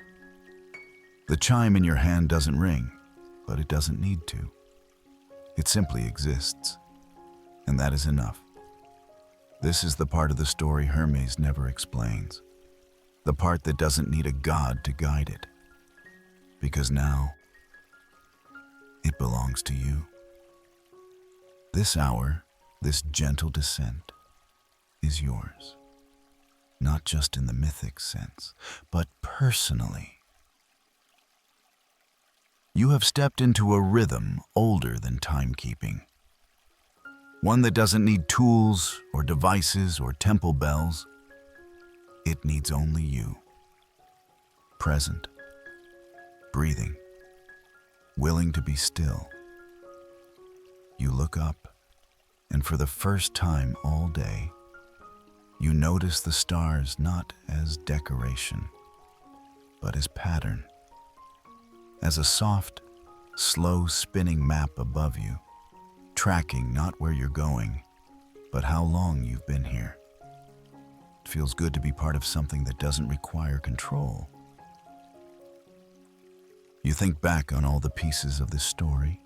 The chime in your hand doesn't ring, but it doesn't need to. It simply exists, and that is enough. This is the part of the story Hermes never explains, the part that doesn't need a god to guide it, because now it belongs to you. This hour, this gentle descent, is yours, not just in the mythic sense, but personally. You have stepped into a rhythm older than timekeeping, one that doesn't need tools or devices or temple bells. It needs only you, present, breathing, willing to be still. You look up, and for the first time all day, you notice the stars not as decoration, but as pattern, as a soft, slow spinning map above you, tracking not where you're going, but how long you've been here. It feels good to be part of something that doesn't require control. You think back on all the pieces of this story.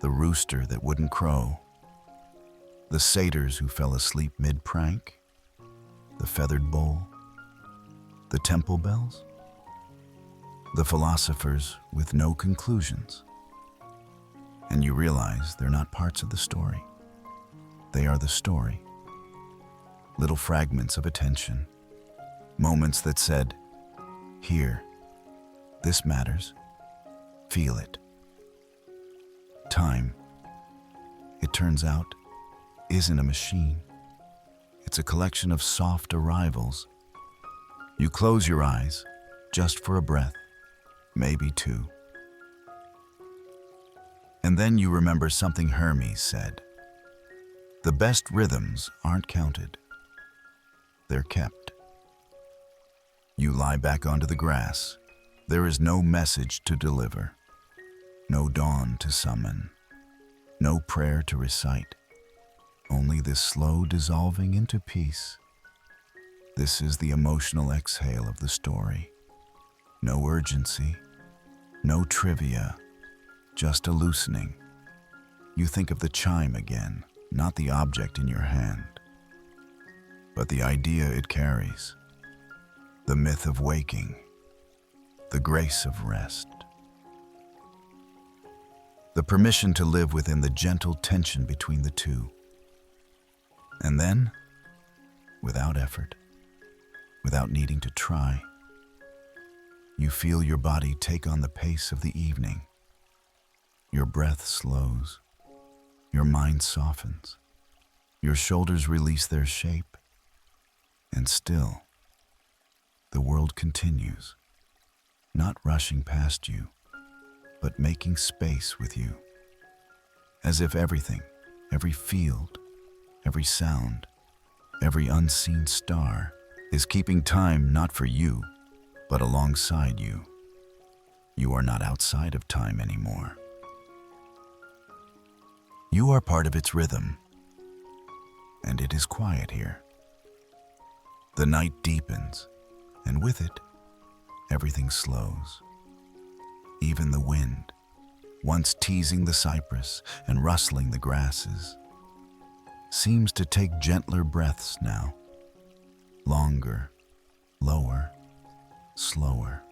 The rooster that wouldn't crow, the satyrs who fell asleep mid-prank, the feathered bowl, the temple bells, the philosophers with no conclusions. And you realize they're not parts of the story. They are the story. Little fragments of attention, moments that said, "Here, this matters. Feel it." Time, it turns out, isn't a machine. It's a collection of soft arrivals. You close your eyes just for a breath, maybe two. And then you remember something Hermes said. The best rhythms aren't counted. They're kept. You lie back onto the grass. There is no message to deliver, no dawn to summon, no prayer to recite, only this slow dissolving into peace. This is the emotional exhale of the story. No urgency, no trivia, just a loosening. You think of the chime again, not the object in your hand, but the idea it carries, the myth of waking, the grace of rest, the permission to live within the gentle tension between the two. And then, without effort, without needing to try, you feel your body take on the pace of the evening. Your breath slows, your mind softens, your shoulders release their shape, and still, the world continues. Not rushing past you, but making space with you. As if everything, every field, every sound, every unseen star is keeping time not for you, but alongside you. You are not outside of time anymore. You are part of its rhythm, and it is quiet here. The night deepens, and with it, everything slows. Even the wind, once teasing the cypress and rustling the grasses, seems to take gentler breaths now. Longer, lower, slower.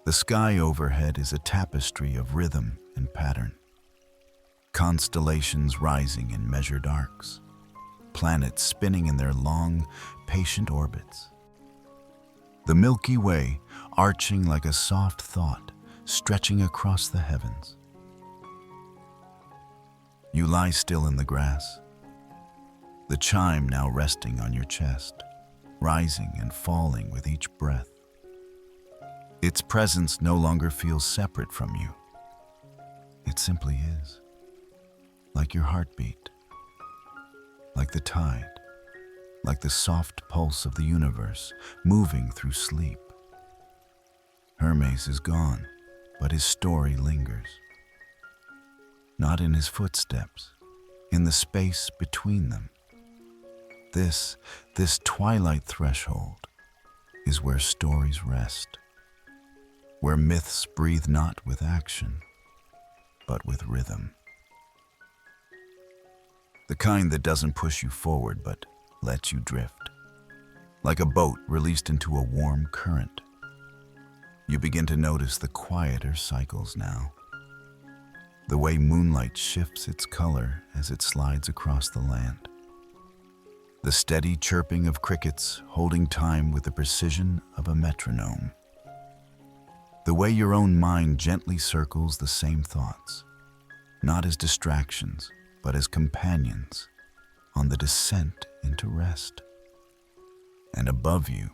The sky overhead is a tapestry of rhythm and pattern. Constellations rising in measured arcs, planets spinning in their long, patient orbits. The Milky Way arching like a soft thought, stretching across the heavens. You lie still in the grass, the chime now resting on your chest, rising and falling with each breath. Its presence no longer feels separate from you. It simply is, like your heartbeat, like the tide, like the soft pulse of the universe moving through sleep. Hermes is gone, but his story lingers. Not in his footsteps, in the space between them. This twilight threshold is where stories rest, where myths breathe not with action, but with rhythm. The kind that doesn't push you forward, but lets you drift. Like a boat released into a warm current. You begin to notice the quieter cycles now. The way moonlight shifts its color as it slides across the land. The steady chirping of crickets holding time with the precision of a metronome. The way your own mind gently circles the same thoughts, not as distractions, but as companions on the descent into rest. And above you,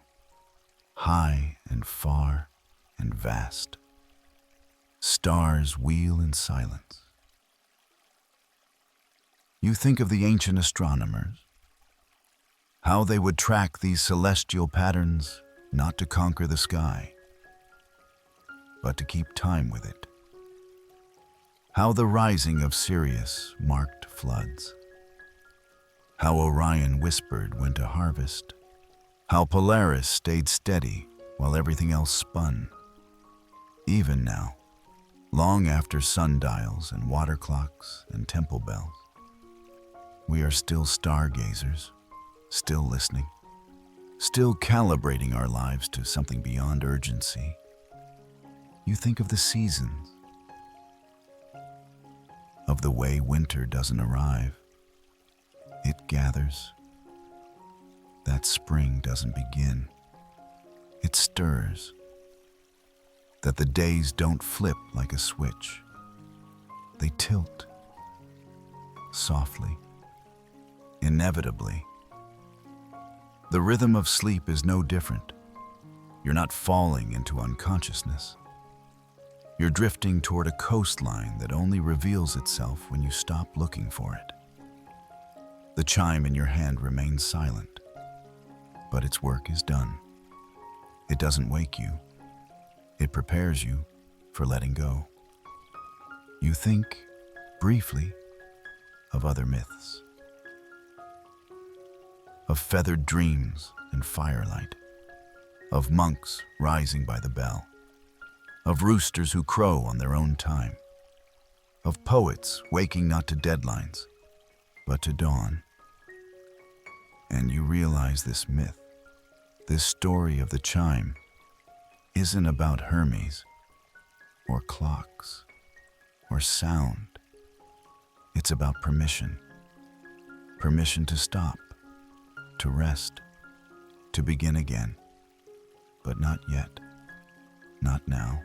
high and far and vast, Stars wheel in silence. You think of the ancient astronomers, how they would track these celestial patterns not to conquer the sky, but to keep time with it. How the rising of Sirius marked floods. How Orion whispered when to harvest. How Polaris stayed steady while everything else spun. Even now, long after sundials and water clocks and temple bells, we are still stargazers, still listening, still calibrating our lives to something beyond urgency. You think of the seasons, of the way winter doesn't arrive, it gathers. That spring doesn't begin, it stirs. That the days don't flip like a switch, they tilt, softly, inevitably. The rhythm of sleep is no different. You're not falling into unconsciousness. You're drifting toward a coastline that only reveals itself when you stop looking for it. The chime in your hand remains silent, but its work is done. It doesn't wake you. It prepares you for letting go. You think, briefly, of other myths, of feathered dreams and firelight, of monks rising by the bell, of roosters who crow on their own time, of poets waking not to deadlines, but to dawn. And you realize this myth, this story of the chime, isn't about Hermes, or clocks, or sound. It's about permission. Permission to stop, to rest, to begin again. But not yet. Not now.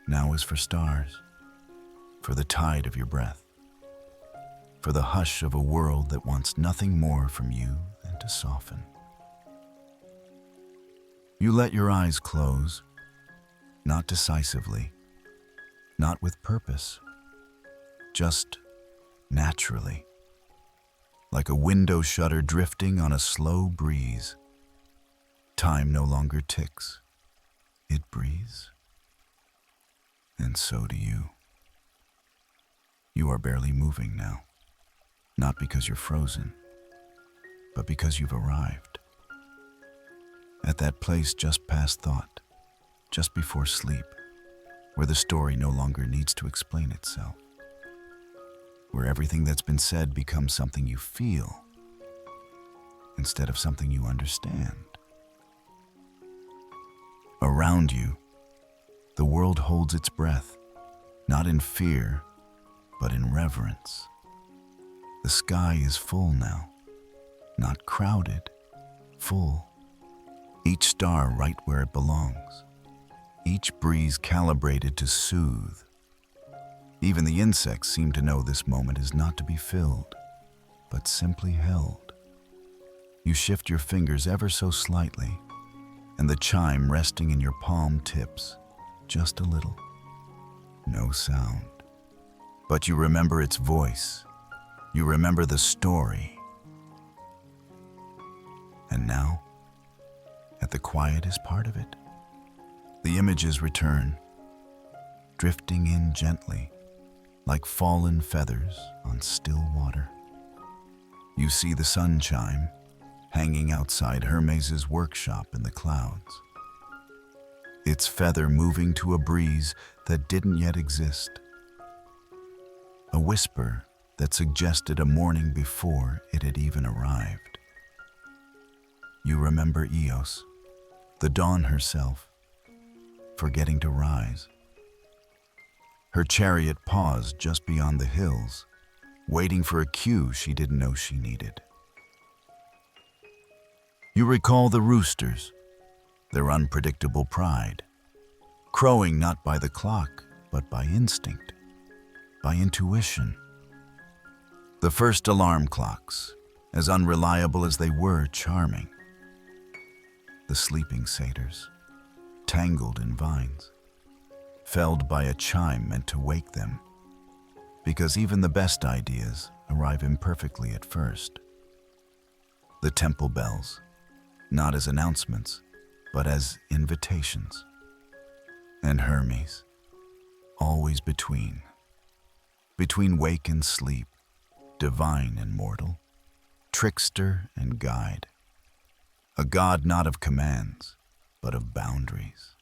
Now is for stars, for the tide of your breath, for the hush of a world that wants nothing more from you than to soften. You let your eyes close, not decisively, not with purpose, just naturally, like a window shutter drifting on a slow breeze. Time no longer ticks, it breathes. And so do you. You are barely moving now, not because you're frozen, but because you've arrived. At that place just past thought, just before sleep, where the story no longer needs to explain itself, where everything that's been said becomes something you feel instead of something you understand. Around you, the world holds its breath, not in fear, but in reverence. The sky is full now, not crowded, full. Each star right where it belongs, each breeze calibrated to soothe. Even the insects seem to know this moment is not to be filled, but simply held. You shift your fingers ever so slightly, and the chime resting in your palm tips just a little. No sound, but you remember its voice. You remember the story. And now, at the quietest part of it, the images return, drifting in gently, like fallen feathers on still water. You see the sun chime hanging outside Hermes' workshop in the clouds, its feather moving to a breeze that didn't yet exist, a whisper that suggested a morning before it had even arrived. You remember Eos, the dawn herself, forgetting to rise. Her chariot paused just beyond the hills, waiting for a cue she didn't know she needed. You recall the roosters, their unpredictable pride, crowing not by the clock, but by instinct, by intuition. The first alarm clocks, as unreliable as they were charming. The sleeping satyrs, tangled in vines, felled by a chime meant to wake them, because even the best ideas arrive imperfectly at first. The temple bells, not as announcements, but as invitations. And Hermes, always between wake and sleep, divine and mortal, trickster and guide, a god not of commands, but of boundaries,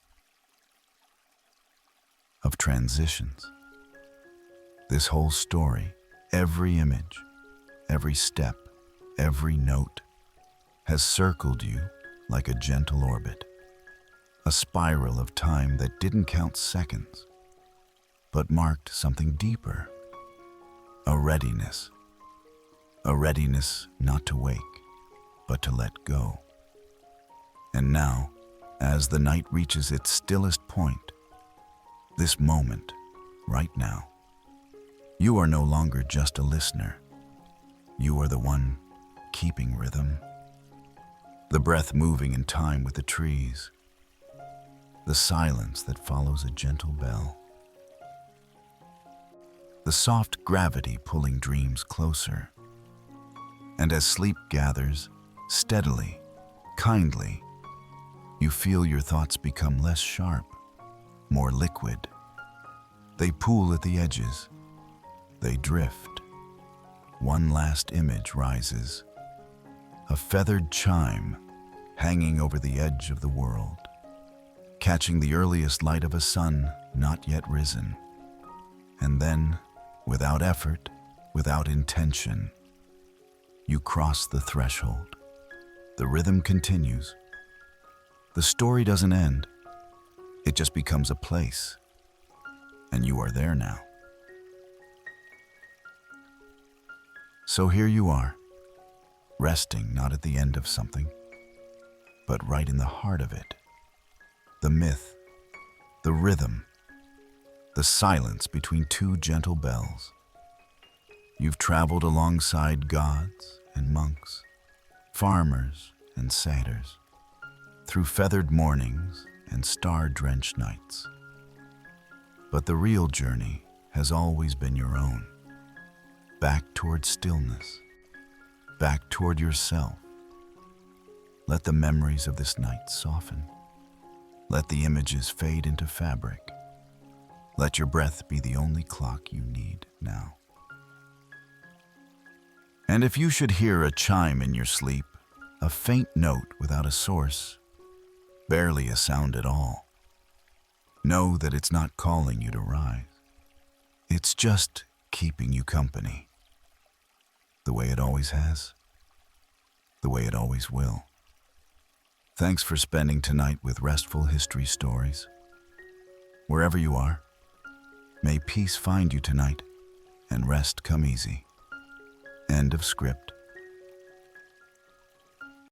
of transitions. This whole story, every image, every step, every note, has circled you like a gentle orbit, a spiral of time that didn't count seconds, but marked something deeper, a readiness not to wake, but to let go. And now, as the night reaches its stillest point, this moment, right now, you are no longer just a listener. You are the one keeping rhythm, the breath moving in time with the trees, the silence that follows a gentle bell, the soft gravity pulling dreams closer. And as sleep gathers, steadily, kindly, you feel your thoughts become less sharp, more liquid. They pool at the edges. They drift. One last image rises, a feathered chime hanging over the edge of the world, catching the earliest light of a sun not yet risen. And then, without effort, without intention, you cross the threshold. The rhythm continues. The story doesn't end. It just becomes a place. And you are there now. So here you are, resting not at the end of something, but right in the heart of it. The myth, the rhythm, the silence between two gentle bells. You've traveled alongside gods and monks, farmers and satyrs, through feathered mornings and star-drenched nights. But the real journey has always been your own, back toward stillness, back toward yourself. Let the memories of this night soften. Let the images fade into fabric. Let your breath be the only clock you need now. And if you should hear a chime in your sleep, a faint note without a source, barely a sound at all, know that it's not calling you to rise. It's just keeping you company, the way it always has, the way it always will. Thanks for spending tonight with Restful History Stories. Wherever you are, may peace find you tonight and rest come easy. End of script.